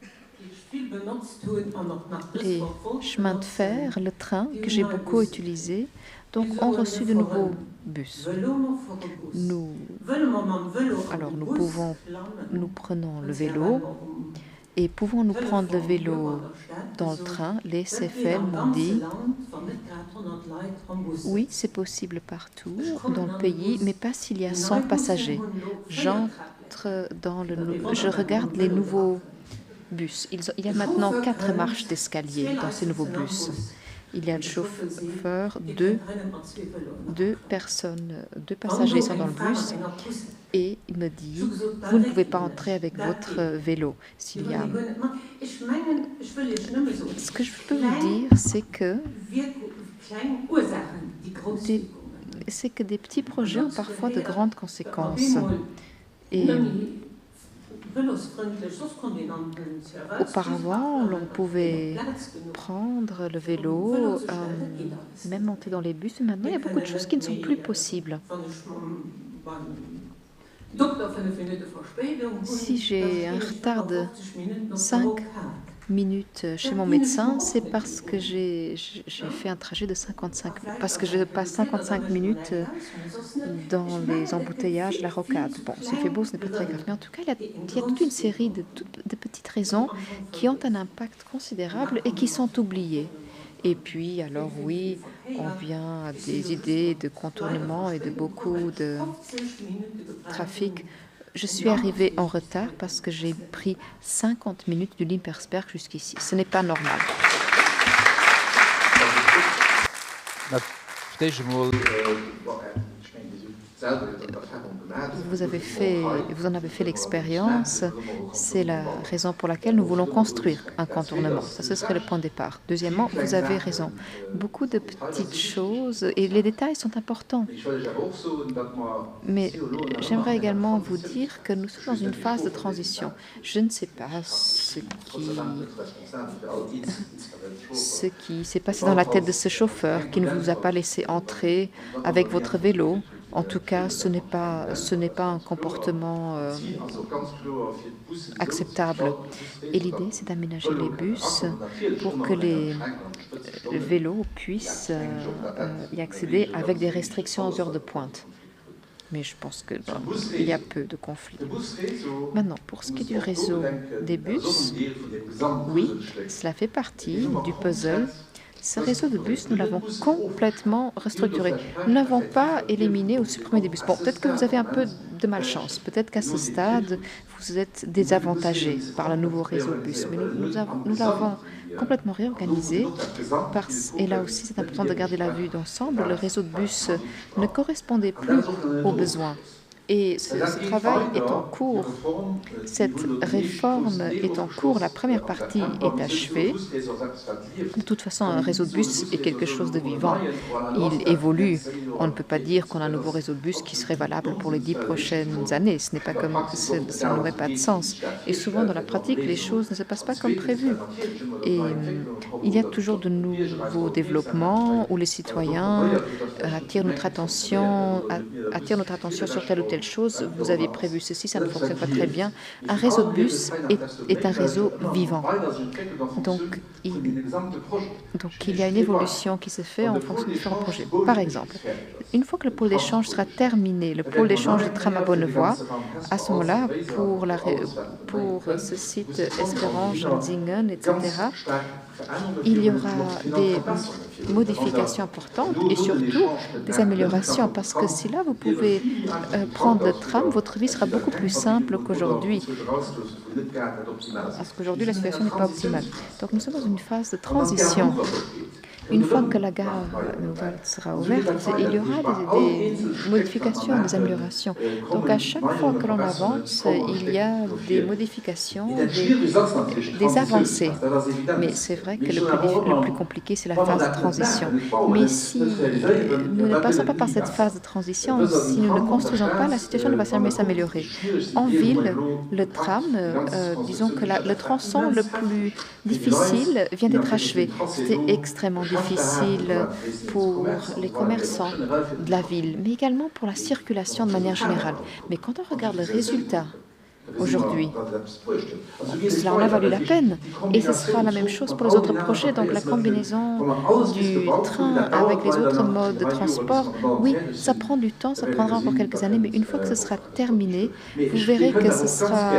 Les chemins de fer, le train, que j'ai beaucoup utilisé, donc ont reçu de nouveaux bus. Nous prenons le vélo. Et pouvons-nous prendre le vélo dans le train? Les CFL m'ont dit oui, c'est possible partout dans le pays, mais pas s'il y a 100 passagers. Je regarde les nouveaux bus. Il y a maintenant 4 marches d'escalier dans ces nouveaux bus. Il y a le chauffeur, deux passagers sont dans le bus et il me dit vous ne pouvez pas entrer avec votre vélo. Ce que je peux vous dire, c'est que des petits projets ont parfois de grandes conséquences. Et auparavant, l'on pouvait prendre le vélo, même monter dans les bus. Maintenant, il y a beaucoup de choses qui ne sont plus possibles. Si j'ai un retard de 5 minutes chez mon médecin, c'est parce que j'ai fait un trajet de 55 minutes, parce que je passe 55 minutes dans les embouteillages, la rocade. Bon, s'il fait beau, ce n'est pas très grave, mais en tout cas, il y a toute une série de petites raisons qui ont un impact considérable et qui sont oubliées. Et puis, alors oui, on vient à des idées de contournement et de beaucoup de trafic. Je suis arrivée en retard parce que j'ai pris 50 minutes du Limpersberg jusqu'ici. Ce n'est pas normal. vous en avez fait l'expérience. C'est la raison pour laquelle nous voulons construire un contournement. Ça, ce serait le point de départ. Deuxièmement, vous avez raison. Beaucoup de petites choses, et les détails sont importants. Mais j'aimerais également vous dire que nous sommes dans une phase de transition. Je ne sais pas ce qui s'est passé dans la tête de ce chauffeur qui ne vous a pas laissé entrer avec votre vélo. En tout cas, ce n'est pas un comportement acceptable. Et l'idée, c'est d'aménager les bus pour que les vélos puissent y accéder avec des restrictions aux heures de pointe. Mais je pense qu'il y a peu de conflits. Maintenant, pour ce qui est du réseau des bus, oui, cela fait partie du puzzle. Ce réseau de bus, nous l'avons complètement restructuré. Nous n'avons pas éliminé ou supprimé des bus. Bon, peut-être que vous avez un peu de malchance. Peut-être qu'à ce stade, vous êtes désavantagé par le nouveau réseau de bus. Mais nous l'avons complètement réorganisé. Et là aussi, c'est important de garder la vue d'ensemble. Le réseau de bus ne correspondait plus aux besoins. Et ce travail est en cours. Cette réforme est en cours. La première partie est achevée. De toute façon, un réseau de bus est quelque chose de vivant. Il évolue. On ne peut pas dire qu'on a un nouveau réseau de bus qui serait valable pour les 10 prochaines années. Ce n'est pas comme ça n'aurait pas de sens. Et souvent, dans la pratique, les choses ne se passent pas comme prévu. Et il y a toujours de nouveaux développements où les citoyens attirent notre attention sur telle ou telle chose. Vous aviez prévu ceci, ça ne fonctionne pas très bien. Un réseau de bus est un réseau vivant. Donc, il y a une évolution qui se fait en fonction de différents projets. Par exemple, une fois que le pôle d'échange sera terminé, le pôle d'échange de tram à Bonnevoie, à ce moment-là, pour ce site Esperange, Alzingen, etc., il y aura des modifications importantes et surtout des améliorations, parce que si là vous pouvez prendre le tram, votre vie sera beaucoup plus simple qu'aujourd'hui. Parce qu'aujourd'hui, la situation n'est pas optimale. Donc nous sommes dans une phase de transition. Une fois que la gare nouvelle sera ouverte, il y aura des modifications, des améliorations. Donc à chaque fois que l'on avance, il y a des modifications, des avancées. Mais c'est vrai que le plus compliqué, c'est la phase de transition. Mais si nous ne passons pas par cette phase de transition, si nous ne construisons pas, la situation ne va jamais s'améliorer. En ville, le tram, disons que le tronçon le plus difficile vient d'être achevé. C'était extrêmement difficile pour les commerçants de la ville, mais également pour la circulation de manière générale. Mais quand on regarde le résultat aujourd'hui, cela en a valu la peine. Et ce sera la même chose pour les autres projets. Donc la combinaison du train avec les autres modes de transport, oui, ça prend du temps, ça prendra encore quelques années, mais une fois que ce sera terminé, vous verrez que ce sera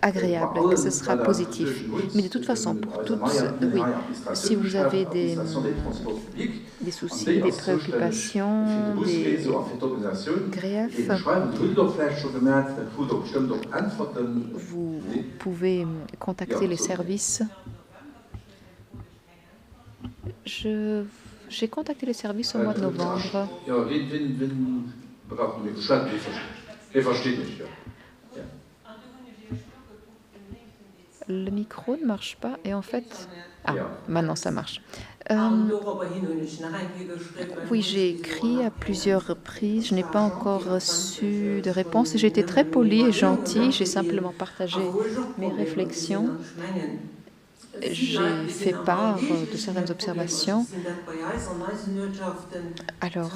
agréable, que ce sera positif. Mais de toute façon, pour toutes, oui, si vous avez des soucis, des préoccupations, des griefs, vous pouvez contacter les services. J'ai contacté les services au mois de novembre. Le micro ne marche pas et en fait... Ah, maintenant ça marche. Oui, j'ai écrit à plusieurs reprises. Je n'ai pas encore reçu de réponse. J'ai été très polie et gentille. J'ai simplement partagé mes réflexions. J'ai fait part de certaines observations. Alors,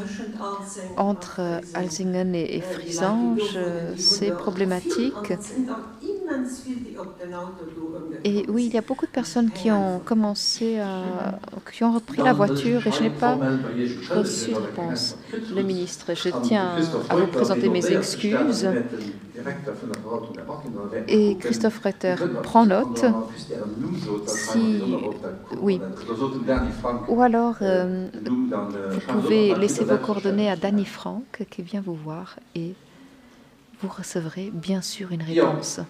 entre Alzingen et Frisange, c'est problématique. Et oui, il y a beaucoup de personnes qui ont qui ont repris la voiture et je n'ai pas reçu de réponse. Le ministre, je tiens à vous présenter mes excuses. Et Christophe Retter prend note. Oui. Ou alors, vous pouvez laisser vos coordonnées à Danny Frank qui vient vous voir et vous recevrez bien sûr une réponse.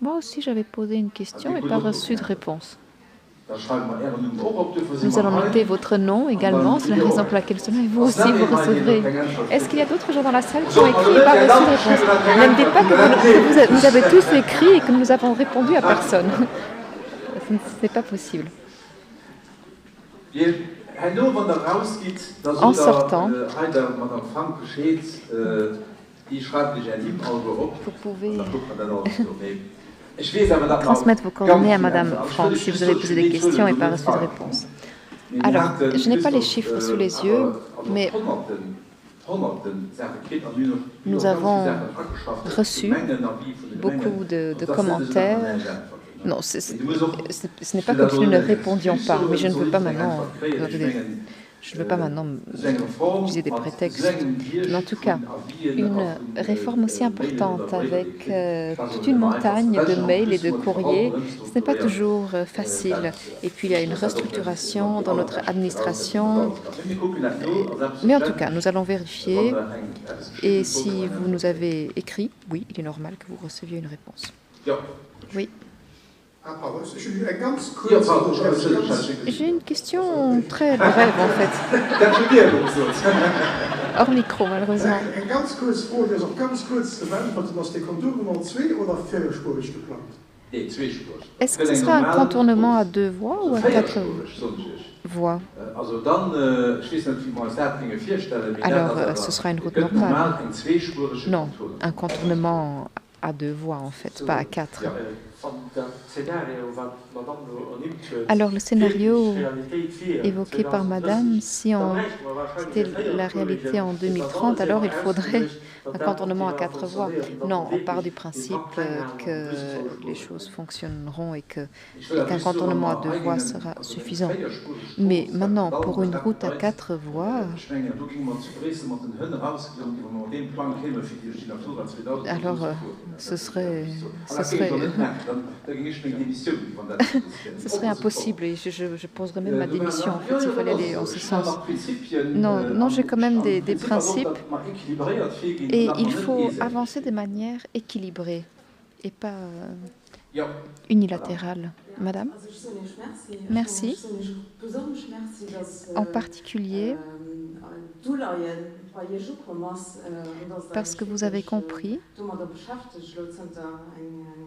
Moi aussi, j'avais posé une question et pas reçu de réponse. Nous allons noter votre nom également, c'est la raison pour laquelle cela, et vous aussi, vous recevrez. Est-ce qu'il y a d'autres gens dans la salle qui ont écrit et pas reçu de réponse? Ne me dites pas que vous avez tous écrit et que nous avons répondu à personne. Ce n'est pas possible. En sortant, vous pouvez transmettre vos coordonnées à Madame Franck si vous avez posé des questions et pas reçu de réponse. Alors, je n'ai pas les chiffres sous les yeux, mais nous avons reçu beaucoup de commentaires. Non, ce n'est pas comme si nous ne répondions pas, mais je ne veux pas maintenant utiliser des prétextes. Mais en tout cas, une réforme aussi importante avec toute une montagne de mails et de courriers, ce n'est pas toujours facile. Et puis il y a une restructuration dans notre administration. Mais en tout cas, nous allons vérifier. Et si vous nous avez écrit, oui, il est normal que vous receviez une réponse. Oui. J'ai une question très brève en fait. Hors micro malheureusement. Est-ce que ce sera un contournement à 2 voies ou à 4 voies? Alors ce sera une route normale. Non, un contournement à 2 voies en fait, pas à 4. Alors le scénario évoqué par Madame, si c'était la réalité en 2030, alors il faudrait un contournement à 4 voies. Non, on part du principe que les choses fonctionneront et qu'un contournement à 2 voies sera suffisant. Mais maintenant, pour une route à 4 voies, alors ce serait impossible et je poserais même ma démission en fait s'il fallait aller en ce sens. Non, j'ai quand même des principes et il faut avancer de manière équilibrée et pas unilatérale. Madame? Merci. En particulier parce que vous avez compris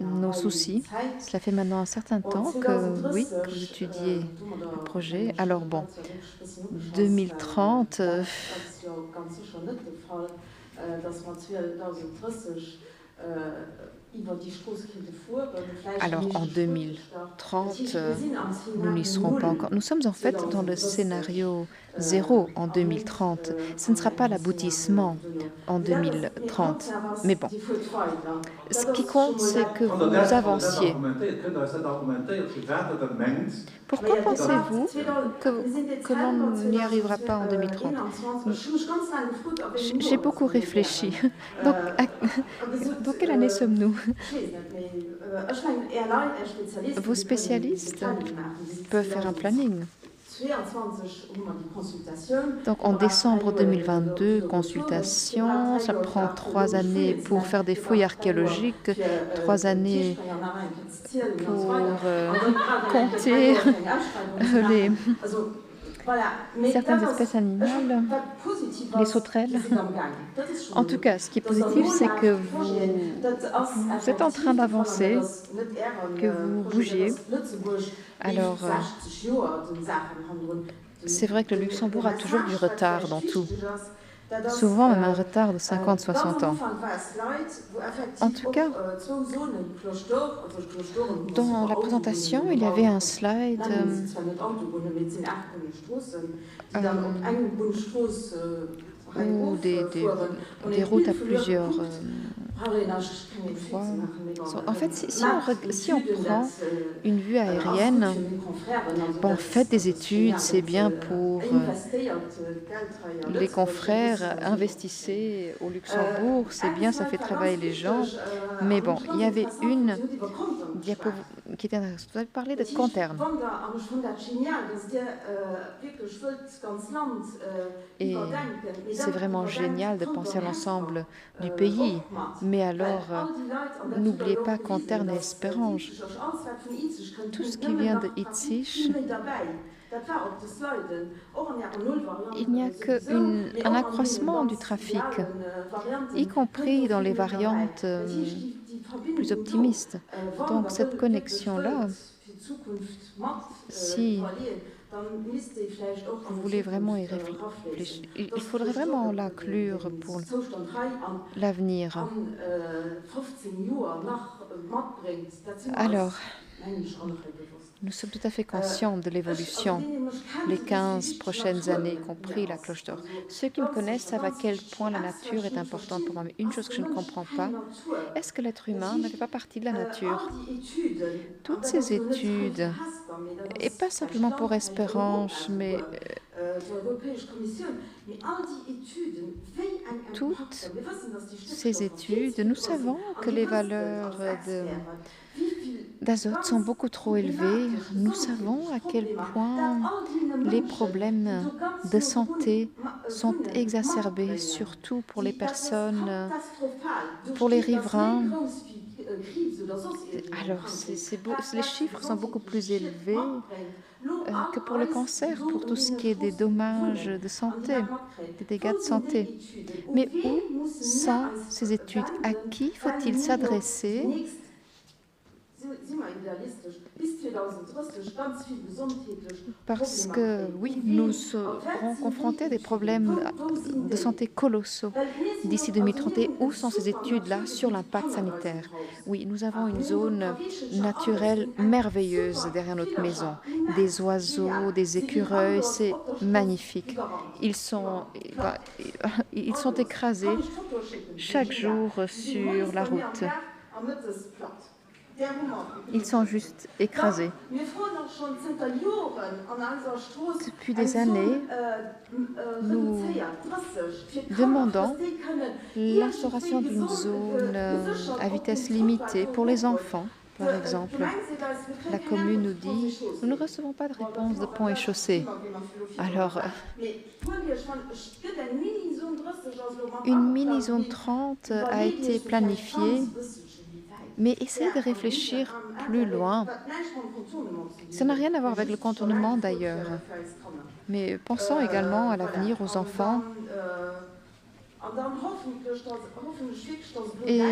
nos soucis. Cela fait maintenant un certain temps que, oui, que vous étudiez le projet. Alors bon, 2030... Alors en 2030, nous n'y serons pas encore. Nous sommes en fait dans le scénario 0 en 2030. Ce ne sera pas l'aboutissement en 2030. Mais bon, ce qui compte, c'est que vous avanciez. Pourquoi pensez-vous que l'on n'y arrivera pas en 2030? J'ai beaucoup réfléchi. Donc, dans quelle année sommes-nous? Vos spécialistes peuvent faire un planning. Donc en décembre 2022, consultation, ça prend 3 années pour faire des fouilles archéologiques, 3 années pour compter certaines espèces animales, les sauterelles. En tout cas, ce qui est positif, c'est que vous êtes en train d'avancer, que vous bougez. Alors, c'est vrai que le Luxembourg a toujours du retard dans tout. Souvent même un retard de 50-60 ans. En tout cas, dans la présentation, il y avait un slide ou des routes à plusieurs voies. En fait, si on prend une vue aérienne, bon, faites des études, c'est bien pour les confrères, investissez au Luxembourg, c'est bien, ça fait travailler les gens. Mais bon, il y avait une diapo qui était intéressante. Vous avez parlé de Kontern. Et c'est vraiment génial de penser à l'ensemble du pays. Mais alors, n'oubliez pas qu'en Terne et Esperange, tout ce qui vient de Itzich, il n'y a qu'un accroissement du trafic, y compris dans les variantes plus optimistes. Donc cette connexion-là, si vous voulez vraiment y réfléchir, il faudrait vraiment l'inclure pour l'avenir. Alors, nous sommes tout à fait conscients de l'évolution, les 15 prochaines années, y compris la cloche d'or. Ceux qui me connaissent savent à quel point la nature est importante pour moi. Mais une chose que je ne comprends pas, est-ce que l'être humain ne fait pas partie de la nature? Toutes ces études, et pas simplement pour Espérance, mais toutes ces études, nous savons que les valeurs d'azote sont beaucoup trop élevées. Nous savons à quel point les problèmes de santé sont exacerbés, surtout pour les personnes, pour les riverains. Alors, les chiffres sont beaucoup plus élevés que pour le cancer, pour tout ce qui est des dommages de santé, des dégâts de santé. Mais où sont ces études? À qui faut-il s'adresser? Parce que, oui, nous serons confrontés à des problèmes de santé colossaux d'ici 2030. Et où sont ces études-là sur l'impact sanitaire? Oui, nous avons une zone naturelle merveilleuse derrière notre maison. Des oiseaux, des écureuils, c'est magnifique. Ils sont écrasés chaque jour sur la route. Ils sont juste écrasés. Depuis des années, nous demandons l'instauration d'une zone à vitesse limitée pour les enfants, par exemple. La commune nous dit « Nous ne recevons pas de réponse de pont et chaussée ». Alors, une mini-zone 30 a été planifiée. Mais essayez de réfléchir plus loin. Ça n'a rien à voir avec le contournement d'ailleurs. Mais pensons également à l'avenir, aux enfants. Et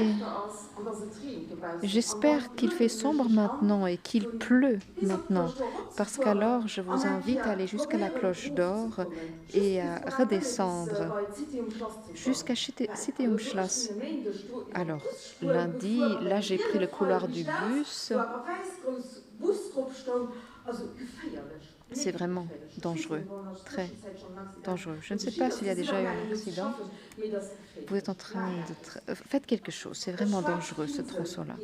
j'espère qu'il fait sombre maintenant et qu'il pleut maintenant, parce qu'alors je vous invite à aller jusqu'à la cloche d'or et à redescendre jusqu'à Citeumschloss. Alors, lundi, là j'ai pris le couloir du bus. C'est vraiment dangereux, très dangereux. Je ne sais pas s'il y a déjà eu un accident. Vous êtes en train de... Faites quelque chose, c'est vraiment dangereux ce tronçon-là.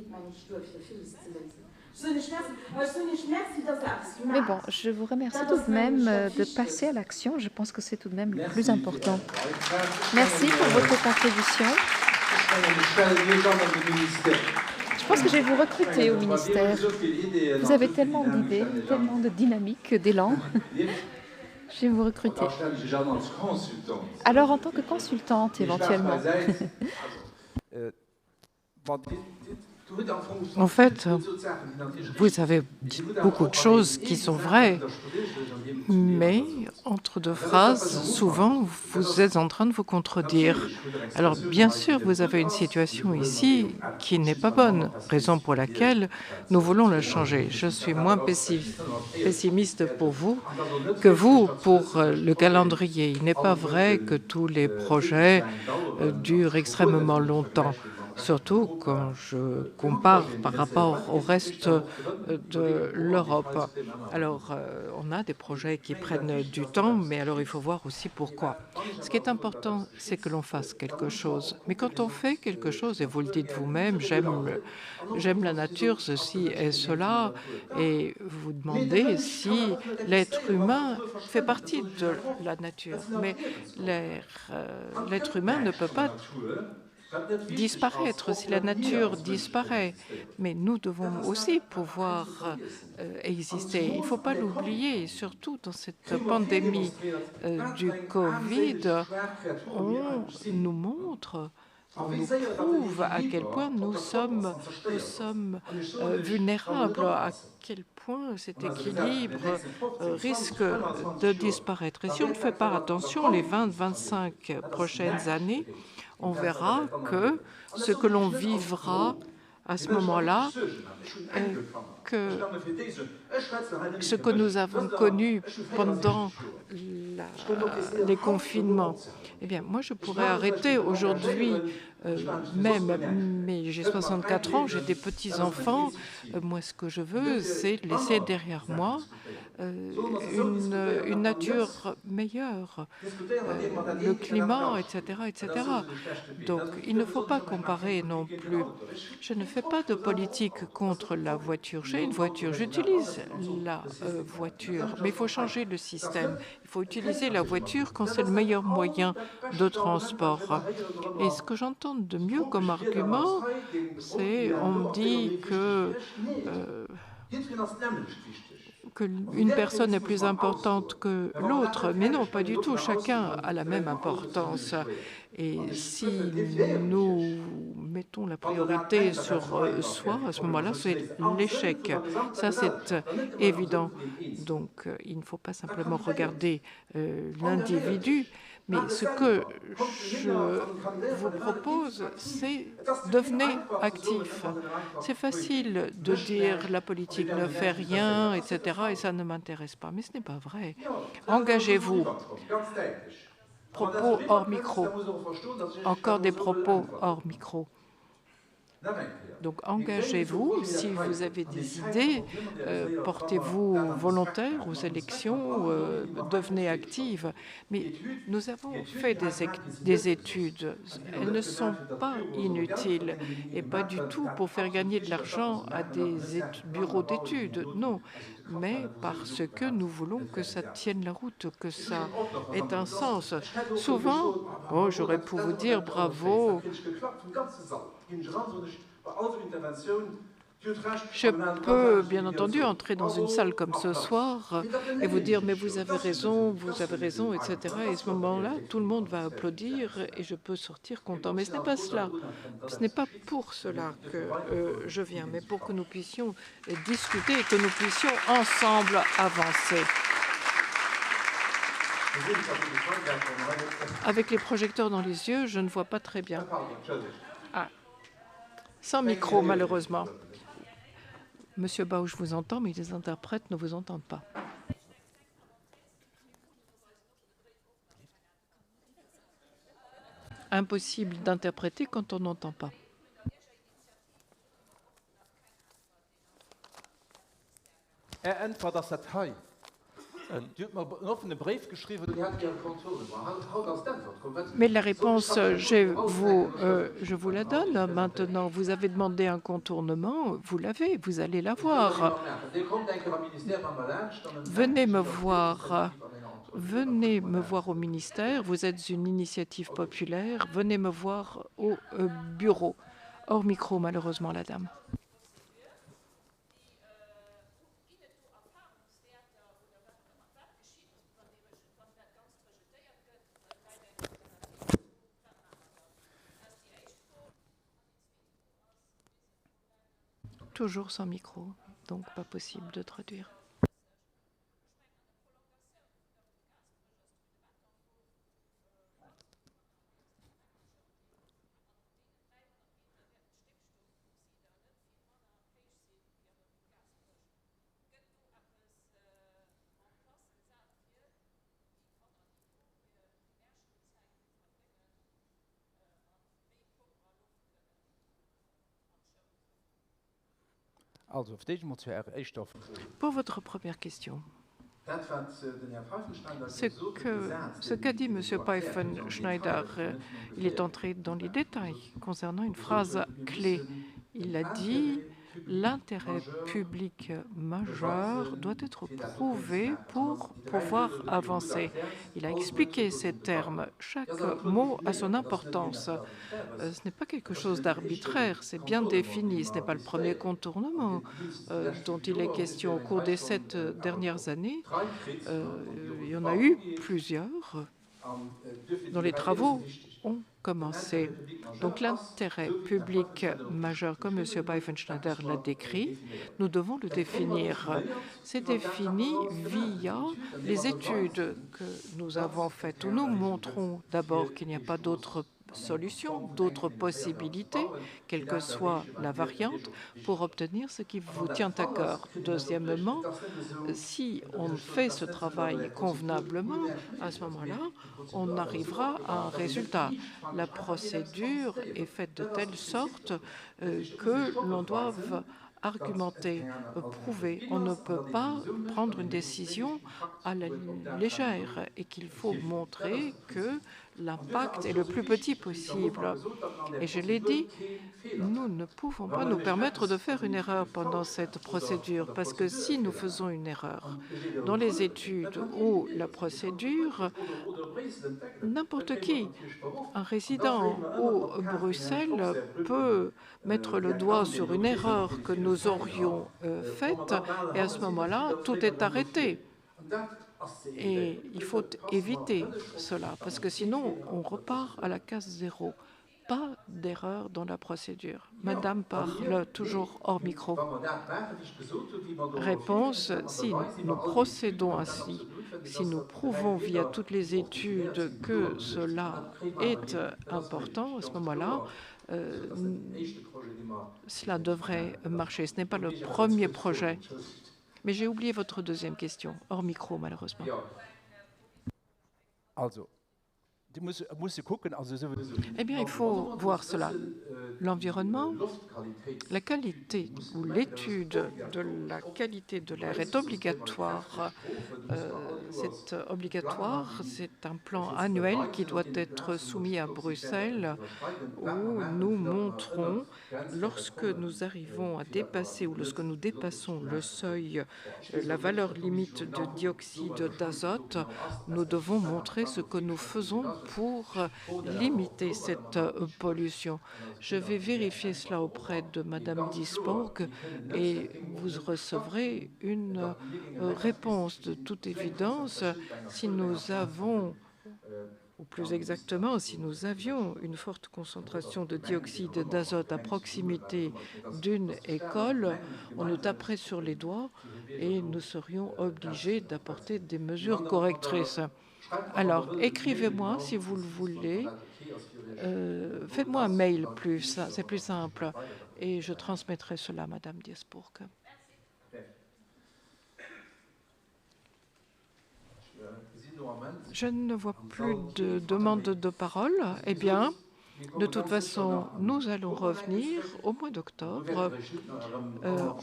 Mais bon, je vous remercie tout de même de passer à l'action. Je pense que c'est tout de même le plus important. Merci pour votre contribution. Je pense que je vais vous recruter au ministère. Vous avez tellement d'idées, tellement de dynamique, d'élan. Je vais vous recruter. Alors, en tant que consultante, éventuellement. En fait, vous avez dit beaucoup de choses qui sont vraies, mais entre deux phrases, souvent, vous êtes en train de vous contredire. Alors, bien sûr, vous avez une situation ici qui n'est pas bonne, raison pour laquelle nous voulons la changer. Je suis moins pessimiste pour vous que vous pour le calendrier. Il n'est pas vrai que tous les projets durent extrêmement longtemps. Surtout quand je compare par rapport au reste de l'Europe. Alors, on a des projets qui prennent du temps, mais alors il faut voir aussi pourquoi. Ce qui est important, c'est que l'on fasse quelque chose. Mais quand on fait quelque chose, et vous le dites vous-même, j'aime la nature, ceci et cela, et vous demandez si l'être humain fait partie de la nature. Mais l'être humain ne peut pas disparaître si la nature disparaît. Mais nous devons aussi pouvoir exister. Il ne faut pas l'oublier, surtout dans cette pandémie du Covid, on nous montre nous prouve à quel point nous sommes vulnérables, à quel point cet équilibre risque de disparaître. Et si on ne fait pas attention, les 20-25 prochaines années, on verra que ce que l'on vivra à ce moment-là, que ce que nous avons connu pendant les confinements, eh bien, moi, je pourrais arrêter aujourd'hui même, mais j'ai 64 ans, j'ai des petits-enfants. Moi, ce que je veux, c'est laisser derrière moi une nature meilleure, le climat, etc., etc. Donc, il ne faut pas comparer non plus. Je ne fais pas de politique contre la voiture. J'ai une voiture, j'utilise la voiture, mais il faut changer le système. Il faut utiliser la voiture quand c'est le meilleur moyen de transport. Et ce que j'entends de mieux comme argument, c'est on me dit qu'une personne est plus importante que l'autre, mais non, pas du tout. Chacun a la même importance. Et si nous mettons la priorité sur soi, à ce moment-là, c'est l'échec. Ça, c'est évident. Donc, il ne faut pas simplement regarder l'individu, mais ce que je vous propose, c'est devenez actif. C'est facile de dire la politique ne fait rien, etc., et ça ne m'intéresse pas, mais ce n'est pas vrai. Engagez-vous. Propos hors micro. Encore des propos hors micro. Donc engagez-vous, si vous avez des idées, portez-vous volontaire aux élections, devenez active. Mais nous avons fait des études, elles ne sont pas inutiles et pas du tout pour faire gagner de l'argent à des bureaux d'études, non, mais parce que nous voulons que ça tienne la route, que ça ait un sens. Souvent, oh, j'aurais pu vous dire bravo. Je peux bien entendu entrer dans une salle comme ce soir et vous dire mais vous avez raison, etc. Et à ce moment-là, tout le monde va applaudir et je peux sortir content. Mais ce n'est pas cela. Ce n'est pas pour cela que je viens, mais pour que nous puissions discuter et que nous puissions ensemble avancer. Avec les projecteurs dans les yeux, je ne vois pas très bien. Ah. Sans micro, malheureusement. Monsieur Bauch, je vous entends, mais les interprètes ne vous entendent pas. Impossible d'interpréter quand on n'entend pas. Mais la réponse, je vous la donne maintenant. Vous avez demandé un contournement, vous l'avez, vous allez l'avoir. Venez me voir au ministère, vous êtes une initiative populaire, venez me voir au bureau. Hors micro, malheureusement, la dame. Toujours sans micro, donc pas possible de traduire. Pour votre première question, ce qu'a dit M. Pfeifenschneider, il est entré dans les détails concernant une phrase clé. Il a dit « l'intérêt public majeur doit être prouvé pour pouvoir avancer ». Il a expliqué ces termes. Chaque mot a son importance. Ce n'est pas quelque chose d'arbitraire, c'est bien défini. Ce n'est pas le premier contournement dont il est question. Au cours des 7 dernières années, il y en a eu plusieurs. dont les travaux ont commencé. Donc l'intérêt public majeur, comme M. Beifenschneider l'a décrit, nous devons le définir. C'est défini via les études que nous avons faites, où nous montrons d'abord qu'il n'y a pas d'autre solutions, d'autres possibilités, quelle que soit la variante, pour obtenir ce qui vous tient à cœur. Deuxièmement, si on fait ce travail convenablement, à ce moment-là, on arrivera à un résultat. La procédure est faite de telle sorte que l'on doive argumenter, prouver. On ne peut pas prendre une décision à la légère et qu'il faut montrer que l'impact est le plus petit possible. Et je l'ai dit, nous ne pouvons pas nous permettre de faire une erreur pendant cette procédure, parce que si nous faisons une erreur dans les études ou la procédure, n'importe qui, un résident ou Bruxelles, peut mettre le doigt sur une erreur que nous aurions faite, et à ce moment-là, tout est arrêté. Et il faut éviter cela, parce que sinon, on repart à la case zéro. Pas d'erreur dans la procédure. Madame parle toujours hors micro. Réponse, si nous procédons ainsi, si nous prouvons via toutes les études que cela est important, à ce moment-là, cela devrait marcher. Ce n'est pas le premier projet. Mais j'ai oublié votre deuxième question, hors micro, malheureusement. Eh bien, il faut voir cela. L'environnement, la qualité ou l'étude de la qualité de l'air est obligatoire. C'est un plan annuel qui doit être soumis à Bruxelles où nous montrons, lorsque nous arrivons à dépasser ou lorsque nous dépassons le seuil, la valeur limite de dioxyde d'azote, nous devons montrer ce que nous faisons pour limiter cette pollution. Je vais vérifier cela auprès de Madame Diesborg et vous recevrez une réponse. De toute évidence, si nous avons, ou plus exactement, si nous avions une forte concentration de dioxyde d'azote à proximité d'une école, on nous taperait sur les doigts et nous serions obligés d'apporter des mesures correctrices. Alors, écrivez-moi si vous le voulez. Faites-moi un mail c'est plus simple. Et je transmettrai cela à Madame Diesborg. Je ne vois plus de demande de parole. Eh bien, de toute façon, nous allons revenir au mois d'octobre.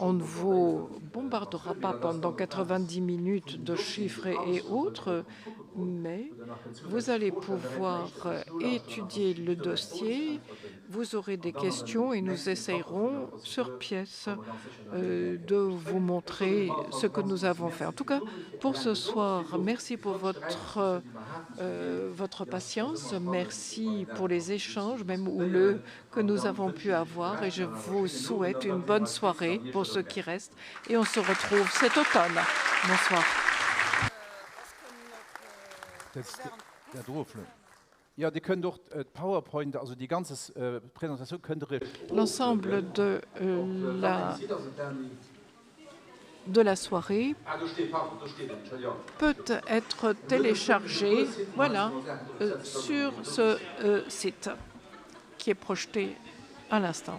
On ne vous bombardera pas pendant 90 minutes de chiffres et autres, mais vous allez pouvoir étudier le dossier. Vous aurez des questions et nous essayerons sur pièce de vous montrer ce que nous avons fait. En tout cas, pour ce soir, merci pour votre patience. Merci pour les échanges, même houleux, que nous avons pu avoir. Et je vous souhaite une bonne soirée pour ceux qui restent. Et on se retrouve cet automne. Bonsoir. L'ensemble de la soirée peut être téléchargé sur ce site qui est projeté à l'instant.